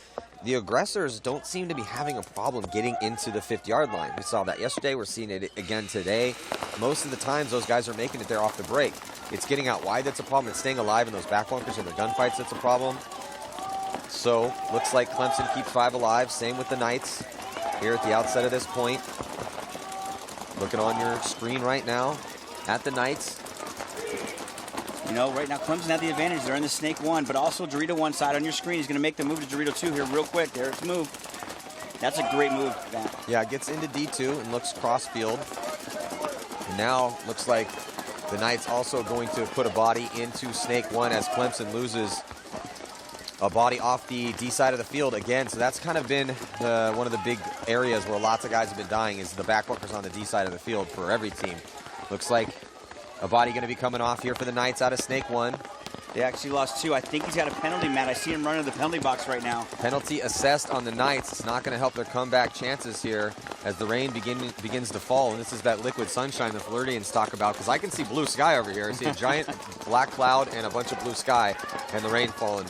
the aggressors don't seem to be having a problem getting into the 50-yard line. We saw that yesterday. We're seeing it again today. Most of the times, those guys are making it there off the break. It's getting out wide that's a problem. It's staying alive in those back bunkers and the gunfights that's a problem. So, looks like Clemson keeps 5 alive. Same with the Knights here at the outset of this point. Looking on your screen right now at the Knights. Right now Clemson had the advantage. They're in the snake 1, but also Dorito 1 side on your screen. He's going to make the move to Dorito 2 here real quick. There's the move. That's a great move, Matt. Yeah, gets into D2 and looks cross field. And now looks like the Knights also going to put a body into snake 1 as Clemson loses a body off the D side of the field again. So that's kind of been one of the big areas where lots of guys have been dying, is the back bunkers on the D side of the field for every team. Looks like a body going to be coming off here for the Knights out of snake 1. They actually lost 2. I think he's got a penalty, Matt. I see him running the penalty box right now. Penalty assessed on the Knights. It's not going to help their comeback chances here as the rain begins to fall. And this is that liquid sunshine the Floridians talk about, because I can see blue sky over here. I see a giant black cloud and a bunch of blue sky and the rain falling.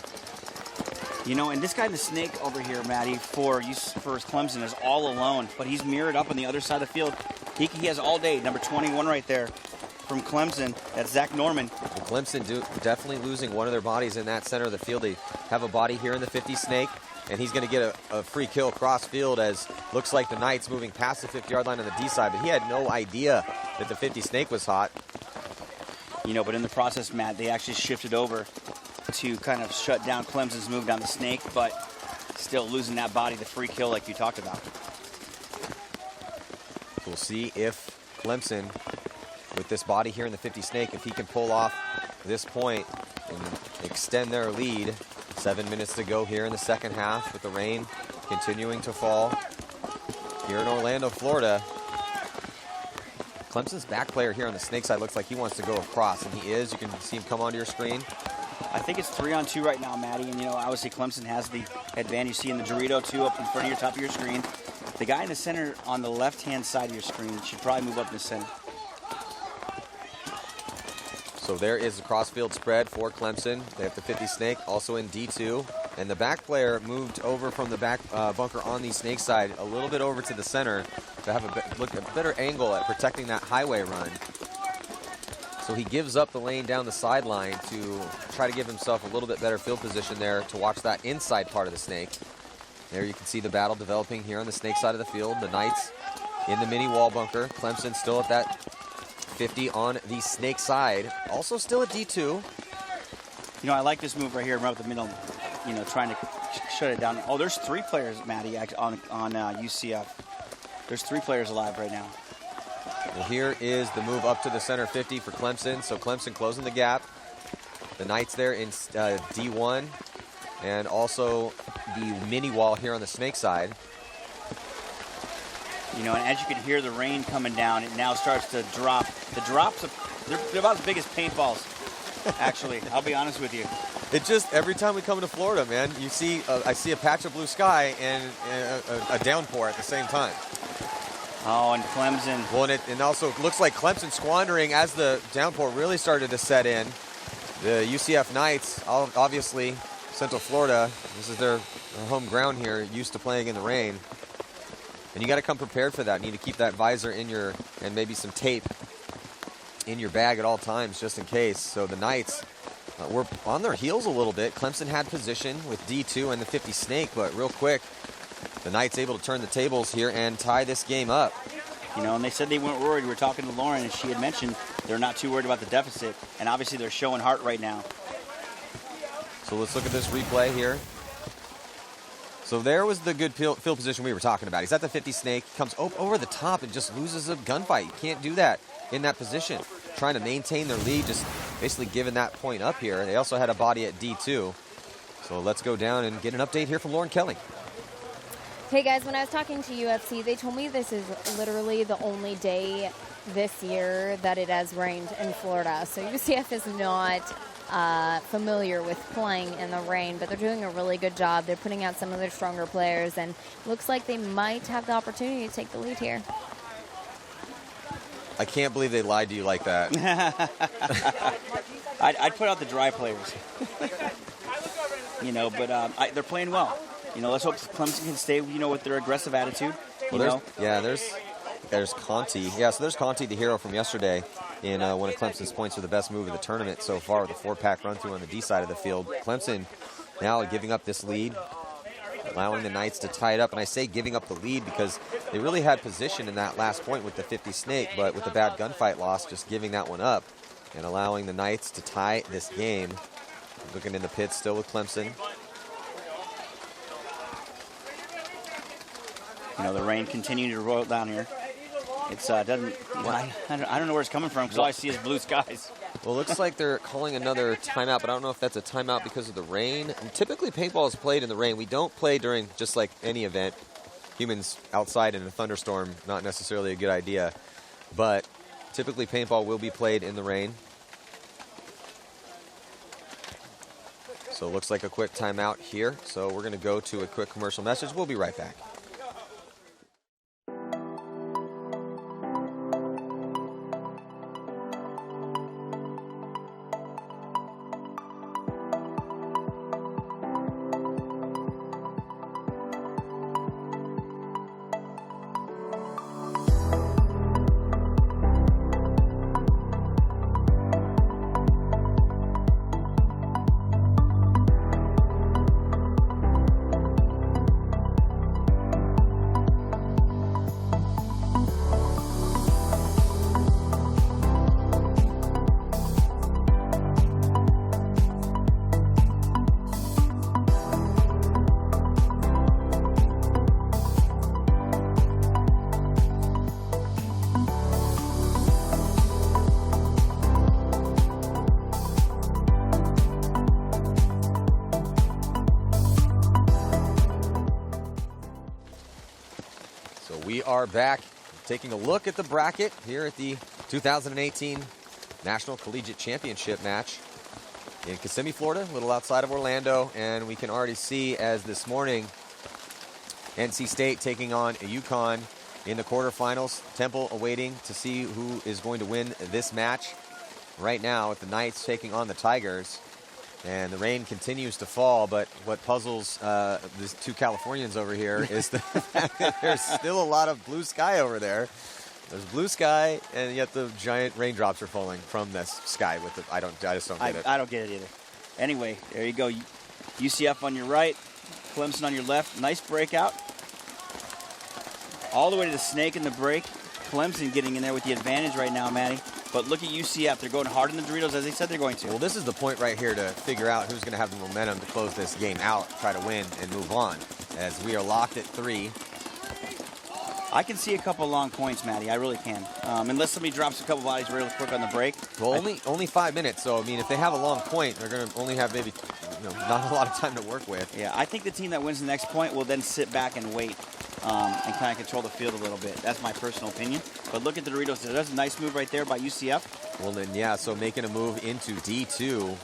And this guy in the snake over here, Matty, for Clemson is all alone, but he's mirrored up on the other side of the field. He has all day, number 21 right there from Clemson. That's Zach Norman. Well, Clemson definitely losing one of their bodies in that center of the field. They have a body here in the 50 snake, and he's going to get a free kill across field, as looks like the Knights moving past the 50-yard line on the D side, but he had no idea that the 50 snake was hot. But in the process, Matt, they actually shifted over to kind of shut down Clemson's move down the snake, but still losing that body, the free kill like you talked about. We'll see if Clemson, with this body here in the 50 snake, if he can pull off this point and extend their lead. 7 minutes to go here in the second half with the rain continuing to fall here in Orlando, Florida. Clemson's back player here on the snake side looks like he wants to go across, and he is. You can see him come onto your screen. I think it's 3-on-2 right now, Maddie, and obviously Clemson has the advantage. You see in the Dorito 2 up in front of your top of your screen. The guy in the center on the left-hand side of your screen should probably move up in the center. So there is the crossfield spread for Clemson. They have the 50 snake also in D2, and the back player moved over from the back bunker on the snake side a little bit over to the center to have a better angle at protecting that highway run. So he gives up the lane down the sideline to try to give himself a little bit better field position there to watch that inside part of the snake. There you can see the battle developing here on the snake side of the field. The Knights in the mini wall bunker. Clemson still at that 50 on the snake side. Also still at D2. I like this move right here, right up the middle, trying to shut it down. Oh, there's 3 players, Maddie, on UCF. There's 3 players alive right now. Well, here is the move up to the center 50 for Clemson. So Clemson closing the gap. The Knights there in D1. And also the mini wall here on the snake side. And as you can hear the rain coming down, it now starts to drop. The drops, they're about as big as paintballs, actually. I'll be honest with you. It just, every time we come to Florida, man, you see, I see a patch of blue sky and a downpour at the same time. Oh, and Clemson. Well, and it also looks like Clemson squandering as the downpour really started to set in. The UCF Knights, obviously, Central Florida, this is their home ground here, used to playing in the rain. And you got to come prepared for that. You need to keep that visor in and maybe some tape in your bag at all times, just in case. So the Knights were on their heels a little bit. Clemson had position with D2 and the 50 snake, but real quick, the Knights able to turn the tables here and tie this game up. And they said they weren't worried. We were talking to Lauren, and she had mentioned they're not too worried about the deficit, and obviously they're showing heart right now. So let's look at this replay here. So there was the good field position we were talking about. He's at the 50 snake, comes over the top and just loses a gunfight. You can't do that in that position. Trying to maintain their lead, just basically giving that point up here. They also had a body at D2. So let's go down and get an update here from Lauren Kelly. Hey guys, when I was talking to UFC, they told me this is literally the only day this year that it has rained in Florida. So UCF is not familiar with playing in the rain, but they're doing a really good job. They're putting out some of their stronger players, and looks like they might have the opportunity to take the lead here. I can't believe they lied to you like that. I'd put out the dry players. But they're playing well. Let's hope Clemson can stay, with their aggressive attitude. There's Conti. Yeah, so there's Conti, the hero from yesterday, in one of Clemson's points for the best move of the tournament so far with a 4-pack run-through on the D side of the field. Clemson now giving up this lead, allowing the Knights to tie it up. And I say giving up the lead because they really had position in that last point with the 50 snake, but with the bad gunfight loss, just giving that one up and allowing the Knights to tie this game. Looking in the pits still with Clemson. The rain continuing to roll down here. It's I don't know where it's coming from because all I see is blue skies. Well, it looks like they're calling another timeout, but I don't know if that's a timeout because of the rain. And typically, paintball is played in the rain. We don't play during just like any event. Humans outside in a thunderstorm, not necessarily a good idea. But typically, paintball will be played in the rain. So it looks like a quick timeout here. So we're going to go to a quick commercial message. We'll be right back. We are back taking a look at the bracket here at the 2018 National Collegiate Championship match in Kissimmee, Florida, a little outside of Orlando. And we can already see as this morning, NC State taking on UConn in the quarterfinals. Temple awaiting to see who is going to win this match. Right now with the Knights taking on the Tigers. And the rain continues to fall, but what puzzles these two Californians over here is the fact that there's still a lot of blue sky over there. There's blue sky, and yet the giant raindrops are falling from this sky. With the, I just don't get it. I don't get it either. Anyway, there you go. UCF on your right, Clemson on your left. Nice breakout. All the way to the snake in the break. Clemson getting in there with the advantage right now, Maddie. But look at UCF. They're going hard in the Doritos as they said they're going to. Well, this is the point right here to figure out who's going to have the momentum to close this game out, try to win, and move on. As we are locked at 3. I can see a couple long points, Maddie. I really can. Unless somebody drops a couple bodies real quick on the break. Well, only 5 minutes. So, I mean, if they have a long point, they're going to only have maybe not a lot of time to work with. Yeah, I think the team that wins the next point will then sit back and wait. And kind of control the field a little bit. That's my personal opinion. But look at the Doritos. That's a nice move right there by UCF. Well, then, yeah, so making a move into D2.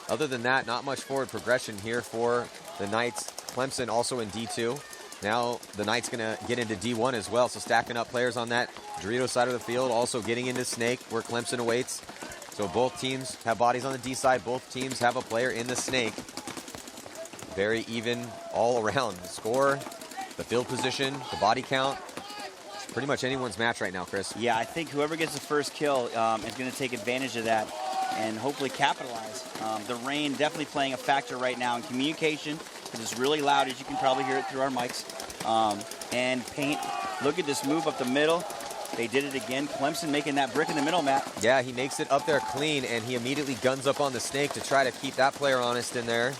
Other than that, not much forward progression here for the Knights. Clemson also in D2. Now the Knights going to get into D1 as well. So stacking up players on that Dorito side of the field. Also getting into Snake where Clemson awaits. So both teams have bodies on the D side. Both teams have a player in the Snake. Very even all around. The score, the field position, the body count. It's pretty much anyone's match right now, Chris. Yeah, I think whoever gets the first kill is going to take advantage of that and hopefully capitalize. The rain definitely playing a factor right now in communication because it's really loud, as you can probably hear it through our mics. And paint. Look at this move up the middle. They did it again. Clemson making that brick in the middle, Matt. Yeah, he makes it up there clean, and he immediately guns up on the Snake to try to keep that player honest in there.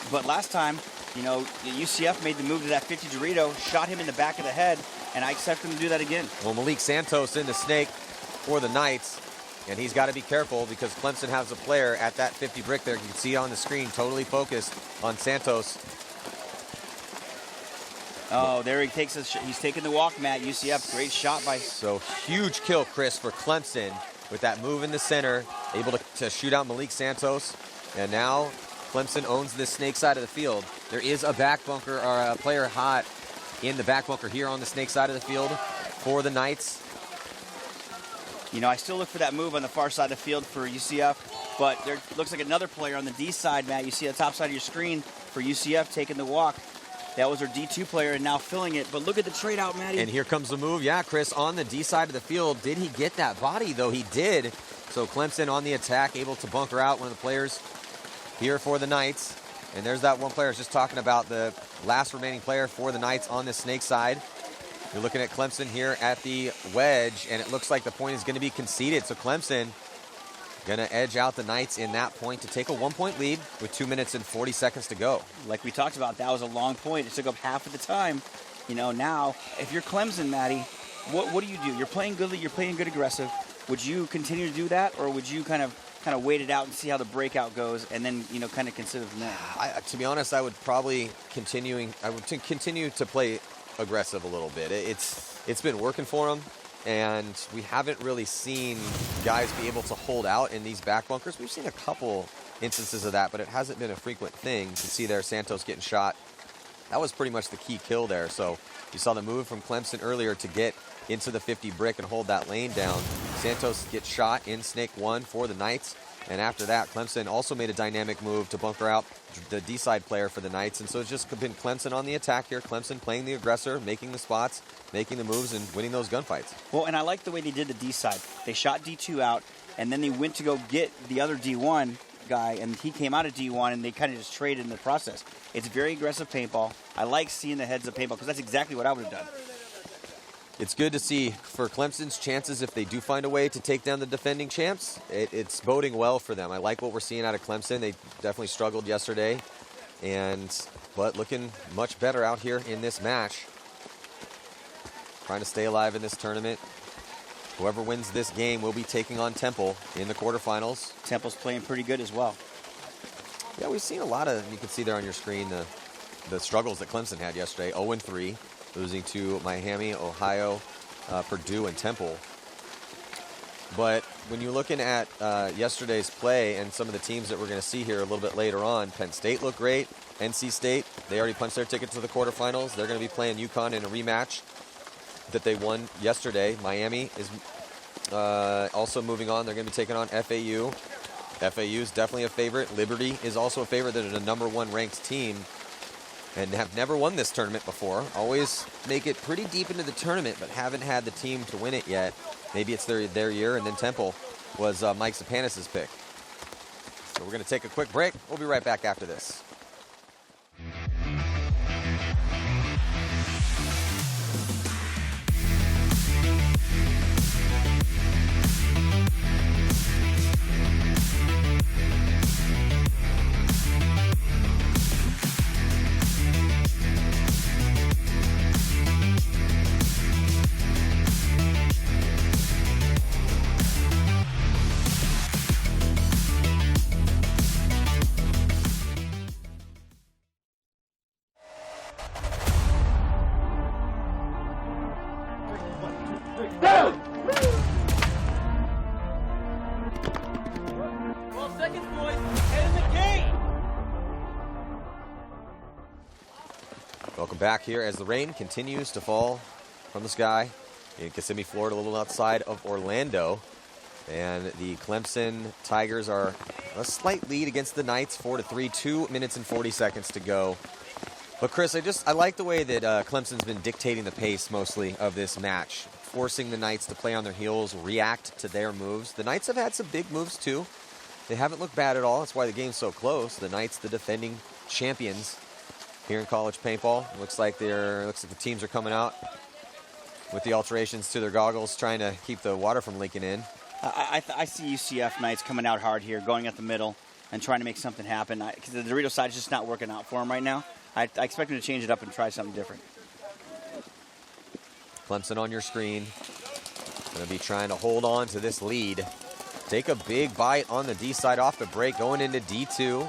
But last time, UCF made the move to that 50 Dorito, shot him in the back of the head, and I expect them to do that again. Well, Malik Santos in the Snake for the Knights, and he's got to be careful because Clemson has a player at that 50 brick there. You can see it on the screen, totally focused on Santos. Oh, there he takes he's taking the walk, Matt. UCF, great shot by. So huge kill, Chris, for Clemson with that move in the center, able to shoot out Malik Santos. And now Clemson owns this snake side of the field. There is a back bunker, or a player hot in the back bunker here on the snake side of the field for the Knights. You know, I still look for that move on the far side of the field for UCF, but there looks like another player on the D side, Matt. You see the top side of your screen for UCF taking the walk. That was our D2 player and now filling it. But look at the trade out, Matty. And here comes the move. Yeah, Chris, on the D side of the field. Did he get that body, though? He did. So Clemson on the attack, able to bunker out one of the players here for the Knights. And there's that one player I was just talking about, the last remaining player for the Knights on the snake side. You're looking at Clemson here at the wedge, and it looks like the point is going to be conceded. So Clemson going to edge out the Knights in that point to take a 1-point lead with 2 minutes and 40 seconds to go. Like we talked about, that was a long point. It took up half of the time. You know, now, if you're Clemson, Matty, what do you do? You're playing good aggressive. Would you continue to do that, or would you kind of wait it out and see how the breakout goes, and then, you know, kind of consider from there? To be honest, I would probably continue to play aggressive a little bit. It's been working for them. And we haven't really seen guys be able to hold out in these back bunkers. We've seen a couple instances of that, but it hasn't been a frequent thing. You can see there Santos getting shot. That was pretty much the key kill there. So you saw the move from Clemson earlier to get into the 50 brick and hold that lane down. Santos gets shot in snake 1 for the Knights. And after that, Clemson also made a dynamic move to bunker out the D-side player for the Knights. And so it's just been Clemson on the attack here. Clemson playing the aggressor, making the spots, making the moves, and winning those gunfights. Well, and I like the way they did the D-side. They shot D2 out, and then they went to go get the other D1 guy, and he came out of D1, and they kind of just traded in the process. It's very aggressive paintball. I like seeing the heads of paintball because that's exactly what I would have done. It's good to see for Clemson's chances if they do find a way to take down the defending champs. It's boding well for them. I like what we're seeing out of Clemson. They definitely struggled yesterday, but looking much better out here in this match. Trying to stay alive in this tournament. Whoever wins this game will be taking on Temple in the quarterfinals. Temple's playing pretty good as well. Yeah, we've seen a lot of, you can see there on your screen, the struggles that Clemson had yesterday. 0-3. Losing to Miami, Ohio, Purdue, and Temple. But when you're looking at yesterday's play and some of the teams that we're going to see here a little bit later on, Penn State looked great. NC State, they already punched their ticket to the quarterfinals. They're going to be playing UConn in a rematch that they won yesterday. Miami is also moving on. They're going to be taking on FAU. FAU is definitely a favorite. Liberty is also a favorite. They're the #1 ranked team and have never won this tournament before. Always make it pretty deep into the tournament, but haven't had the team to win it yet. Maybe it's their year, and then Temple was Mike Zapanis' pick. So we're going to take a quick break. We'll be right back after this. Welcome back here as the rain continues to fall from the sky in Kissimmee, Florida, a little outside of Orlando. And the Clemson Tigers are a slight lead against the Knights, 4-3, 2 minutes and 40 seconds to go. But Chris, I like the way that Clemson's been dictating the pace mostly of this match, forcing the Knights to play on their heels, react to their moves. The Knights have had some big moves too. They haven't looked bad at all. That's why the game's so close. The Knights, the defending champions here in college paintball. Looks like the teams are coming out with the alterations to their goggles, trying to keep the water from leaking in. I see UCF Knights coming out hard here, going at the middle and trying to make something happen. Because the Dorito side is just not working out for them right now. I expect them to change it up and try something different. Clemson on your screen. Going to be trying to hold on to this lead. Take a big bite on the D side off the break, going into D2.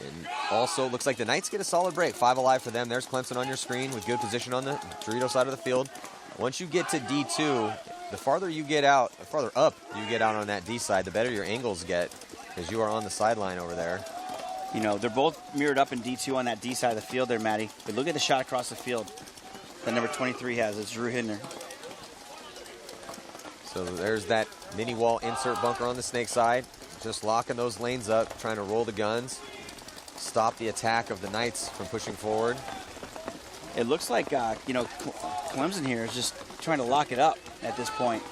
And Also, looks like the Knights get a solid break. 5 alive for them. There's Clemson on your screen with good position on the Dorito side of the field. Once you get to D2, the farther you get out, the farther up you get out on that D side, the better your angles get, because you are on the sideline over there. You know, they're both mirrored up in D2 on that D side of the field there, Matty. But look at the shot across the field that number 23 has. It's Drew Hidner. So there's that mini wall insert bunker on the snake side. Just locking those lanes up, trying to roll the guns, stop the attack of the Knights from pushing forward. It looks like, you know, Clemson here is just trying to lock it up at this point.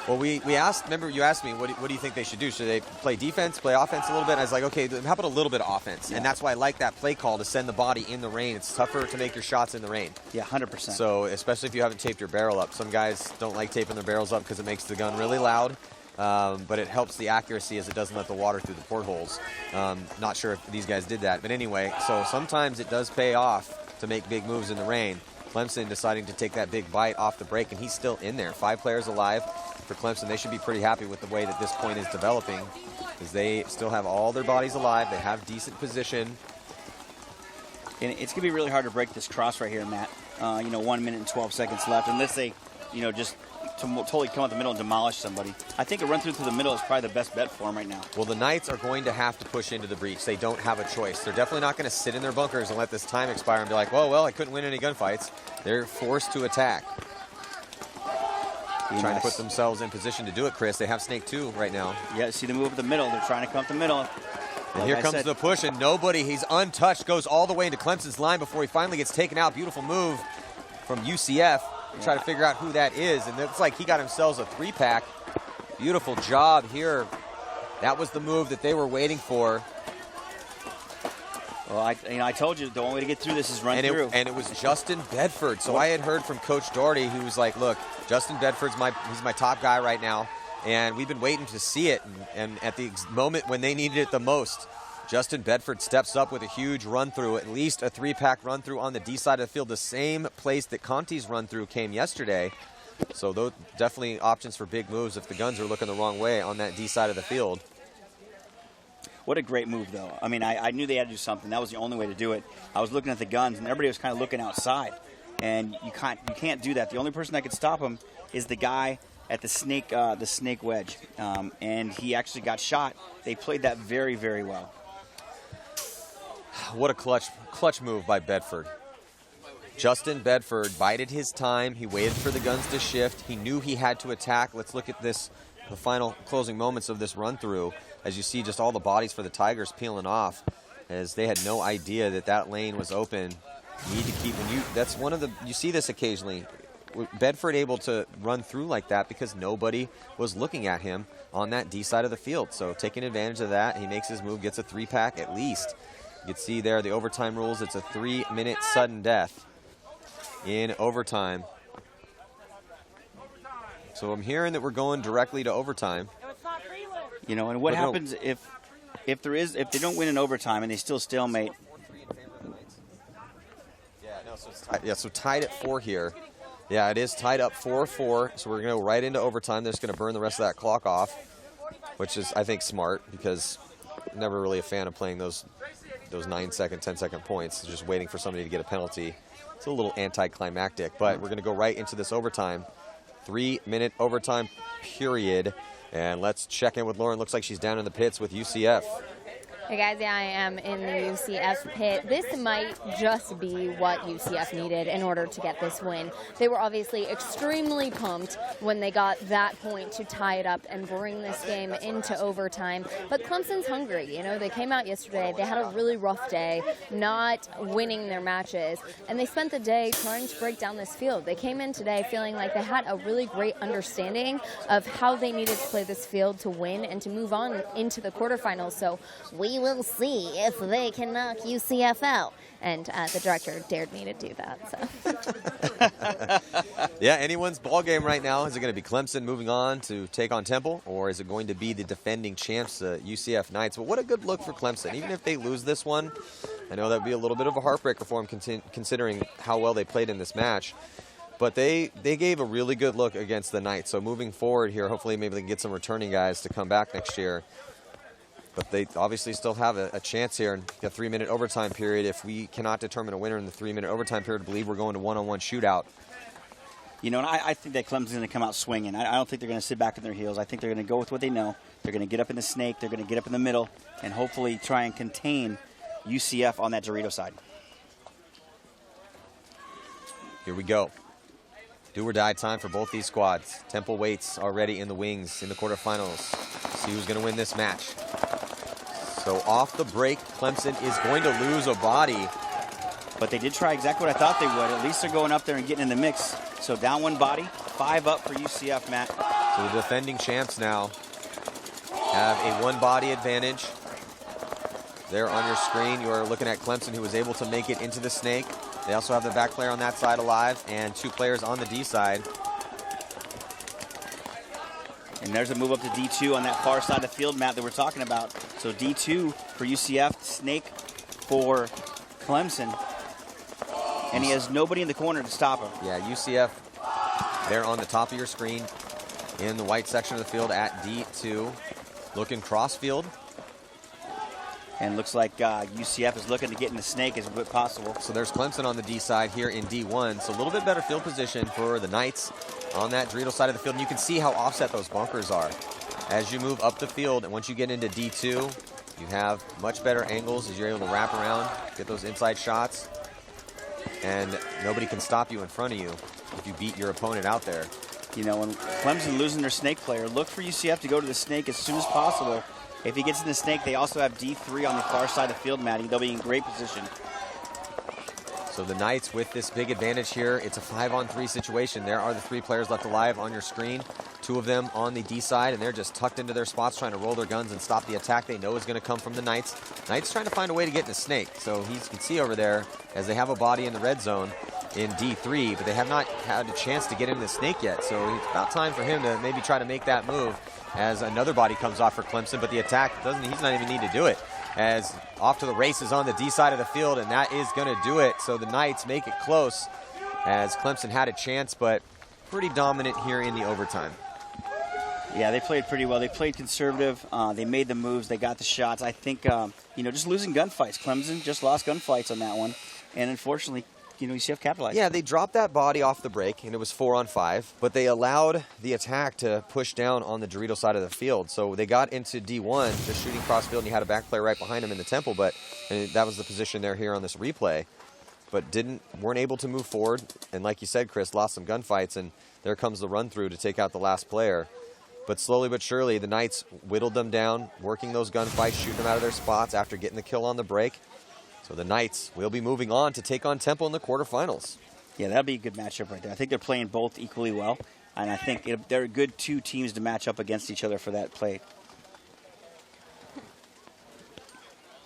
Well, we asked, remember you asked me, what do you think they should do? Should they play defense, play offense a little bit? And I was like, okay, how about a little bit of offense? Yeah. And that's why I like that play call to send the body in the rain. It's tougher to make your shots in the rain. Yeah, 100%. So especially if you haven't taped your barrel up. Some guys don't like taping their barrels up because it makes the gun really loud. But it helps the accuracy as it doesn't let the water through the portholes. Not sure if these guys did that. But anyway, so sometimes it does pay off to make big moves in the rain. Clemson deciding to take that big bite off the break, and he's still in there. 5 players alive for Clemson. They should be pretty happy with the way that this point is developing, because they still have all their bodies alive. They have decent position. And it's going to be really hard to break this cross right here, Matt. 1 minute and 12 seconds left, unless they, just totally come out the middle and demolish somebody. I think a run through the middle is probably the best bet for them right now. Well, the Knights are going to have to push into the breach. They don't have a choice. They're definitely not going to sit in their bunkers and let this time expire and be like, well, I couldn't win any gunfights. They're forced to attack. Trying to put themselves in position to do it, Chris. They have Snake 2 right now. Yeah, see the move up the middle. They're trying to come up the middle. And here comes the push, and nobody, he's untouched, goes all the way into Clemson's line before he finally gets taken out. Beautiful move from UCF. Try to figure out who that is, and it looks like he got himself a 3-pack. Beautiful job here. That was the move that they were waiting for. Well, I told you the only way to get through this is run through. And it was Justin Bedford. So I had heard from Coach Doherty, who was like, look, Justin Bedford's he's my top guy right now, and we've been waiting to see it. And at the moment when they needed it the most, Justin Bedford steps up with a huge run-through, at least a 3-pack run-through on the D side of the field, the same place that Conti's run-through came yesterday. So those definitely options for big moves if the guns are looking the wrong way on that D side of the field. What a great move, though. I mean, I knew they had to do something. That was the only way to do it. I was looking at the guns, and everybody was kind of looking outside. And you can't do that. The only person that could stop him is the guy at the snake wedge. And he actually got shot. They played that very, very well. What a clutch move by Bedford. Justin Bedford bided his time. He waited for the guns to shift. He knew he had to attack. Let's look at this, the final closing moments of this run-through. As you see just all the bodies for the Tigers peeling off, as they had no idea that lane was open. You need to keep, that's one of the, you see this occasionally. Bedford able to run through like that because nobody was looking at him on that D side of the field. So taking advantage of that, he makes his move, gets a 3-pack at least. You can see there the overtime rules. It's a 3-minute sudden death in overtime. So I'm hearing that we're going directly to overtime. And what happens if they don't win in overtime and they still stalemate? So tied at 4 here. Yeah, it is tied up 4-4. So we're going to go right into overtime. They're just going to burn the rest of that clock off, which is, I think, smart because I'm never really a fan of playing those 9-second, 10-second points, just waiting for somebody to get a penalty. It's a little anticlimactic, but we're going to go right into this overtime. 3-minute overtime period. And let's check in with Lauren. Looks like she's down in the pits with UCF. Hey guys, yeah, I am in the UCF pit. This might just be what UCF needed in order to get this win. They were obviously extremely pumped when they got that point to tie it up and bring this game into overtime. But Clemson's hungry. They came out yesterday. They had a really rough day, not winning their matches, and they spent the day trying to break down this field. They came in today feeling like they had a really great understanding of how they needed to play this field to win and to move on into the quarterfinals. So we will see if they can knock UCF out. And the director dared me to do that. So. Yeah, anyone's ball game right now. Is it going to be Clemson moving on to take on Temple, or is it going to be the defending champs, UCF Knights? Well, what a good look for Clemson. Even if they lose this one, I know that would be a little bit of a heartbreaker for them considering how well they played in this match. But they gave a really good look against the Knights. So moving forward here, hopefully maybe they can get some returning guys to come back next year. But they obviously still have a chance here in the 3-minute overtime period. If we cannot determine a winner in the 3-minute overtime period, I believe we're going to one-on-one shootout. You know, and I think that Clemson's going to come out swinging. I don't think they're going to sit back on their heels. I think they're going to go with what they know. They're going to get up in the snake. They're going to get up in the middle and hopefully try and contain UCF on that Dorito side. Here we go. Do or die time for both these squads. Temple waits already in the wings in the quarterfinals. See who's going to win this match. So off the break, Clemson is going to lose a body. But they did try exactly what I thought they would. At least they're going up there and getting in the mix. So down one body, 5 up for UCF, Matt. So the defending champs now have a 1-body advantage. There on your screen, you are looking at Clemson, who was able to make it into the snake. They also have the back player on that side alive and 2 players on the D side. And there's a move up to D2 on that far side of the field, Matt, that we're talking about. So D2 for UCF, snake for Clemson. And he has nobody in the corner to stop him. Yeah, UCF there on the top of your screen in the white section of the field at D2. Looking cross field. And looks like UCF is looking to get in the snake as quick as possible. So there's Clemson on the D side here in D1. So a little bit better field position for the Knights on that Dorito side of the field. And you can see how offset those bunkers are. As you move up the field, and once you get into D2, you have much better angles as you're able to wrap around, get those inside shots. And nobody can stop you in front of you if you beat your opponent out there. You know, when Clemson losing their snake player, look for UCF to go to the snake as soon as possible. If he gets in the snake, they also have D3 on the far side of the field, Matty. They'll be in great position. So the Knights with this big advantage here, it's a 5-on-3 situation. There are the 3 players left alive on your screen. 2 of them on the D side, and they're just tucked into their spots trying to roll their guns and stop the attack they know is going to come from the Knights. Knights trying to find a way to get in the snake. So you can see over there as they have a body in the red zone in D3, but they have not had a chance to get in the snake yet. So it's about time for him to maybe try to make that move as another body comes off for Clemson, but the attack he's not even need to do it. As off to the races on the D side of the field, and that is going to do it. So the Knights make it close as Clemson had a chance, but pretty dominant here in the overtime. Yeah, they played pretty well. They played conservative. They made the moves. They got the shots. I think, just losing gunfights. Clemson just lost gunfights on that one. And unfortunately, UCF capitalized. Yeah, they dropped that body off the break, and it was 4-on-5, but they allowed the attack to push down on the Dorito side of the field. So they got into D1, just shooting cross field, and you had a back player right behind him in the temple, and that was the position there here on this replay. But weren't able to move forward, and like you said, Chris, lost some gunfights, and there comes the run-through to take out the last player. But slowly but surely, the Knights whittled them down, working those gunfights, shooting them out of their spots after getting the kill on the break. So the Knights will be moving on to take on Temple in the quarterfinals. Yeah, that'll be a good matchup right there. I think they're playing both equally well, and I think they're good 2 teams to match up against each other for that play.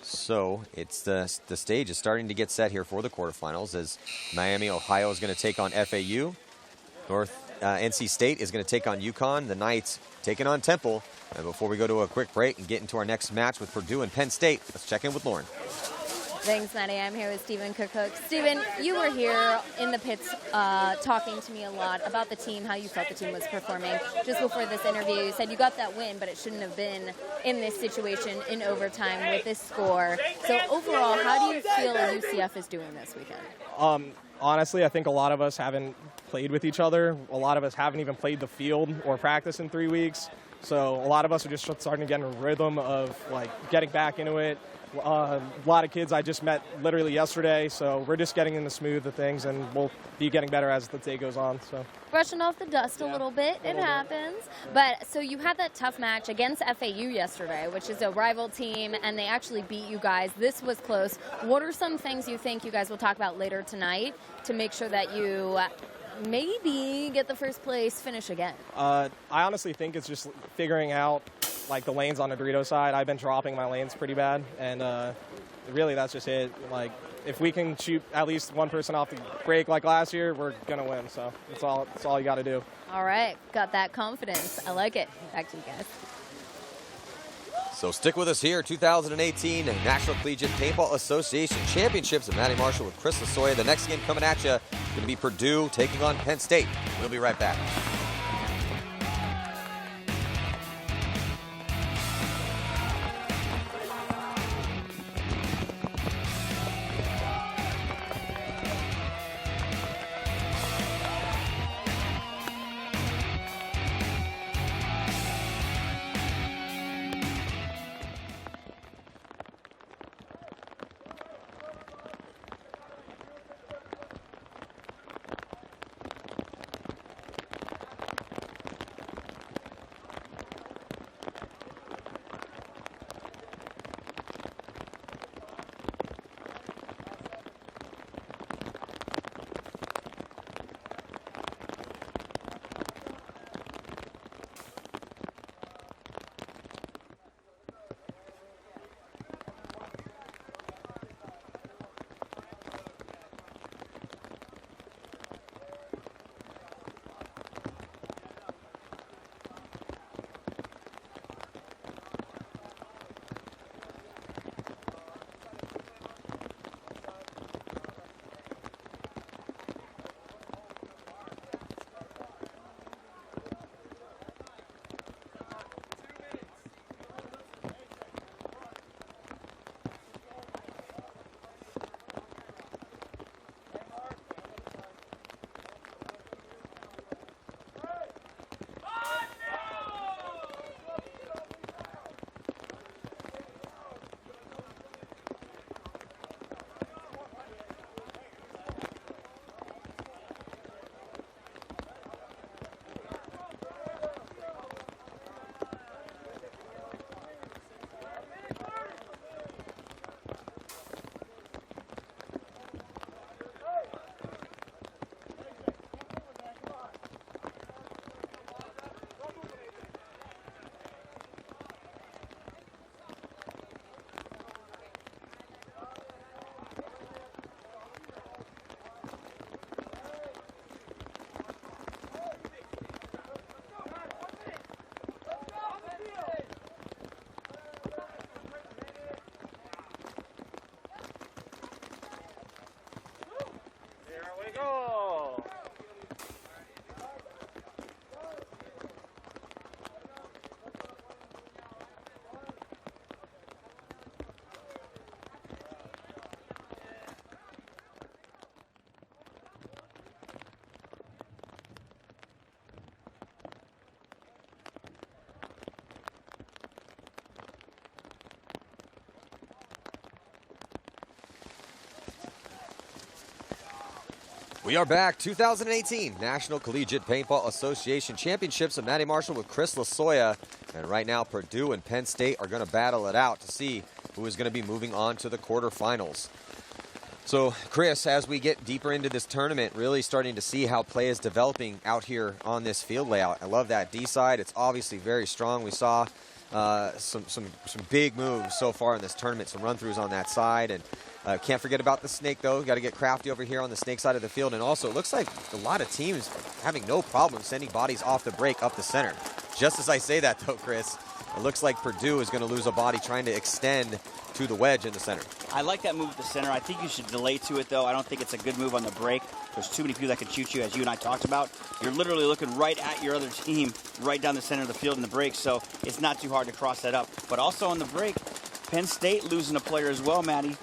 So it's the stage is starting to get set here for the quarterfinals as Miami, Ohio is going to take on FAU. NC State is going to take on UConn. The Knights taking on Temple. And before we go to a quick break and get into our next match with Purdue and Penn State, let's check in with Lauren. Thanks, Maddie. I'm here with Stephen Cook. Stephen, you were here in the pits talking to me a lot about the team, how you felt the team was performing. Just before this interview, you said you got that win, but it shouldn't have been in this situation in overtime with this score. So overall, how do you feel UCF is doing this weekend? Honestly, I think a lot of us haven't played with each other. A lot of us haven't even played the field or practiced in 3 weeks. So a lot of us are just starting to get in a rhythm of getting back into it. A lot of kids I just met literally yesterday, so we're just getting in the smooth of things, and we'll be getting better as the day goes on. So brushing off the dust a little bit, it happens. But so you had that tough match against FAU yesterday, which is a rival team, and they actually beat you guys. This was close. What are some things you think you guys will talk about later tonight to make sure that you maybe get the first place finish again? I honestly think it's just figuring out the lanes on the Dorito side. I've been dropping my lanes pretty bad, and really that's just it. If we can shoot at least one person off the break like last year, we're gonna win. So that's all you got to do. All right, got that confidence. I like it. Back to you guys. So stick with us here. 2018 National Collegiate Paintball Association Championships of Matty Marshall with Chris Lasoya. The next game coming at you is going to be Purdue taking on Penn State. We'll be right back. We are back. 2018 National Collegiate Paintball Association Championships of Matty Marshall with Chris Lasoya. And right now, Purdue and Penn State are going to battle it out to see who is going to be moving on to the quarterfinals. So, Chris, as we get deeper into this tournament, really starting to see how play is developing out here on this field layout. I love that D side. It's obviously very strong. We saw some big moves so far in this tournament, some run-throughs on that side. And can't forget about the snake, though. Got to get crafty over here on the snake side of the field. And also, it looks like a lot of teams having no problem sending bodies off the break up the center. Just as I say that, though, Chris, it looks like Purdue is going to lose a body trying to extend to the wedge in the center. I like that move at the center. I think you should delay to it, though. I don't think it's a good move on the break. There's too many people that can shoot you, as you and I talked about. You're literally looking right at your other team, right down the center of the field in the break, so it's not too hard to cross that up. But also on the break, Penn State losing a player as well, Maddie.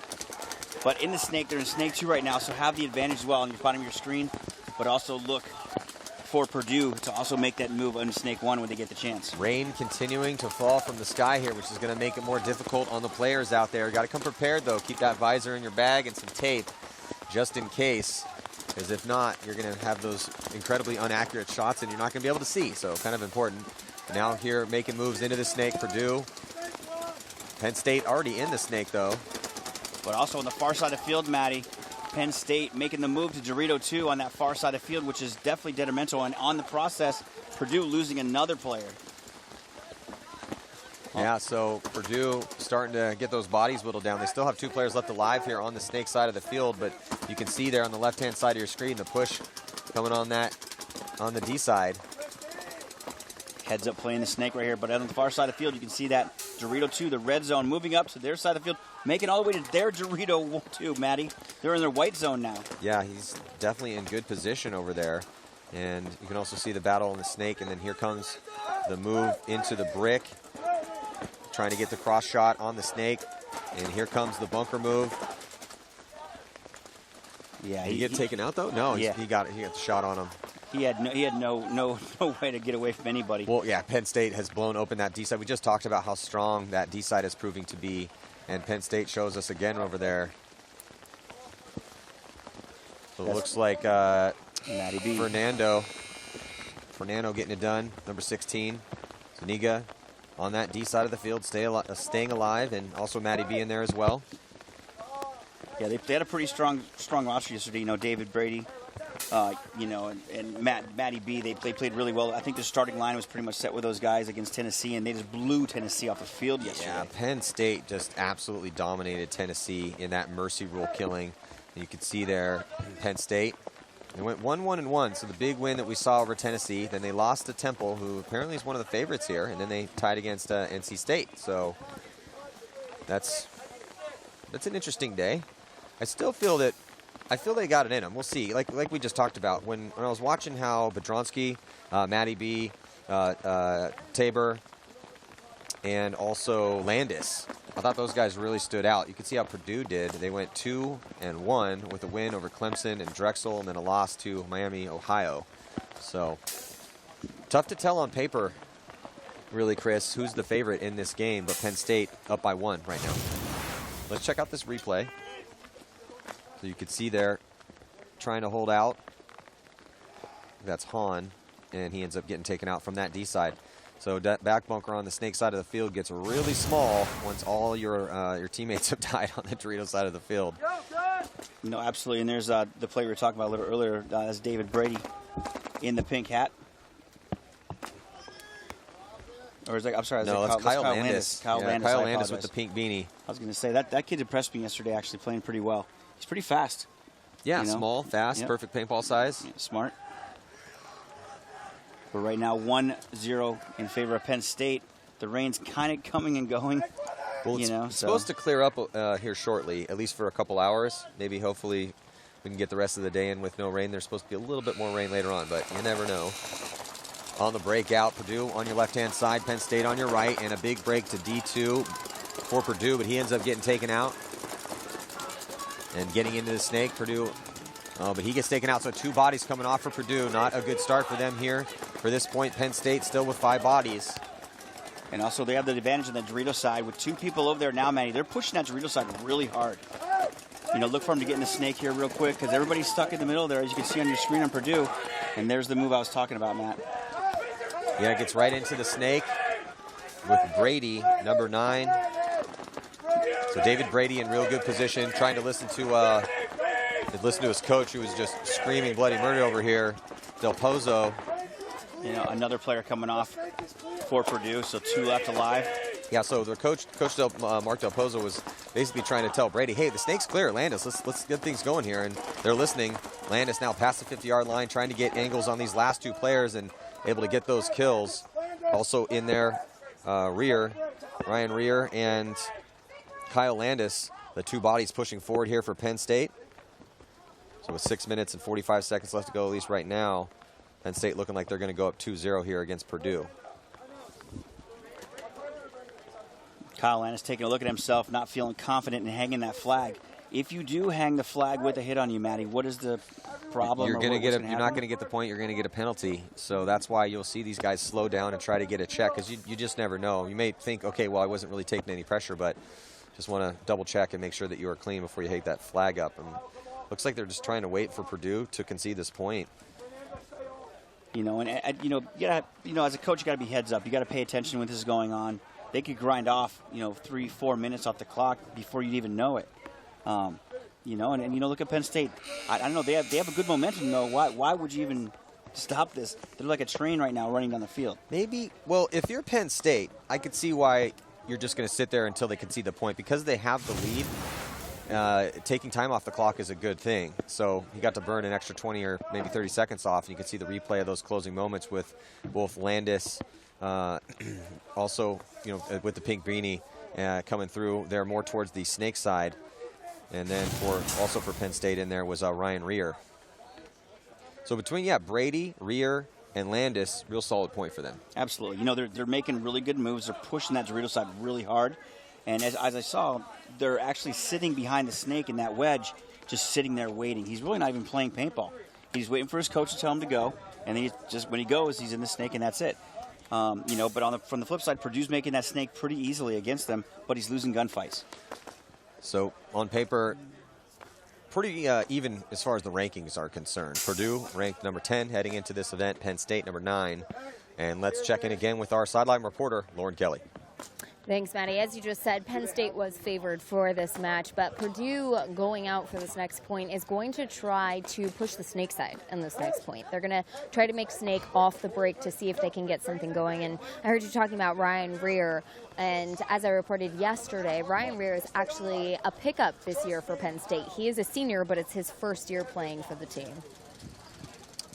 But in the snake, they're in snake 2 right now, so have the advantage as well on the bottom of your screen. But also look for Purdue to also make that move on snake 1 when they get the chance. Rain continuing to fall from the sky here, which is going to make it more difficult on the players out there. Got to come prepared, though. Keep that visor in your bag and some tape just in case, because if not, you're going to have those incredibly inaccurate shots and you're not going to be able to see, so kind of important. Now here making moves into the snake, Purdue. Penn State already in the snake, though. But also on the far side of the field, Maddie, Penn State making the move to Dorito 2 on that far side of the field, which is definitely detrimental. And on the process, Purdue losing another player. Yeah, so Purdue starting to get those bodies whittled down. They still have 2 players left alive here on the snake side of the field, but you can see there on the left-hand side of your screen the push coming on the D side. Heads up playing the snake right here, but on the far side of the field, you can see that Dorito 2, the red zone, moving up to their side of the field, making all the way to their Dorito 2, Maddie. They're in their white zone now. Yeah, he's definitely in good position over there. And you can also see the battle on the snake, and then here comes the move into the brick, trying to get the cross shot on the snake. And here comes the bunker move. Yeah, Did he get taken out, though? No, yeah. he got the shot on him. He had no way to get away from anybody. Well, yeah, Penn State has blown open that D side. We just talked about how strong that D side is proving to be, and Penn State shows us again over there. So it looks like Matty B. Fernando getting it done, number 16. Zuniga on that D side of the field, staying alive, and also Matty B in there as well. Yeah, they had a pretty strong roster yesterday. You know, David Brady, and Matty B. They played really well. I think the starting line was pretty much set with those guys against Tennessee, and they just blew Tennessee off the field yesterday. Yeah, Penn State just absolutely dominated Tennessee in that mercy rule killing. You can see there, Penn State. They went 1-1-1, so the big win that we saw over Tennessee. Then they lost to Temple, who apparently is one of the favorites here, and then they tied against NC State. So that's an interesting day. I still feel that they got it in them. We'll see. Like we just talked about, when I was watching how Bedronsky, Matty B, Tabor, and also Landis, I thought those guys really stood out. You can see how Purdue did. They went 2-1 with a win over Clemson and Drexel, and then a loss to Miami, Ohio. So tough to tell on paper, really, Chris, who's the favorite in this game, but Penn State up by 1 right now. Let's check out this replay. So you can see there, trying to hold out. That's Hahn, and he ends up getting taken out from that D side. So that back bunker on the snake side of the field gets really small once all your teammates have died on the Dorito side of the field. No, absolutely. And there's the player we were talking about a little earlier. That's David Brady in the pink hat. Or is that, I'm sorry, no, that's Kyle Landis. Kyle Landis with the pink beanie. I was going to say, that kid impressed me yesterday, actually playing pretty well. He's pretty fast. Yeah, small, fast, yep. Perfect paintball size. Yeah, smart. But right now, 1-0 in favor of Penn State. The rain's kind of coming and going. Well, it's supposed to clear up here shortly, at least for a couple hours. Maybe, hopefully, we can get the rest of the day in with no rain. There's supposed to be a little bit more rain later on, but you never know. On the breakout, Purdue on your left-hand side, Penn State on your right, and a big break to D2 for Purdue, but he ends up getting taken out. And getting into the snake, Purdue, but he gets taken out, so 2 bodies coming off for Purdue. Not a good start for them here. For this point, Penn State still with 5 bodies. And also they have the advantage on the Dorito side with 2 people over there now, Manny. They're pushing that Dorito side really hard. look for him to get in the snake here real quick because everybody's stuck in the middle there, as you can see on your screen on Purdue. And there's the move I was talking about, Matt. Yeah, gets right into the snake with Brady, number 9. So David Brady in real good position, trying to listen to his coach, who was just screaming bloody murder over here, Del Pozo. Another player coming off for Purdue, so 2 left alive. Yeah, so their coach Mark Del Pozo, was basically trying to tell Brady, hey, the snake's clear, Landis, let's get things going here. And they're listening. Landis now past the 50-yard line, trying to get angles on these last 2 players and able to get those kills. Also in their rear, Ryan Rear and Kyle Landis, the 2 bodies pushing forward here for Penn State. So with 6 minutes and 45 seconds left to go, at least right now, Penn State looking like they're going to go up 2-0 here against Purdue. Kyle Landis taking a look at himself, not feeling confident in hanging that flag. If you do hang the flag with a hit on you, Matty, what is the problem? You're not going to get the point. You're going to get a penalty. So that's why you'll see these guys slow down and try to get a check, because you just never know. You may think, okay, well, I wasn't really taking any pressure, but just want to double check and make sure that you are clean before you hang that flag up. And looks like they're just trying to wait for Purdue to concede this point. You gotta, as a coach, you got to be heads up. You got to pay attention when this is going on. They could grind off, 3-4 minutes off the clock before you'd even know it. Look at Penn State. I don't know. They have a good momentum though. Why would you even stop this? They're like a train right now running down the field. Maybe. Well, if you're Penn State, I could see why you're just going to sit there until they concede the point, because they have the lead. Taking time off the clock is a good thing. So he got to burn an extra 20 or maybe 30 seconds off. And you can see the replay of those closing moments with both Landis, also, with the pink beanie coming through. They're more towards the snake side. And then for Penn State in there was Ryan Rear. So between, Brady, Rear, and Landis, real solid point for them. Absolutely. They're making really good moves. They're pushing that Dorito side really hard. And as I saw, they're actually sitting behind the snake in that wedge, just sitting there waiting. He's really not even playing paintball. He's waiting for his coach to tell him to go, and then when he goes, he's in the snake, and that's it. But from the flip side, Purdue's making that snake pretty easily against them, but he's losing gunfights. So on paper, pretty even as far as the rankings are concerned. Purdue ranked number 10 heading into this event, Penn State number 9. And let's check in again with our sideline reporter, Lauren Kelly. Thanks, Maddie. As you just said, Penn State was favored for this match, but Purdue going out for this next point is going to try to push the snake side in this next point. They're going to try to make snake off the break to see if they can get something going. And I heard you talking about Ryan Rear, and as I reported yesterday, Ryan Rear is actually a pickup this year for Penn State. He is a senior, but it's his first year playing for the team.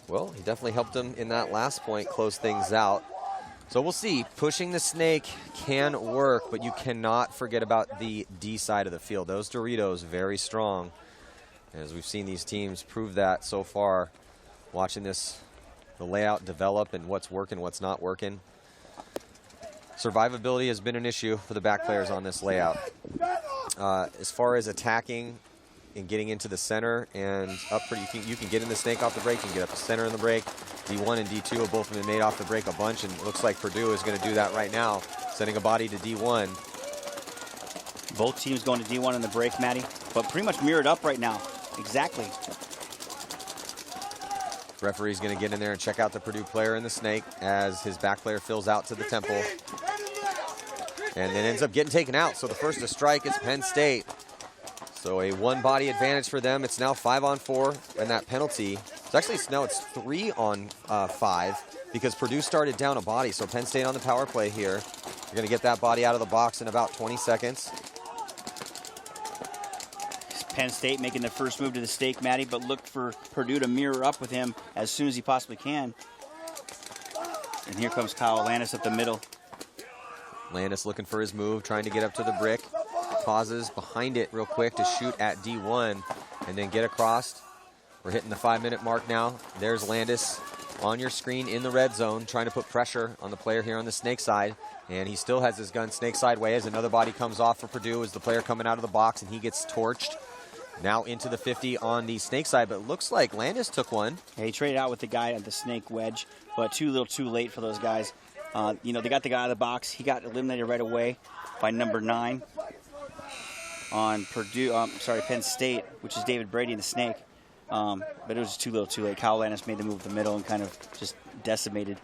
Well, he definitely helped them in that last point, close things out. So we'll see. Pushing the snake can work, but you cannot forget about the D side of the field. Those Doritos, very strong. As we've seen these teams prove that so far, watching the layout develop and what's working, what's not working. Survivability has been an issue for the back players on this layout. As far as attacking and getting into the center and up you can get in the snake off the break, you can get up the center in the break. D1 and D2 have both been made off the break a bunch, and it looks like Purdue is going to do that right now, sending a body to D1. Both teams going to D1 in the break, Maddie, but pretty much mirrored up right now. Exactly. Referee's going to get in there and check out the Purdue player in the snake as his back player fills out to the temple. And then ends up getting taken out. So the first to strike is Penn State. So a one-body advantage for them. It's now 5-on-4, and that penalty, it's 3-on-5 because Purdue started down a body. So Penn State on the power play here. You're going to get that body out of the box in about 20 seconds. Penn State making the first move to the stake, Maddie, but look for Purdue to mirror up with him as soon as he possibly can. And here comes Kyle Landis up the middle. Landis looking for his move, trying to get up to the brick. Pauses behind it real quick to shoot at D1 and then get across. We're hitting the 5-minute mark now. There's Landis on your screen in the red zone, trying to put pressure on the player here on the snake side. And he still has his gun snake sideway as another body comes off for Purdue as the player coming out of the box, and he gets torched. Now into the 50 on the snake side, but it looks like Landis took one. Yeah, he traded out with the guy at the snake wedge, but too little too late for those guys. They got the guy out of the box. He got eliminated right away by number 9. on Penn State, which is David Brady and the Snake. But it was too little too late. Kyle Landis made the move to the middle and kind of just decimated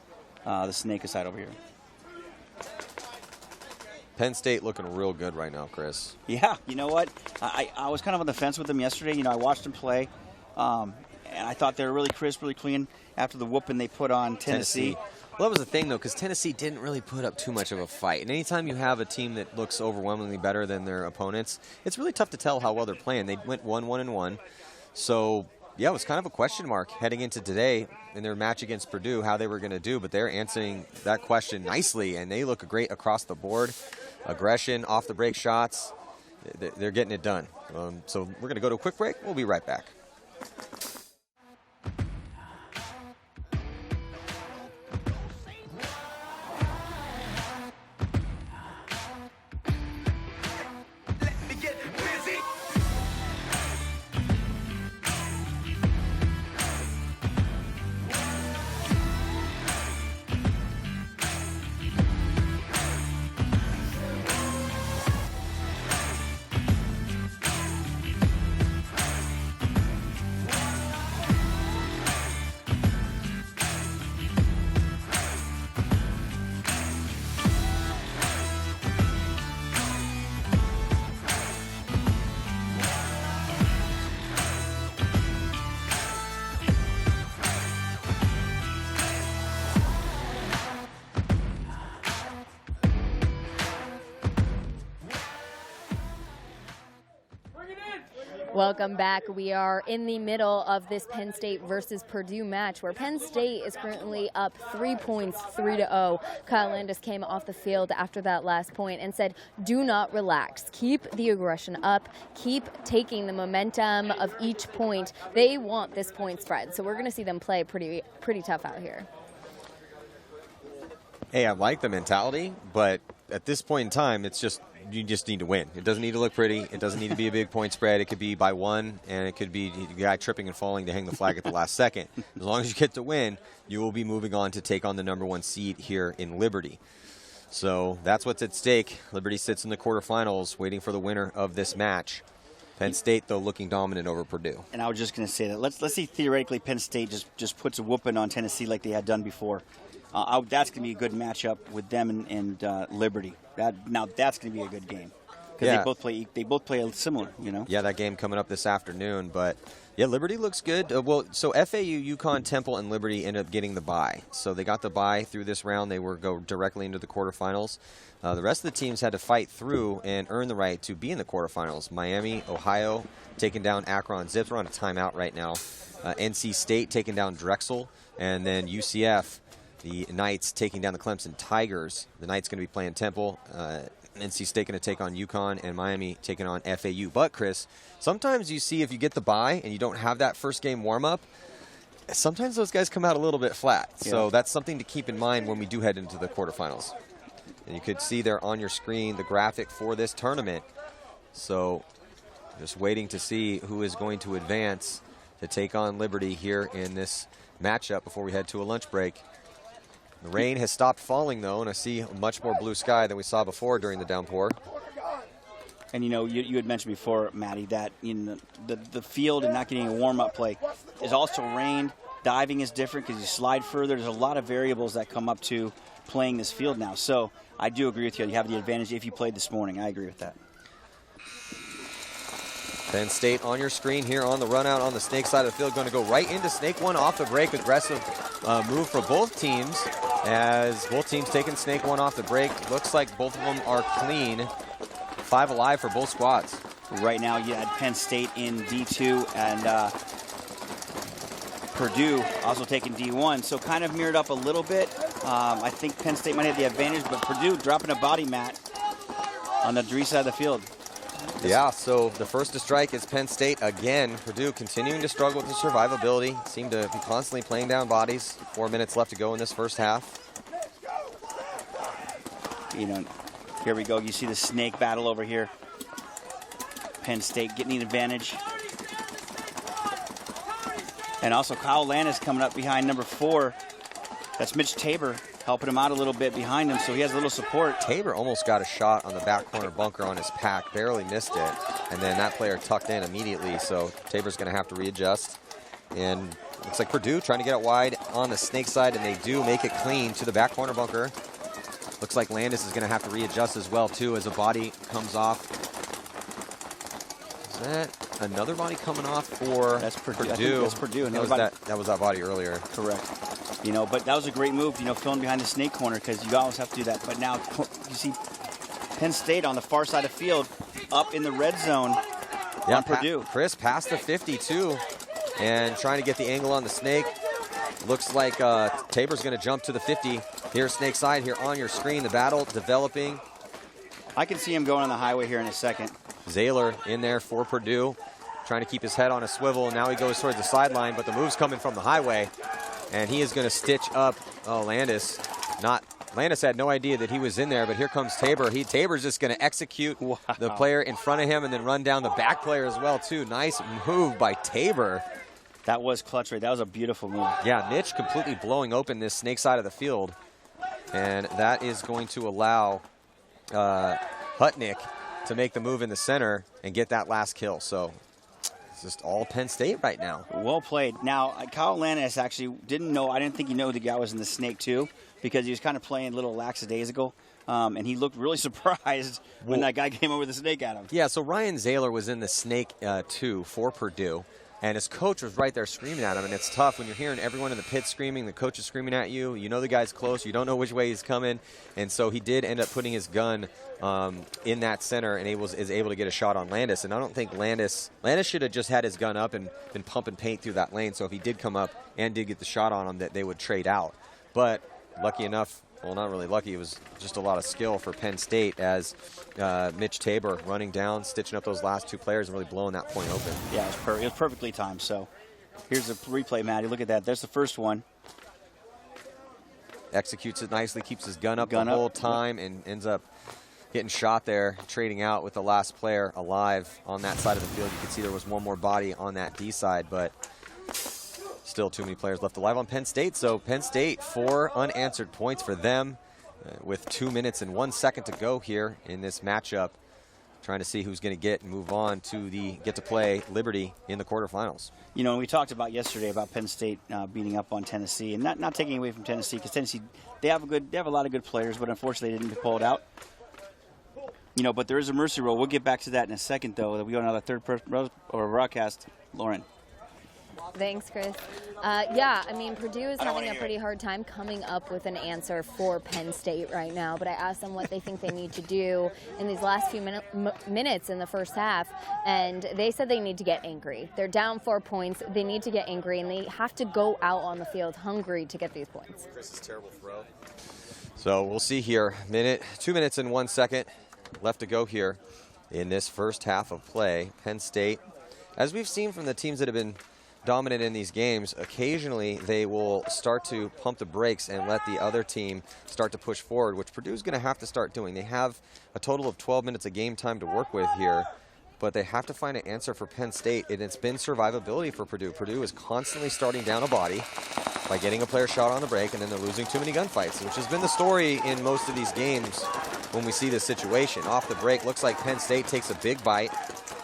the Snake side over here. Penn State looking real good right now, Chris. Yeah, you know what? I was kind of on the fence with them yesterday. I watched them play, and I thought they were really crisp, really clean after the whooping they put on Tennessee. Well, that was the thing, though, because Tennessee didn't really put up too much of a fight. And anytime you have a team that looks overwhelmingly better than their opponents, it's really tough to tell how well they're playing. They went 1-1-1. So, yeah, it was kind of a question mark heading into today in their match against Purdue, how they were going to do. But they're answering that question nicely, and they look great across the board. Aggression, off-the-break shots, they're getting it done. So we're going to go to a quick break. We'll be right back. Welcome back. We are in the middle of this Penn State versus Purdue match where Penn State is currently up 3 points, 3-0. Kyle Landis came off the field after that last point and said, do not relax. Keep the aggression up. Keep taking the momentum of each point. They want this point spread, so we're going to see them play pretty tough out here. Hey, I like the mentality, but at this point in time, you just need to win. It doesn't need to look pretty. It doesn't need to be a big point spread. It could be by one, and it could be the guy tripping and falling to hang the flag at the last second. As long as you get to win, you will be moving on to take on the #1 seed here in Liberty. So that's what's at stake. Liberty sits in the quarterfinals waiting for the winner of this match. Penn State, though, looking dominant over Purdue. And I was just going to say that. Let's see theoretically Penn State just puts a whooping on Tennessee like they had done before. That's going to be a good matchup with them and Liberty. Now that's going to be a good game because they both play similar. Yeah, that game coming up this afternoon. But yeah, Liberty looks good. So FAU, UConn, Temple, and Liberty ended up getting the bye. So they got the bye through this round. They go directly into the quarterfinals. The rest of the teams had to fight through and earn the right to be in the quarterfinals. Miami, Ohio, taking down Akron Zips. We're on a timeout right now. NC State taking down Drexel, and then UCF. The Knights taking down the Clemson Tigers. The Knights going to be playing Temple. NC State going to take on UConn, and Miami taking on FAU. But, Chris, sometimes you see if you get the bye and you don't have that first game warm-up, sometimes those guys come out a little bit flat. Yeah. So that's something to keep in mind when we do head into the quarterfinals. And you could see there on your screen the graphic for this tournament. So just waiting to see who is going to advance to take on Liberty here in this matchup before we head to a lunch break. The rain has stopped falling, though, and I see much more blue sky than we saw before during the downpour. And, you had mentioned before, Maddie, that the field and not getting a warm-up play is also rained. Diving is different because you slide further. There's a lot of variables that come up to playing this field now. So I do agree with you. You have the advantage if you played this morning. I agree with that. Penn State on your screen here on the run out on the Snake side of the field. Going to go right into Snake one off the break. Aggressive move for both teams as both teams taking Snake one off the break. Looks like both of them are clean. 5 alive for both squads. Right now you had Penn State in D2 and Purdue also taking D1. So kind of mirrored up a little bit. I think Penn State might have the advantage, but Purdue dropping a body mat on the D side of the field. Yeah, so the first to strike is Penn State again. Purdue continuing to struggle with the survivability. Seem to be constantly playing down bodies. 4 minutes left to go in this first half. Here we go. You see the Snake battle over here. Penn State getting the advantage. And also Kyle Landis coming up behind number 4. That's Mitch Tabor helping him out a little bit behind him, so he has a little support. Tabor almost got a shot on the back corner bunker on his pack, barely missed it, and then that player tucked in immediately, so Tabor's going to have to readjust. And looks like Purdue trying to get it wide on the snake side, and they do make it clean to the back corner bunker. Looks like Landis is going to have to readjust as well, too, as a body comes off. Is that another body coming off for Purdue? I think that's Purdue. That was that body earlier. Correct. You know, but that was a great move, you know, filling behind the snake corner, because you always have to do that. But now you see Penn State on the far side of the field, up in the red zone on Purdue. Chris past the 52 and trying to get the angle on the snake. Looks like Tabor's going to jump to the 50. Here's snake side here on your screen. The battle developing. I can see him going on the highway here in a second. Zaylor in there for Purdue, trying to keep his head on a swivel. Now he goes towards the sideline, but the move's coming from the highway. And he is going to stitch up Landis. Landis had no idea that he was in there, but here comes Tabor. Tabor's just going to execute the player in front of him and then run down the back player as well, too. Nice move by Tabor. That was clutch, right? That was a beautiful move. Yeah, Mitch completely blowing open this snake side of the field. And that is going to allow Hutnick to make the move in the center and get that last kill. So it's just all Penn State right now. Well played. Now, Kyle Landis actually didn't know. I didn't think he knew the guy was in the snake, too, because he was kind of playing a little lackadaisical. And he looked really surprised when that guy came over the snake at him. Yeah, so Ryan Zaylor was in the snake, too, for Purdue. And his coach was right there screaming at him. And it's tough when you're hearing everyone in the pit screaming, the coach is screaming at you. You know the guy's close. You don't know which way he's coming. And so he did end up putting his gun in that center and is able to get a shot on Landis. And I don't think Landis should have just had his gun up and been pumping paint through that lane. So if he did come up and did get the shot on him, that they would trade out. But lucky enough, well, not really lucky. It was just a lot of skill for Penn State as Mitch Tabor running down, stitching up those last two players and really blowing that point open. Yeah, it was perfectly timed. So here's the replay, Matty. Look at that. There's the first one. Executes it nicely, keeps his gun up the whole time, and ends up getting shot there, trading out with the last player alive on that side of the field. You can see there was one more body on that D side, but still too many players left alive on Penn State. So Penn State, 4 unanswered points for them with 2 minutes and 1 second to go here in this matchup. Trying to see who's going to get and move on to get to play Liberty in the quarterfinals. You know, we talked about yesterday about Penn State beating up on Tennessee, and not taking away from Tennessee, because Tennessee they have a lot of good players, but unfortunately they didn't pull it out. You know, but there is a mercy rule. We'll get back to that in a second, though. We go another third person or broadcast. Lauren. Thanks, Chris. Yeah, I mean, Purdue is having a pretty hard time coming up with an answer for Penn State right now, but I asked them what they think they need to do in these last few minutes in the first half, and they said they need to get angry. They're down 4 points. They need to get angry, and they have to go out on the field hungry to get these points. Chris is terrible throw. So we'll see here. 2 minutes and 1 second left to go here in this first half of play. Penn State, as we've seen from the teams that have been dominant in these games, occasionally they will start to pump the brakes and let the other team start to push forward, which Purdue's going to have to start doing. They have a total of 12 minutes of game time to work with here, but they have to find an answer for Penn State, and it's been survivability for Purdue. Purdue is constantly starting down a body by getting a player shot on the break, and then they're losing too many gunfights, which has been the story in most of these games when we see this situation. Off the break, looks like Penn State takes a big bite.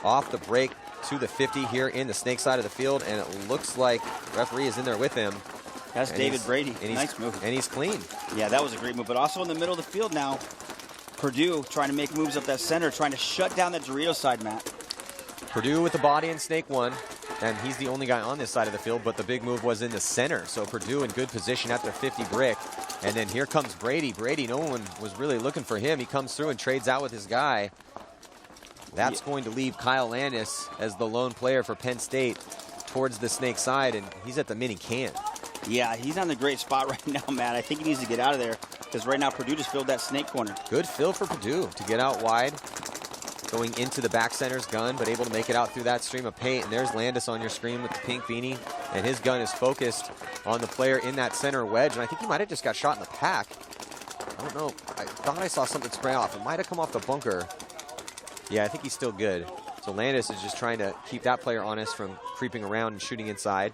Off the break, to the 50 here in the snake side of the field, and it looks like referee is in there with him. That's David Brady. Nice move. And he's clean. Yeah, that was a great move. But also in the middle of the field now, Purdue trying to make moves up that center, trying to shut down that Dorito side, Matt. Purdue with the body in snake 1, and he's the only guy on this side of the field, but the big move was in the center. So Purdue in good position at the 50 brick. And then here comes Brady. Brady, no one was really looking for him. He comes through and trades out with his guy. That's going to leave Kyle Landis as the lone player for Penn State towards the snake side, and he's at the mini can. Yeah, he's on the great spot right now, Matt. I think he needs to get out of there, because right now Purdue just filled that snake corner. Good fill for Purdue to get out wide, going into the back center's gun, but able to make it out through that stream of paint. And there's Landis on your screen with the pink beanie, and his gun is focused on the player in that center wedge, and I think he might have just got shot in the pack. I don't know. I thought I saw something spray off. It might have come off the bunker. Yeah, I think he's still good. So Landis is just trying to keep that player honest from creeping around and shooting inside.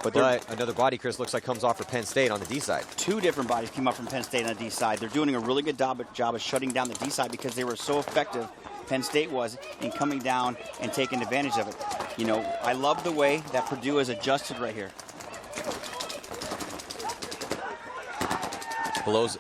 But another body, Chris, looks like comes off for Penn State on the D side. 2 different bodies came up from Penn State on the D side. They're doing a really good job of shutting down the D side because they were so effective, Penn State was, in coming down and taking advantage of it. You know, I love the way that Purdue has adjusted right here. Blows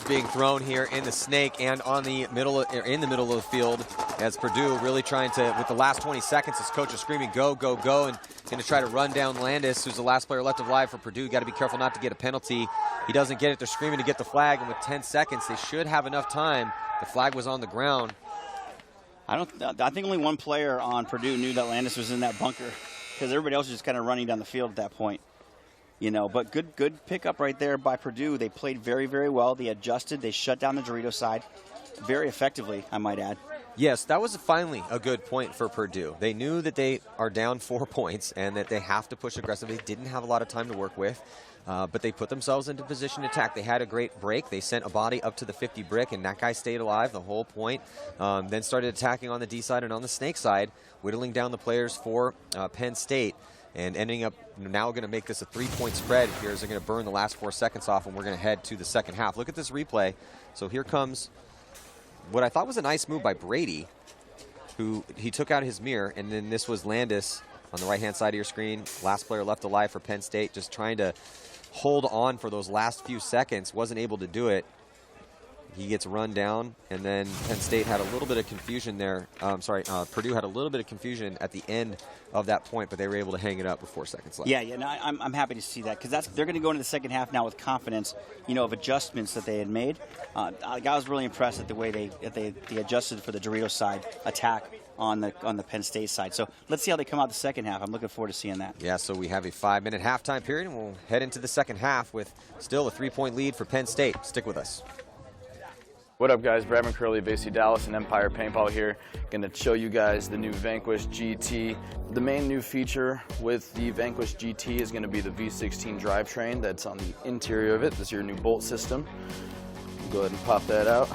being thrown here in the snake and on the middle in the middle of the field as Purdue really trying to, with the last 20 seconds, his coach is screaming go, go, go, and going to try to run down Landis, who's the last player left alive for Purdue. Got to be careful not to get a penalty. He doesn't get it. They're screaming to get the flag, and with 10 seconds, they should have enough time. The flag was on the ground. I think only one player on Purdue knew that Landis was in that bunker because everybody else was just kind of running down the field at that point. You know, but good pickup right there by Purdue. They played very, very well. They adjusted. They shut down the Dorito side very effectively, I might add. Yes, that was finally a good point for Purdue. They knew that they are down 4 points and that they have to push aggressively. They didn't have a lot of time to work with, but they put themselves into position to attack. They had a great break. They sent a body up to the 50 brick, and that guy stayed alive the whole point. Then started attacking on the D side and on the snake side, whittling down the players for Penn State. And ending up now going to make this a 3-point spread here as they're going to burn the last 4 seconds off, and we're going to head to the second half. Look at this replay. So here comes what I thought was a nice move by Brady, who he took out his mirror, and then this was Landis on the right-hand side of your screen. Last player left alive for Penn State, just trying to hold on for those last few seconds. Wasn't able to do it. He gets run down, and then Penn State had a little bit of confusion there. Purdue had a little bit of confusion at the end of that point, but they were able to hang it up with 4 seconds left. Yeah, no, I'm happy to see that because they're going to go into the second half now with confidence, you know, of adjustments that they had made. I was really impressed at the way they adjusted for the Dorito side attack on the Penn State side. So let's see how they come out the second half. I'm looking forward to seeing that. Yeah, so we have a 5-minute halftime period, and we'll head into the second half with still a 3-point lead for Penn State. Stick with us. What up, guys? Brad McCurley, VC Dallas, and Empire Paintball here. Going to show you guys the new Vanquish GT. The main new feature with the Vanquish GT is going to be the V16 drivetrain that's on the interior of it. This is your new bolt system. Go ahead and pop that out.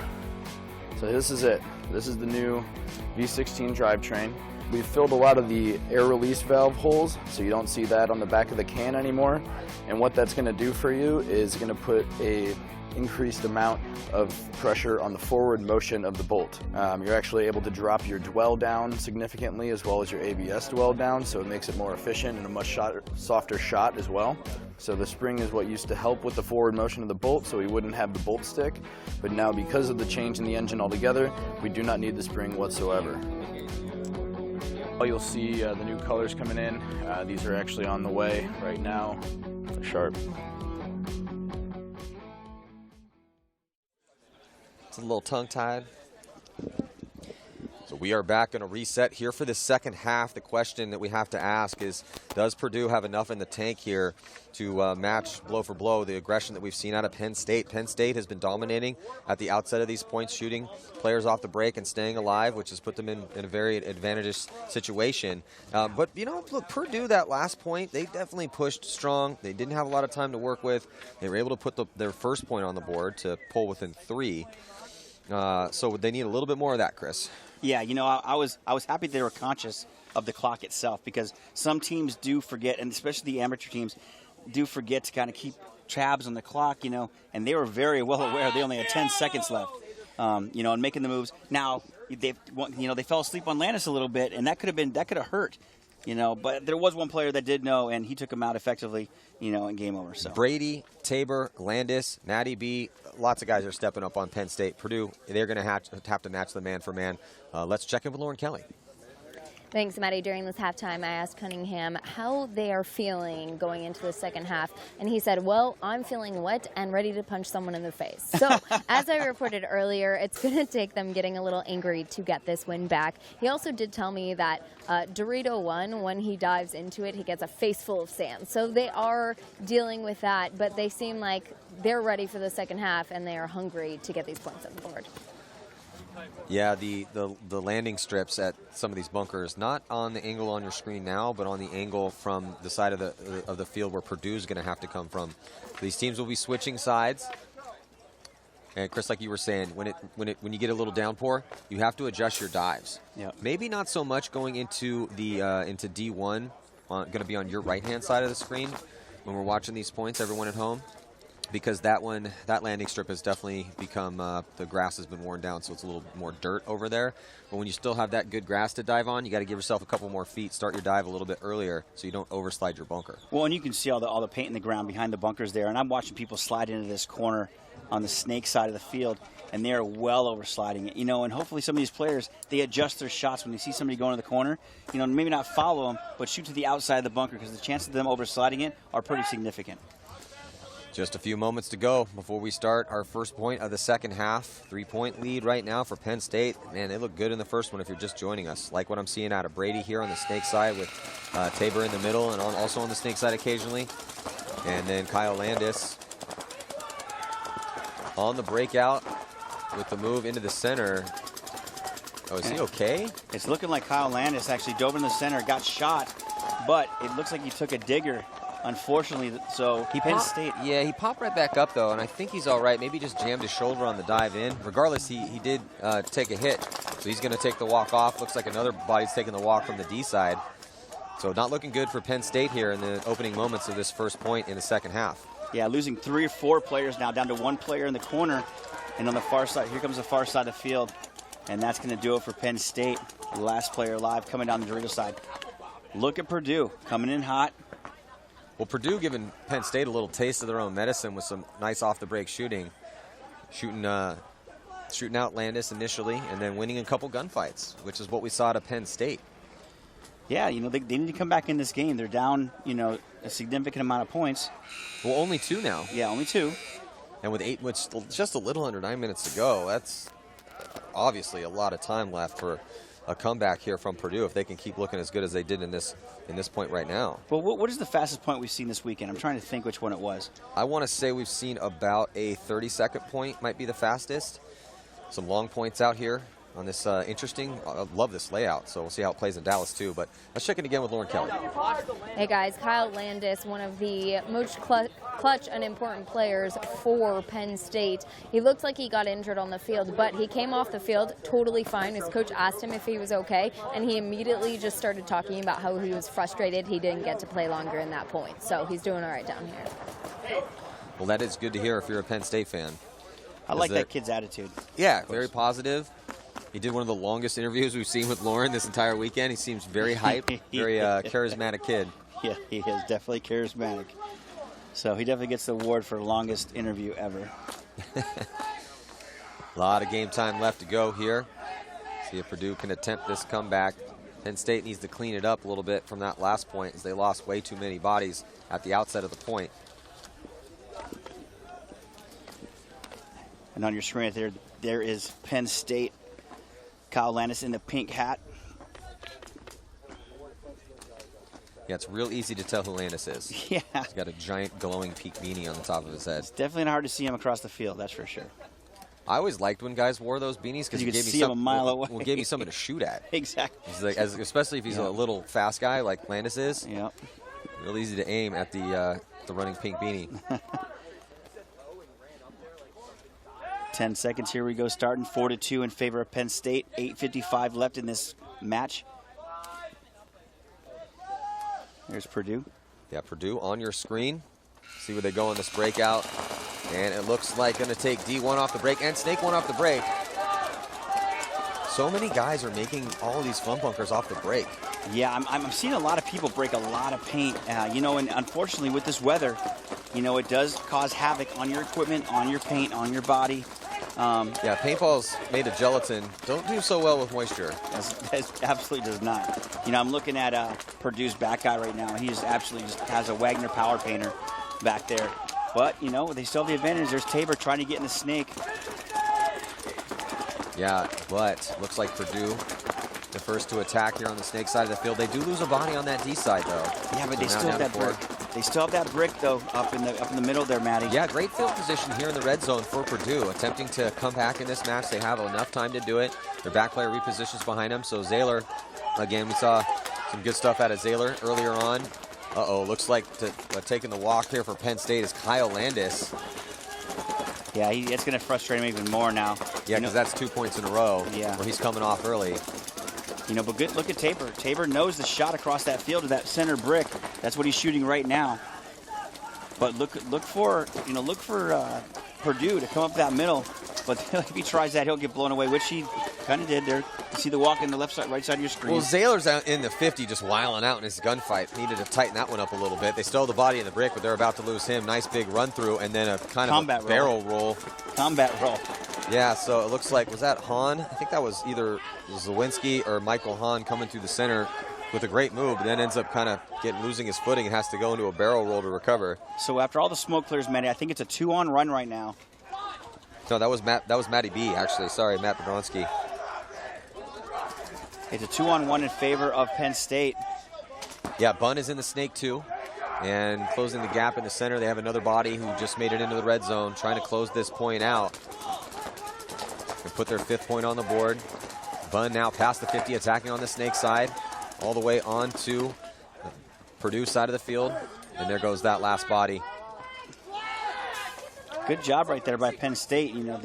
So this is it. This is the new V16 drivetrain. We've filled a lot of the air release valve holes, so you don't see that on the back of the can anymore. And what that's going to do for you is going to put a increased amount of pressure on the forward motion of the bolt. You're actually able to drop your dwell down significantly as well as your ABS dwell down, so it makes it more efficient and a much softer shot as well. So the spring is what used to help with the forward motion of the bolt, so we wouldn't have the bolt stick. But now, because of the change in the engine altogether, we do not need the spring whatsoever. You'll see the new colors coming in. These are actually on the way right now. They're sharp. A little tongue-tied. So we are back on a reset here for the second half. The question that we have to ask is, does Purdue have enough in the tank here to match blow for blow the aggression that we've seen out of Penn State? Penn State has been dominating at the outset of these points, shooting players off the break and staying alive, which has put them in a very advantageous situation. But, you know, look, Purdue, that last point, they definitely pushed strong. They didn't have a lot of time to work with. They were able to put their first point on the board to pull within 3. So they need a little bit more of that, Chris. Yeah, you know, I was happy they were conscious of the clock itself because some teams do forget, and especially the amateur teams, do forget to kind of keep tabs on the clock, you know, and they were very well aware they only had 10 seconds left, you know, and making the moves. Now, they fell asleep on Landis a little bit, and that could have hurt. You know, but there was one player that did know, and he took him out effectively, you know, and game over. So Brady, Tabor, Landis, Matty B, lots of guys are stepping up on Penn State. Purdue, they're going to have to match the man for man. Let's check in with Lauren Kelly. Thanks, Maddie. During this halftime, I asked Cunningham how they are feeling going into the second half, and he said, well, I'm feeling wet and ready to punch someone in the face. So, as I reported earlier, it's going to take them getting a little angry to get this win back. He also did tell me that Dorito 1, when he dives into it, he gets a face full of sand. So they are dealing with that, but they seem like they're ready for the second half, and they are hungry to get these points on the board. Yeah, the landing strips at some of these bunkers, not on the angle on your screen now, but on the angle from the side of the field where Purdue's going to have to come from. These teams will be switching sides. And Chris, like you were saying, when you get a little downpour, you have to adjust your dives. Yep. Maybe not so much going into the into D1 going to be on your right-hand side of the screen when we're watching these points, everyone at home, because that landing strip has definitely become, the grass has been worn down, so it's a little more dirt over there. But when you still have that good grass to dive on, you got to give yourself a couple more feet, start your dive a little bit earlier so you don't overslide your bunker. Well, and you can see all the paint in the ground behind the bunkers there, and I'm watching people slide into this corner on the snake side of the field, and they are well oversliding it. And hopefully some of these players, they adjust their shots when they see somebody going to the corner. Maybe not follow them, but shoot to the outside of the bunker, because the chances of them oversliding it are pretty significant. Just a few moments to go before we start our first point of the second half. 3-point lead right now for Penn State. Man, they look good in the first one if you're just joining us. Like what I'm seeing out of Brady here on the snake side with Tabor in the middle and also on the snake side occasionally. And then Kyle Landis on the breakout with the move into the center. Oh, is he okay? It's looking like Kyle Landis actually dove in the center, got shot, but it looks like he took a digger. Unfortunately, so Penn State. Yeah, he popped right back up, though, and I think he's all right. Maybe just jammed his shoulder on the dive in. Regardless, he did take a hit, so he's going to take the walk off. Looks like another body's taking the walk from the D side. So not looking good for Penn State here in the opening moments of this first point in the second half. Yeah, losing 3 or 4 players now, down to 1 player in the corner. And on the far side, here comes the far side of the field. And that's going to do it for Penn State. The last player alive coming down the Drexel side. Look at Purdue coming in hot. Well, Purdue giving Penn State a little taste of their own medicine with some nice off-the-break shooting. Shooting out Landis initially and then winning a couple gunfights, which is what we saw at Penn State. Yeah, they need to come back in this game. They're down, a significant amount of points. Well, only 2 now. Yeah, only 2. And with just a little under 9 minutes to go, that's obviously a lot of time left for a comeback here from Purdue if they can keep looking as good as they did in this point right now. Well, what is the fastest point we've seen this weekend? I'm trying to think which one it was. I want to say we've seen about a 30-second point might be the fastest. Some long points out here on this interesting. I love this layout, so we'll see how it plays in Dallas too. But let's check in again with Lauren Kelly. Hey guys, Kyle Landis, one of the most clutch and important players for Penn State. He looks like he got injured on the field, but he came off the field totally fine. His coach asked him if he was okay, and he immediately just started talking about how he was frustrated he didn't get to play longer in that point. So he's doing all right down here. Well, that is good to hear if you're a Penn State fan. I like that kid's attitude. Yeah, very positive. He did one of the longest interviews we've seen with Lauren this entire weekend. He seems very hyped, very charismatic kid. Yeah, he is definitely charismatic. So he definitely gets the award for longest interview ever. A lot of game time left to go here. See if Purdue can attempt this comeback. Penn State needs to clean it up a little bit from that last point as they lost way too many bodies at the outset of the point. And on your screen right there is Penn State. Kyle Landis in the pink hat. Yeah, it's real easy to tell who Landis is. Yeah. He's got a giant glowing peak beanie on the top of his head. It's definitely not hard to see him across the field, that's for sure. I always liked when guys wore those beanies because you it could gave see me him a mile away. Well, gave me something to shoot at. Exactly. It's like, especially if he's a little fast guy like Landis is. Yep. Real easy to aim at the running pink beanie. 10 seconds, here we go, starting 4-2 in favor of Penn State. 8:55 left in this match. There's Purdue. Yeah, Purdue on your screen. See where they go on this breakout. And it looks like going to take D1 off the break and Snake 1 off the break. So many guys are making all of these fun bunkers off the break. Yeah, I'm seeing a lot of people break a lot of paint. And unfortunately with this weather, it does cause havoc on your equipment, on your paint, on your body. Yeah, paintball's made of gelatin. Don't do so well with moisture. It absolutely does not. I'm looking at Purdue's back guy right now. He absolutely just has a Wagner power painter back there. But, they still have the advantage. There's Tabor trying to get in the snake. Yeah, but looks like Purdue, the first to attack here on the snake side of the field. They do lose a body on that D side, though. Yeah, but they still have that brick. They still have that brick, though, up in the middle there, Matty. Yeah, great field position here in the red zone for Purdue. Attempting to come back in this match. They have enough time to do it. Their back player repositions behind them. So Zaylor, again, we saw some good stuff out of Zaylor earlier on. Looks like taking the walk here for Penn State is Kyle Landis. Yeah, it's going to frustrate him even more now. Yeah, because that's 2 points in a row where he's coming off early. You know, but good, look at Tabor. Tabor knows the shot across that field to that center brick. That's what he's shooting right now. But look for Purdue to come up that middle. But if he tries that, he'll get blown away, which he kind of did there. You see the walk in the left side, right side of your screen. Well, Zayler's out in the 50 just wiling out in his gunfight. Needed to tighten that one up a little bit. They stole the body in the brick, but they're about to lose him. Nice big run through, and then a kind of a barrel roll. Combat roll. Yeah, so it looks like, was that Hahn? I think that was either Zawinski or Michael Hahn coming through the center with a great move, but then ends up kind of losing his footing and has to go into a barrel roll to recover. So after all the smoke clears, Matty, I think it's a 2-on run right now. No, that was Matty B, actually. Sorry, Matt Podronski. It's a 2-on-1 in favor of Penn State. Yeah, Bunn is in the snake too, and closing the gap in the center. They have another body who just made it into the red zone, trying to close this point out and put their 5th point on the board. Bunn now past the 50, attacking on the snake side, all the way on to the Purdue side of the field, and there goes that last body. Good job right there by Penn State. You know,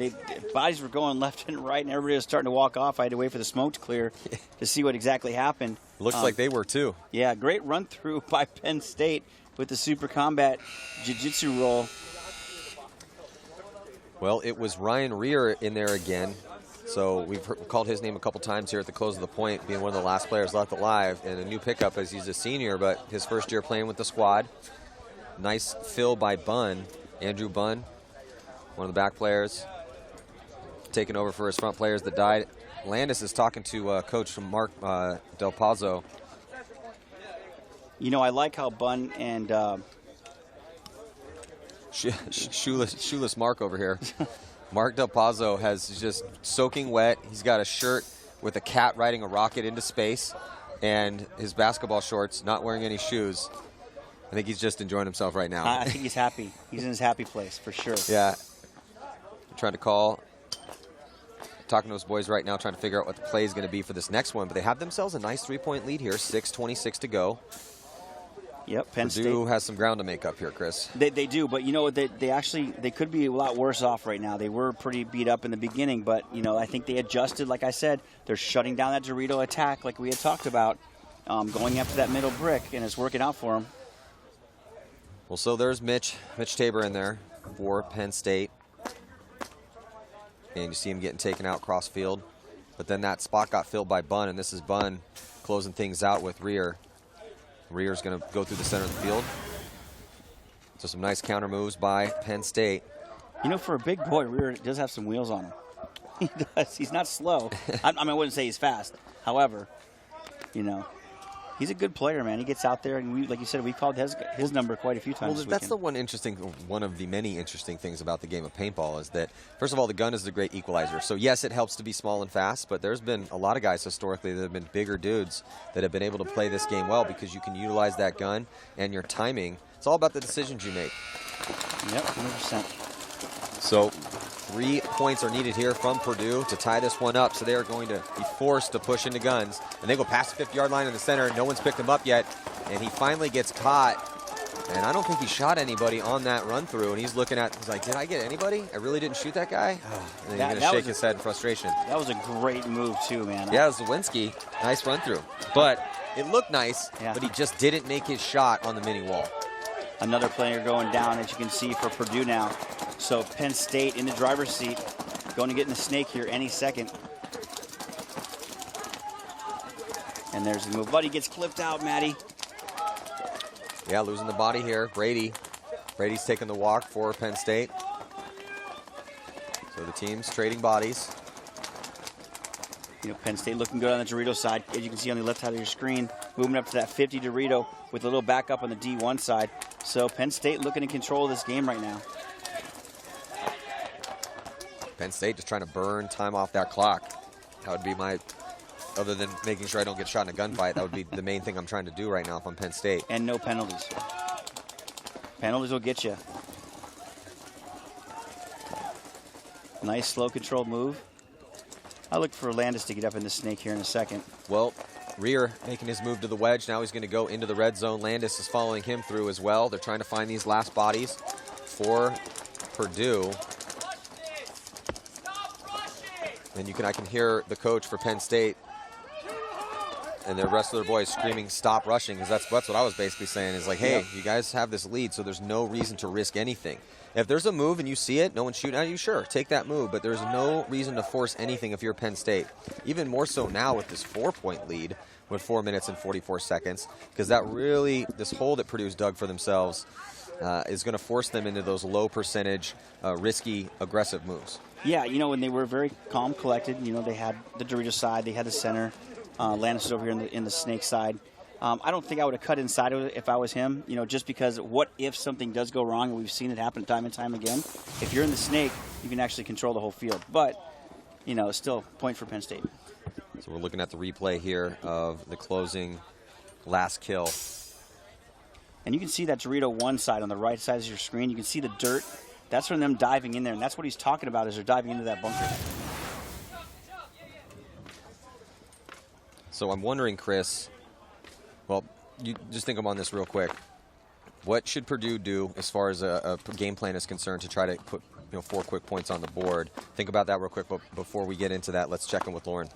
bodies were going left and right, and everybody was starting to walk off. I had to wait for the smoke to clear to see what exactly happened. Looks like they were too. Yeah, great run through by Penn State with the super combat jiu-jitsu roll. Well, it was Ryan Rear in there again. So we've called his name a couple times here at the close of the point, being one of the last players left alive, and a new pickup as he's a senior, but his first year playing with the squad. Nice fill by Bunn, Andrew Bunn. One of the back players, taking over for his front players that died. Landis is talking to Coach from Mark Del Pazzo. You know, I like how Bunn and shoeless Mark over here. Mark Del Pazzo has just soaking wet. He's got a shirt with a cat riding a rocket into space, and his basketball shorts, not wearing any shoes. I think he's just enjoying himself right now. I think he's happy. He's in his happy place for sure. Yeah. Trying to talking to his boys right now, trying to figure out what the play is going to be for this next one. But they have themselves a nice 3-point lead here, 6:26 to go. Yep, Penn Purdue State has some ground to make up here, Chris. They do, but you know they could be a lot worse off right now. They were pretty beat up in the beginning, but you know I think they adjusted. Like I said, they're shutting down that Dorito attack, like we had talked about, going after that middle brick, and it's working out for them. Well, so there's Mitch Tabor in there for Penn State. And you see him getting taken out cross field. But then that spot got filled by Bunn, and this is Bunn closing things out with Rear. Rear's going to go through the center of the field. So some nice counter moves by Penn State. You know, for a big boy, Rear does have some wheels on him. He does. He's not slow. I mean, I wouldn't say he's fast. However, you know, he's a good player, man. He gets out there, and like you said, we called his number quite a few times. Well, that's one of the many interesting things about the game of paintball is that, first of all, the gun is the great equalizer. So yes, it helps to be small and fast, but there's been a lot of guys historically that have been bigger dudes that have been able to play this game well because you can utilize that gun and your timing. It's all about the decisions you make. Yep, 100%. So 3 points are needed here from Purdue to tie this one up, so they are going to be forced to push into guns. And they go past the 50-yard line in the center. No one's picked him up yet, and he finally gets caught. And I don't think he shot anybody on that run-through, and he's looking at, he's like, did I get anybody? I really didn't shoot that guy? Oh, and then he's going to shake his head in frustration. That was a great move, too, man. Yeah, Zawinski, nice run-through. But it looked nice, but he just didn't make his shot on the mini wall. Another player going down, as you can see, for Purdue now. So Penn State in the driver's seat, going to get in the snake here any second. And there's the move. Buddy gets clipped out, Matty. Yeah, losing the body here. Brady's taking the walk for Penn State. So the team's trading bodies. You know, Penn State looking good on the Dorito side. As you can see on the left side of your screen, moving up to that 50 Dorito with a little backup on the D1 side. So Penn State looking in control of this game right now. Penn State just trying to burn time off that clock. That would be my, other than making sure I don't get shot in a gunfight, that would be the main thing I'm trying to do right now if I'm Penn State. And no penalties. Penalties will get you. Nice slow controlled move. I look for Landis to get up in the snake here in a second. Well, Rear making his move to the wedge. Now he's going to go into the red zone. Landis is following him through as well. They're trying to find these last bodies for Purdue. And I can hear the coach for Penn State and the rest of their boys screaming, stop rushing, because that's what I was basically saying is like, hey, you guys have this lead, so there's no reason to risk anything. If there's a move and you see it, no one's shooting at you, sure, take that move, but there's no reason to force anything if you're Penn State. Even more so now with this 4-point lead with 4 minutes and 44 seconds, because that really, this hole that Purdue's dug for themselves is going to force them into those low percentage, risky, aggressive moves. Yeah, you know, and they were very calm, collected. You know, they had the Doritos side, they had the center. Landis is over here in the snake side. I don't think I would have cut inside of it if I was him, you know, just because what if something does go wrong, and we've seen it happen time and time again. If you're in the snake, you can actually control the whole field. But, you know, it's still a point for Penn State. So we're looking at the replay here of the closing last kill. And you can see that Dorito one side on the right side of your screen. You can see the dirt. That's from them diving in there, and that's what he's talking about is they're diving into that bunker. So I'm wondering, Chris, well, you just think on this real quick. What should Purdue do as far as a game plan is concerned to try to put 4 quick points on the board? Think about that real quick, but before we get into that, let's check in with Lauren.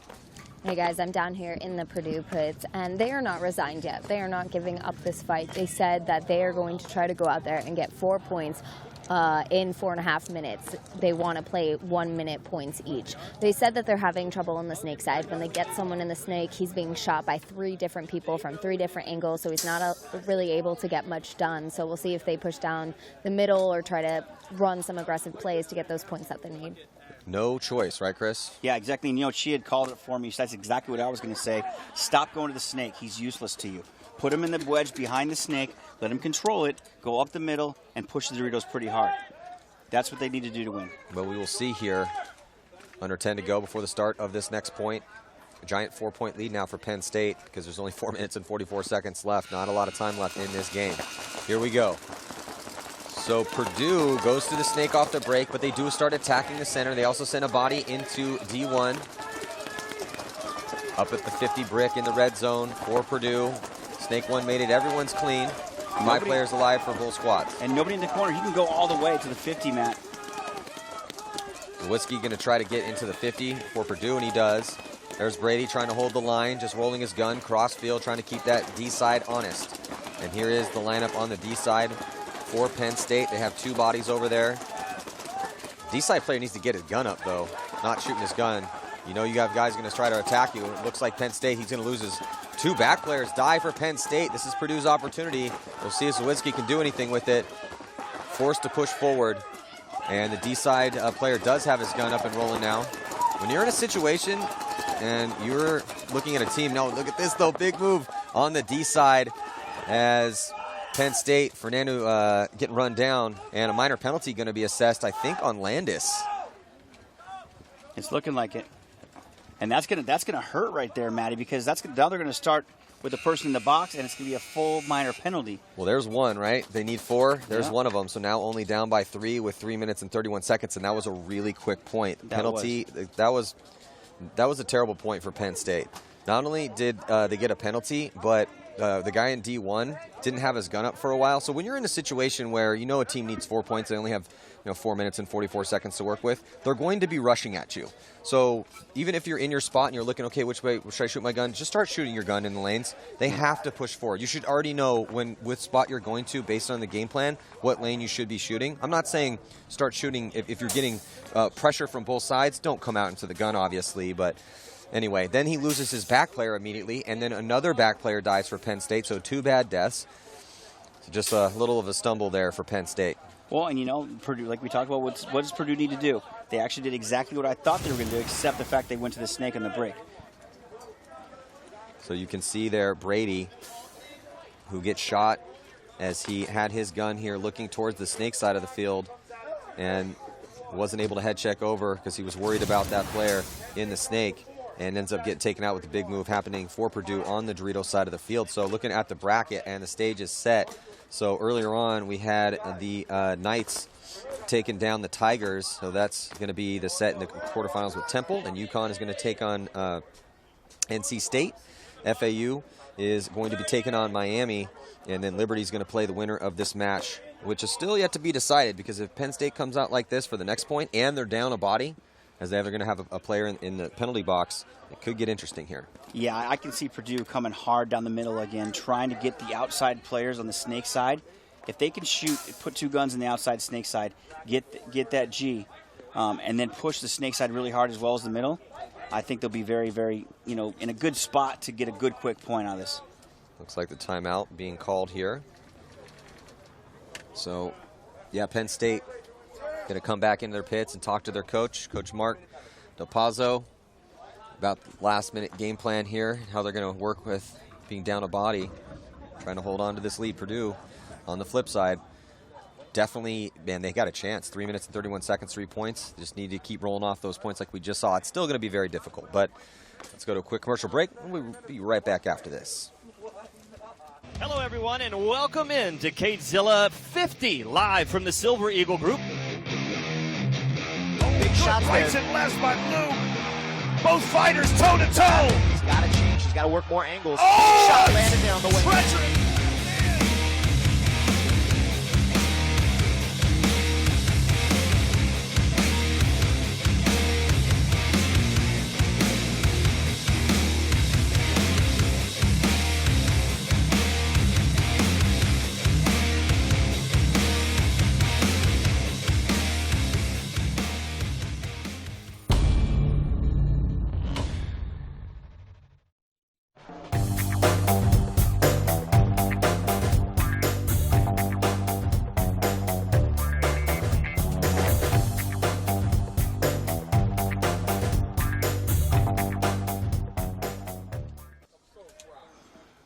Hey guys, I'm down here in the Purdue pits, and they are not resigned yet. They are not giving up this fight. They said that they are going to try to go out there and get 4 points in 4.5 minutes. They want to play 1 minute points each. They said that they're having trouble on the snake side. When they get someone in the snake, he's being shot by 3 different people from 3 different angles, so he's not really able to get much done. So we'll see if they push down the middle or try to run some aggressive plays to get those points that they need. No choice, right, Chris? Yeah, exactly. And, you know, she had called it for me. That's exactly what I was going to say. Stop going to the snake. He's useless to you. Put him in the wedge behind the snake, let him control it, go up the middle, and push the Doritos pretty hard. That's what they need to do to win. But we will see here, under 10 to go before the start of this next point. A giant 4-point lead now for Penn State because there's only 4 minutes and 44 seconds left. Not a lot of time left in this game. Here we go. So Purdue goes to the snake off the break, but they do start attacking the center. They also send a body into D1. Up at the 50 brick in the red zone for Purdue. Snake 1 made it. Everyone's clean. 5 players alive for both squads. And nobody in the corner. He can go all the way to the 50, Matt. Whiskey going to try to get into the 50 for Purdue, and he does. There's Brady trying to hold the line, just rolling his gun, cross field, trying to keep that D side honest. And here is the lineup on the D side for Penn State. They have 2 bodies over there. D side player needs to get his gun up, though. Not shooting his gun. You know you have guys going to try to attack you. It looks like Penn State, he's going to lose his 2 back players. Die for Penn State. This is Purdue's opportunity. We'll see if Zawadzki can do anything with it. Forced to push forward. And the D-side player does have his gun up and rolling now. When you're in a situation and you're looking at a team, now look at this though, big move on the D-side as Penn State, Fernando getting run down, and a minor penalty going to be assessed, I think, on Landis. It's looking like it. And that's gonna hurt right there, Matty, because now they're gonna start with the person in the box, and it's gonna be a full minor penalty. Well, there's 1, right? They need 4. There's Yeah. 1 of them. So now only down by 3 with 3 minutes and 31 seconds, and that was a really quick point. Penalty. That was a terrible point for Penn State. Not only did they get a penalty, but the guy in D1 didn't have his gun up for a while. So when you're in a situation where you know a team needs 4 points, they only have 4 minutes and 44 seconds to work with, they're going to be rushing at you. So even if you're in your spot and you're looking, okay, which way should I shoot my gun? Just start shooting your gun in the lanes. They have to push forward. You should already know which spot you're going to based on the game plan, what lane you should be shooting. I'm not saying start shooting if you're getting pressure from both sides. Don't come out into the gun, obviously, but anyway, then he loses his back player immediately, and then another back player dies for Penn State, so 2 bad deaths. So just a little of a stumble there for Penn State. Well, and you know, Purdue, like we talked about, what does Purdue need to do? They actually did exactly what I thought they were going to do, except the fact they went to the snake on the break. So you can see there Brady, who gets shot as he had his gun here looking towards the snake side of the field and wasn't able to head check over because he was worried about that player in the snake, and ends up getting taken out with the big move happening for Purdue on the Dorito side of the field. So looking at the bracket, and the stage is set. So earlier on, we had the Knights taking down the Tigers. So that's going to be the set in the quarterfinals with Temple, and UConn is going to take on NC State. FAU is going to be taking on Miami, and then Liberty is going to play the winner of this match, which is still yet to be decided, because if Penn State comes out like this for the next point and they're down a body, as they're going to have a player in the penalty box. It could get interesting here. Yeah, I can see Purdue coming hard down the middle again, trying to get the outside players on the snake side. If they can shoot, put 2 guns in the outside snake side, get that G, and then push the snake side really hard as well as the middle, I think they'll be very, very, in a good spot to get a good quick point out of this. Looks like the timeout being called here. So, yeah, Penn State going to come back into their pits and talk to their coach, Coach Mark Del Pazzo, about the last-minute game plan here, how they're going to work with being down a body, trying to hold on to this lead. Purdue, on the flip side, definitely, man, they got a chance. 3 minutes and 31 seconds, 3 points. Just need to keep rolling off those points like we just saw. It's still going to be very difficult, but let's go to a quick commercial break, and we'll be right back after this. Hello, everyone, and welcome in to Catezilla 50, live from the Silver Eagle Group. Big shots right and left by Luke. Both fighters toe-to-toe. He's got to change. He's got to work more angles. Oh, shot landed down the wing. Treachery.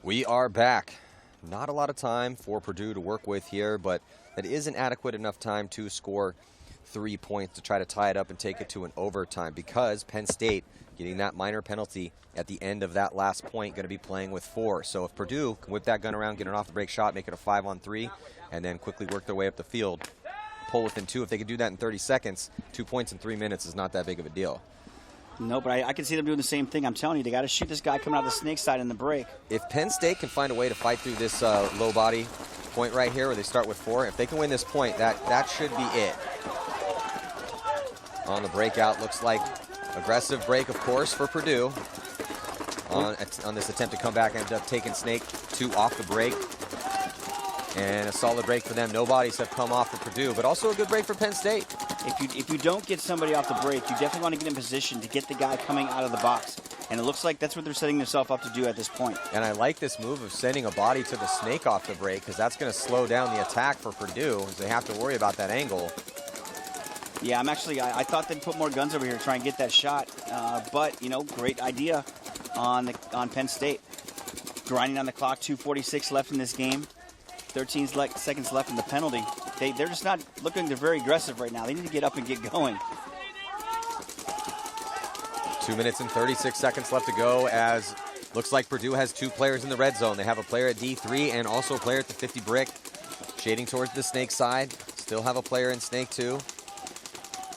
We are back. Not a lot of time for Purdue to work with here, but it isn't adequate enough time to score 3 points to try to tie it up and take it to an overtime, because Penn State, getting that minor penalty at the end of that last point, going to be playing with 4. So if Purdue can whip that gun around, get an off-the-break shot, make it a 5-on-3, and then quickly work their way up the field, pull within 2. If they can do that in 30 seconds, 2 points in 3 minutes is not that big of a deal. No, but I can see them doing the same thing. I'm telling you, they got to shoot this guy coming out of the snake side in the break. If Penn State can find a way to fight through this low body point right here where they start with 4, if they can win this point, that should be it. On the breakout, looks like aggressive break, of course, for Purdue. On this attempt to come back, ended up taking Snake 2 off the break. And a solid break for them. No bodies have come off for Purdue, but also a good break for Penn State. If you don't get somebody off the break, you definitely want to get in position to get the guy coming out of the box. And it looks like that's what they're setting themselves up to do at this point. And I like this move of sending a body to the snake off the break, because that's going to slow down the attack for Purdue, as they have to worry about that angle. Yeah, I thought they'd put more guns over here to try and get that shot. But, great idea on Penn State. Grinding on the clock, 2:46 left in this game. 13 seconds left in the penalty. They're just not looking, they're very aggressive right now. They need to get up and get going. 2 minutes and 36 seconds left to go, as looks like Purdue has 2 players in the red zone. They have a player at D3 and also a player at the 50 brick, shading towards the snake side. Still have a player in snake 2.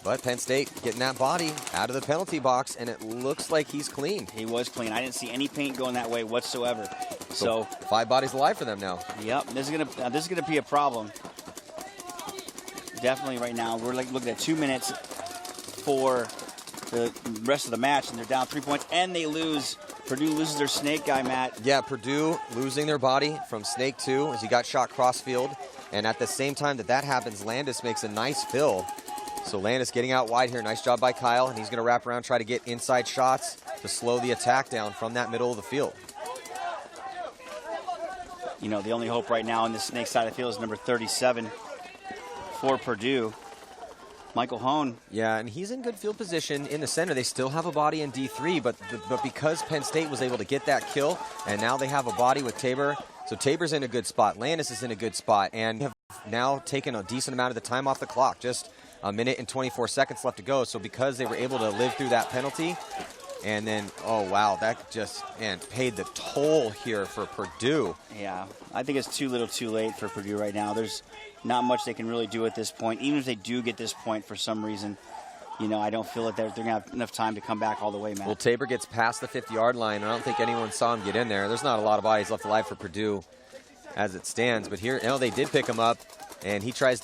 But Penn State getting that body out of the penalty box, and it looks like he's clean. He was clean. I didn't see any paint going that way whatsoever. So 5 bodies alive for them now. Yep, this is gonna be a problem. Definitely right now. We're looking at 2 minutes for the rest of the match, and they're down 3 points, and they lose. Purdue loses their snake guy, Matt. Yeah, Purdue losing their body from snake 2 as he got shot crossfield, and at the same time that happens, Landis makes a nice fill. So Landis getting out wide here. Nice job by Kyle, and he's going to wrap around, try to get inside shots to slow the attack down from that middle of the field. The only hope right now on the snake side of the field is number 37 for Purdue, Michael Hone. Yeah, and he's in good field position in the center. They still have a body in D3, but because Penn State was able to get that kill, and now they have a body with Tabor. So Tabor's in a good spot. Landis is in a good spot, and have now taken a decent amount of the time off the clock. Just a minute and 24 seconds left to go. So because they were able to live through that penalty, and then, oh, wow, that just, paid the toll here for Purdue. Yeah, I think it's too little too late for Purdue right now. There's not much they can really do at this point. Even if they do get this point for some reason, I don't feel that they're going to have enough time to come back all the way, man. Well, Tabor gets past the 50-yard line, and I don't think anyone saw him get in there. There's not a lot of bodies left alive for Purdue as it stands. But here, they did pick him up. and they try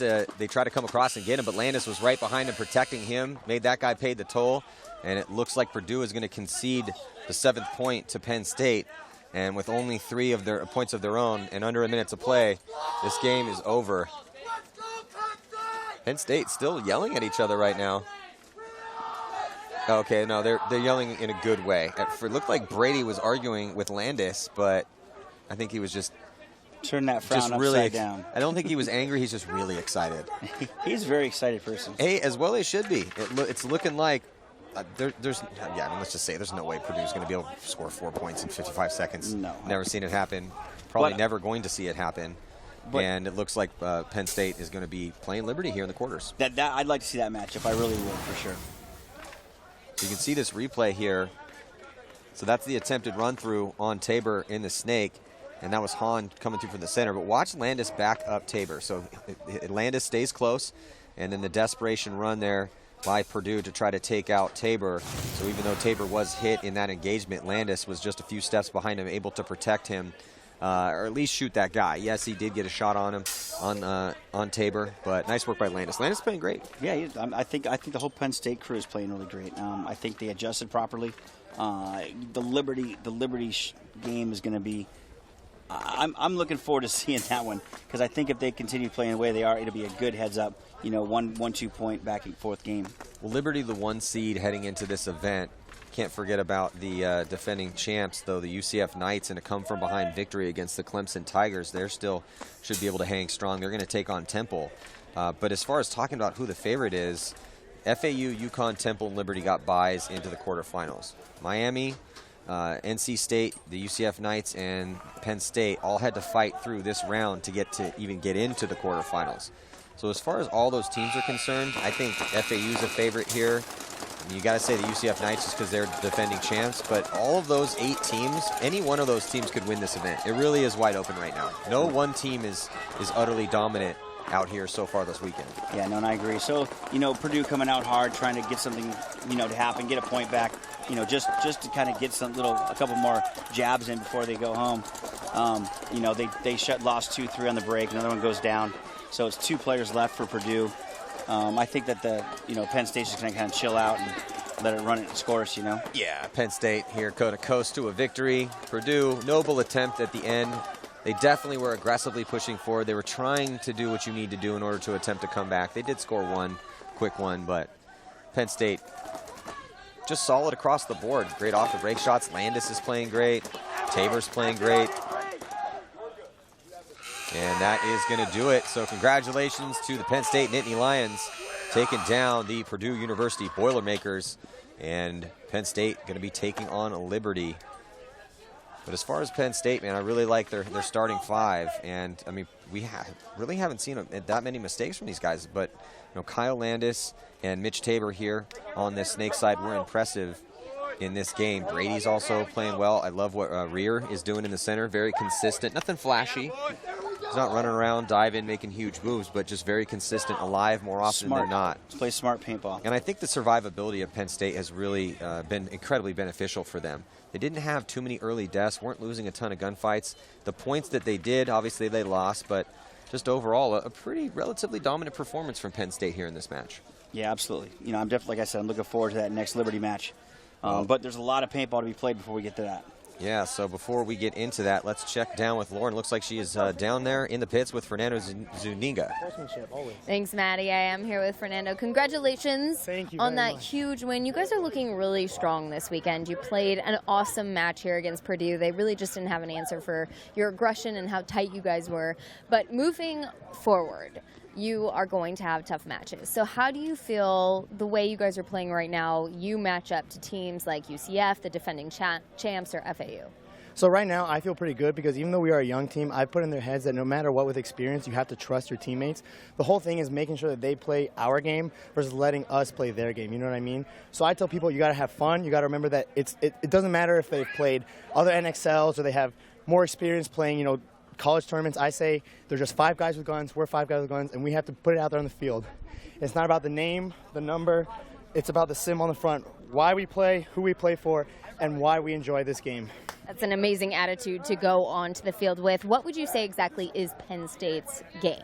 to come across and get him, but Landis was right behind him protecting him, made that guy pay the toll, and it looks like Purdue is going to concede the 7th point to Penn State. And with only 3 of their points of their own and under a minute to play, this game is over. Penn State still yelling at each other right now. Okay, no, they're yelling in a good way. It looked like Brady was arguing with Landis, but I think he was just turn that frown really upside down. I don't think he was angry. He's just really excited. He's a very excited person. Hey, as well he should be. It's looking like let's just say there's no way Purdue's going to be able to score 4 points in 55 seconds. No. Never seen it happen. Probably never going to see it happen. And it looks like Penn State is going to be playing Liberty here in the quarters. I'd like to see that matchup. I really would, for sure. So you can see this replay here. So that's the attempted run through on Tabor in the snake. And that was Hahn coming through from the center. But watch Landis back up Tabor. So Landis stays close. And then the desperation run there by Purdue to try to take out Tabor. So even though Tabor was hit in that engagement, Landis was just a few steps behind him, able to protect him, or at least shoot that guy. Yes, he did get a shot on him, on Tabor, but nice work by Landis. Landis playing great. Yeah, I think the whole Penn State crew is playing really great. I think they adjusted properly. The Liberty game is going to be. I'm looking forward to seeing that one because I think if they continue playing the way they are, it'll be a good heads-up, 1-2 point back and forth game. Well, Liberty, the 1 seed heading into this event. Can't forget about the defending champs, though, the UCF Knights, and a come-from-behind victory against the Clemson Tigers. They're still should be able to hang strong. They're going to take on Temple. But as far as talking about who the favorite is, FAU, UConn, Temple, and Liberty got buys into the quarterfinals. Miami, NC State, the UCF Knights, and Penn State all had to fight through this round to even get into the quarterfinals. So as far as all those teams are concerned, I think FAU's a favorite here. You got to say the UCF Knights just because they're defending champs, but all of those 8 teams, any one of those teams could win this event. It really is wide open right now. No one team is utterly dominant out here so far this weekend. Yeah, no, and I agree. So, Purdue coming out hard, trying to get something, to happen, get a point back, just to kind of get a couple more jabs in before they go home. They lost 2-3 on the break, another one goes down. So it's 2 players left for Purdue. I think that Penn State's just going to kind of chill out and let it run its course, Yeah, Penn State here going to coast to a victory. Purdue, noble attempt at the end. They definitely were aggressively pushing forward. They were trying to do what you need to do in order to attempt to come back. They did score one, quick one, but Penn State just solid across the board. Great off the break shots. Landis is playing great. Tabor's playing great. And that is going to do it. So congratulations to the Penn State Nittany Lions taking down the Purdue University Boilermakers. And Penn State going to be taking on Liberty. But as far as Penn State, man, I really like their starting 5. And, I mean, we really haven't seen that many mistakes from these guys. But, Kyle Landis and Mitch Tabor here on this snake side were impressive in this game. Brady's also playing well. I love what Rear is doing in the center. Very consistent. Nothing flashy. He's not running around, diving, making huge moves, but just very consistent, alive more often than not. Play smart paintball. And I think the survivability of Penn State has really been incredibly beneficial for them. They didn't have too many early deaths, weren't losing a ton of gunfights. The points that they did, obviously they lost, but just overall a pretty relatively dominant performance from Penn State here in this match. Yeah, absolutely. I'm definitely, like I said, I'm looking forward to that next Liberty match. But there's a lot of paintball to be played before we get to that. Yeah, so before we get into that, let's check down with Lauren. Looks like she is down there in the pits with Fernando Zuniga. Thanks, Maddie. I am here with Fernando. Congratulations on that huge win. You guys are looking really strong this weekend. You played an awesome match here against Purdue. They really just didn't have an answer for your aggression and how tight you guys were. But moving forward, you are going to have tough matches. So how do you feel the way you guys are playing right now, you match up to teams like UCF, the defending champs, or FAU? So right now I feel pretty good because even though we are a young team, I've put in their heads that no matter what with experience, you have to trust your teammates. The whole thing is making sure that they play our game versus letting us play their game, you know what I mean? So I tell people you got to have fun. You got to remember that it doesn't matter if they've played other NXLs or they have more experience playing, college tournaments. I say there's just 5 guys with guns, we're 5 guys with guns, and we have to put it out there on the field. It's not about the name, the number, it's about the sim on the front, why we play, who we play for, and why we enjoy this game. That's an amazing attitude to go onto the field with. What would you say exactly is Penn State's game?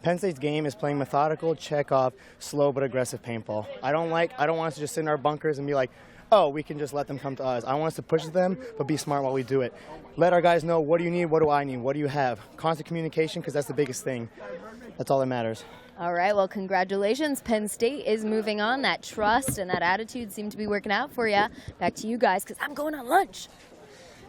Penn State's game is playing methodical, check off, slow but aggressive paintball. I don't want us to just sit in our bunkers and be like, oh, we can just let them come to us. I want us to push them, but be smart while we do it. Let our guys know, what do you need, what do I need, what do you have? Constant communication, because that's the biggest thing. That's all that matters. All right, well, congratulations. Penn State is moving on. That trust and that attitude seem to be working out for you. Back to you guys, because I'm going on lunch.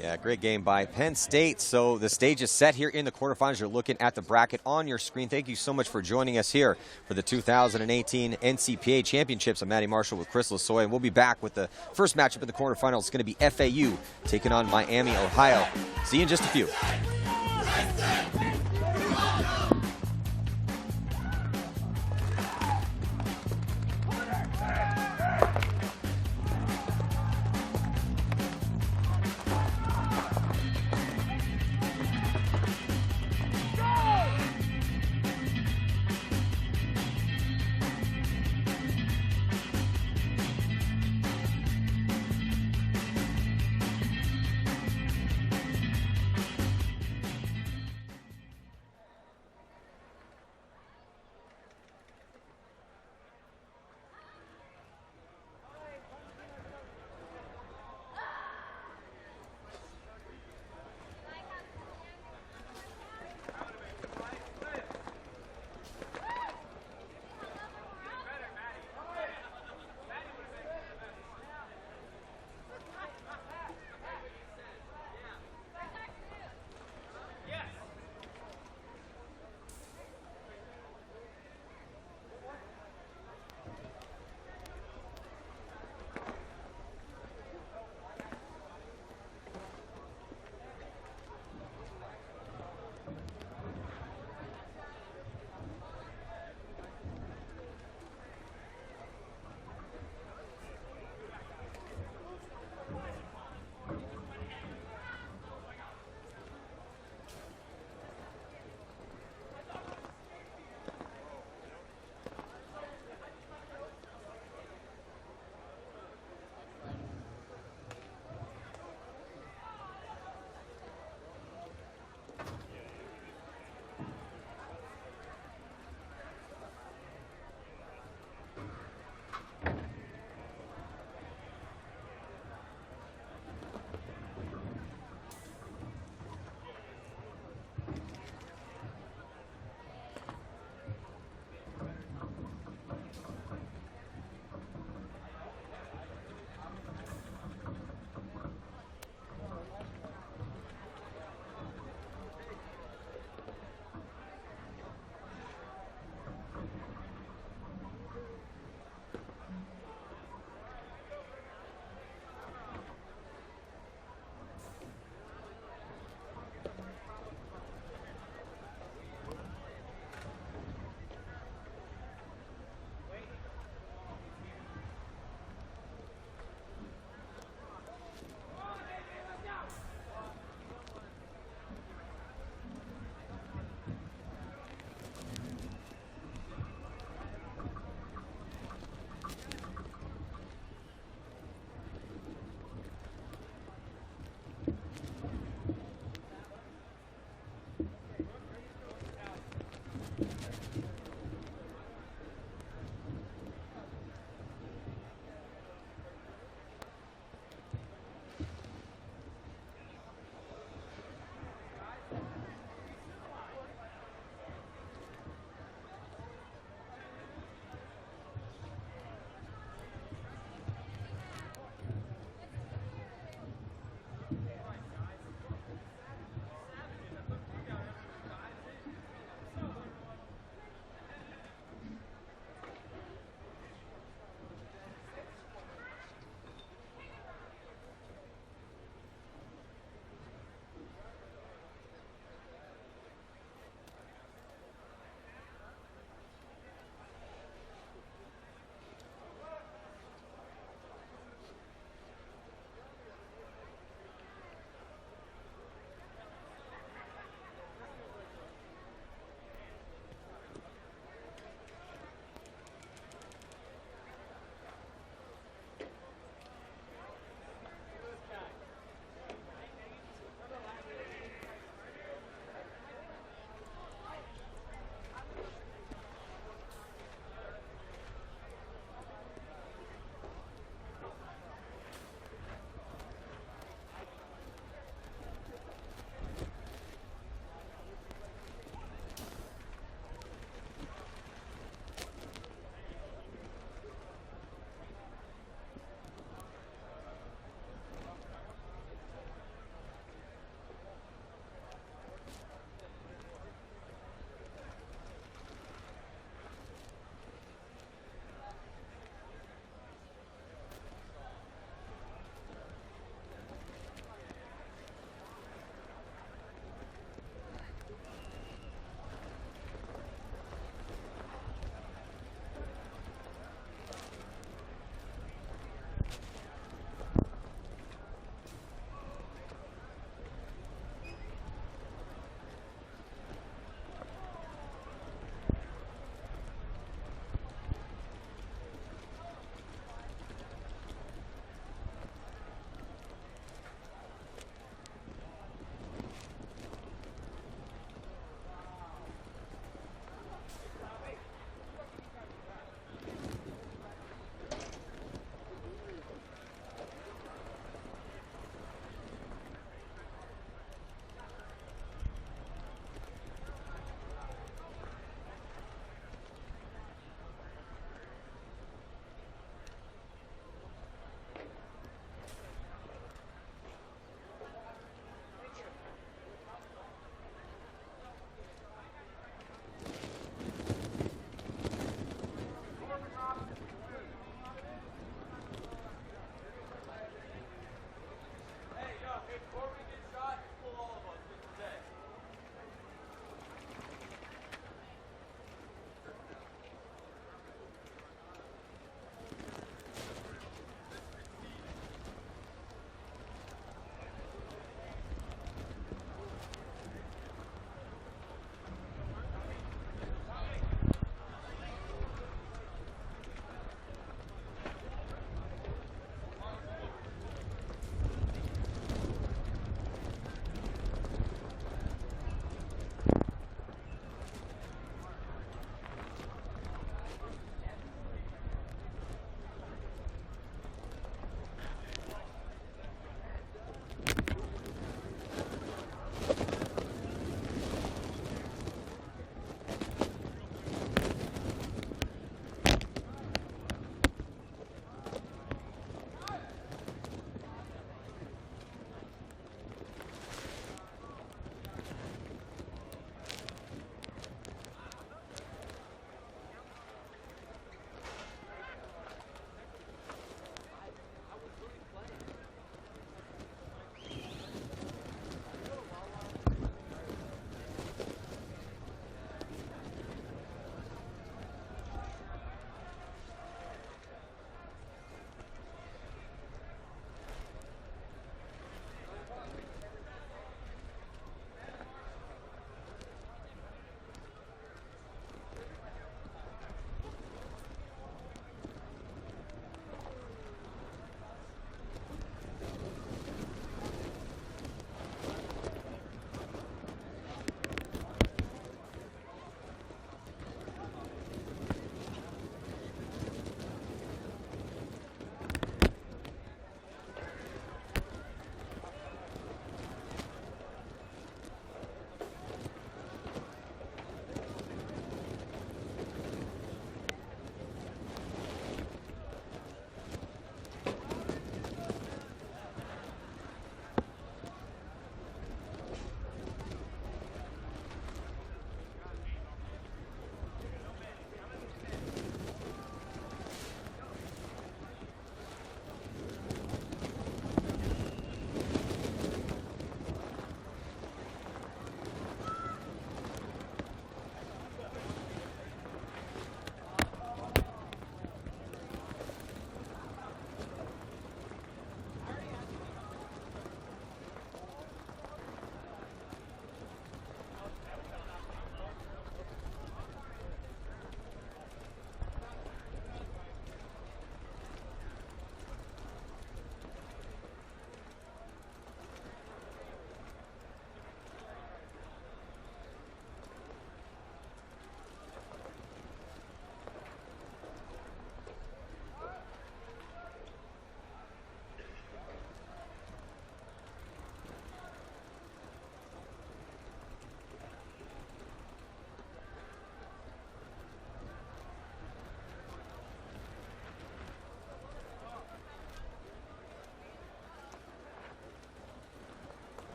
Yeah, great game by Penn State. So the stage is set here in the quarterfinals. You're looking at the bracket on your screen. Thank you so much for joining us here for the 2018 NCPA Championships. I'm Matty Marshall with Chris Lasoy, and we'll be back with the first matchup in the quarterfinals. It's going to be FAU taking on Miami, Ohio. See you in just a few.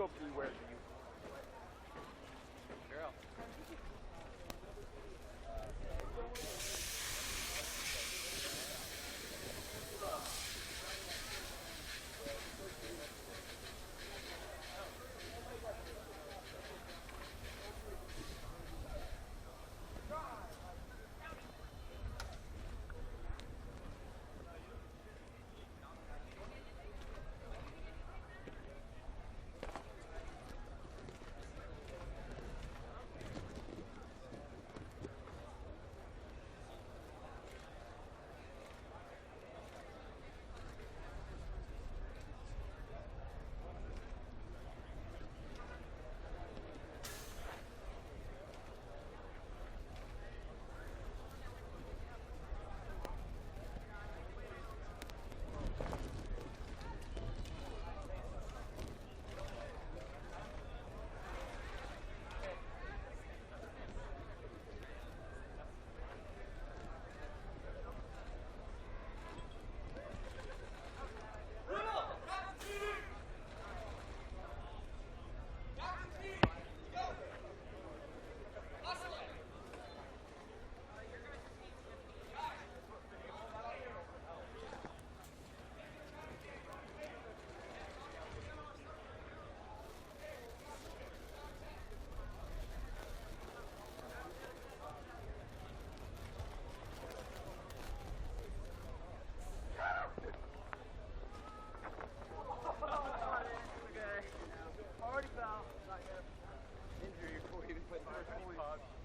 go beware to you. Girl. Any pods?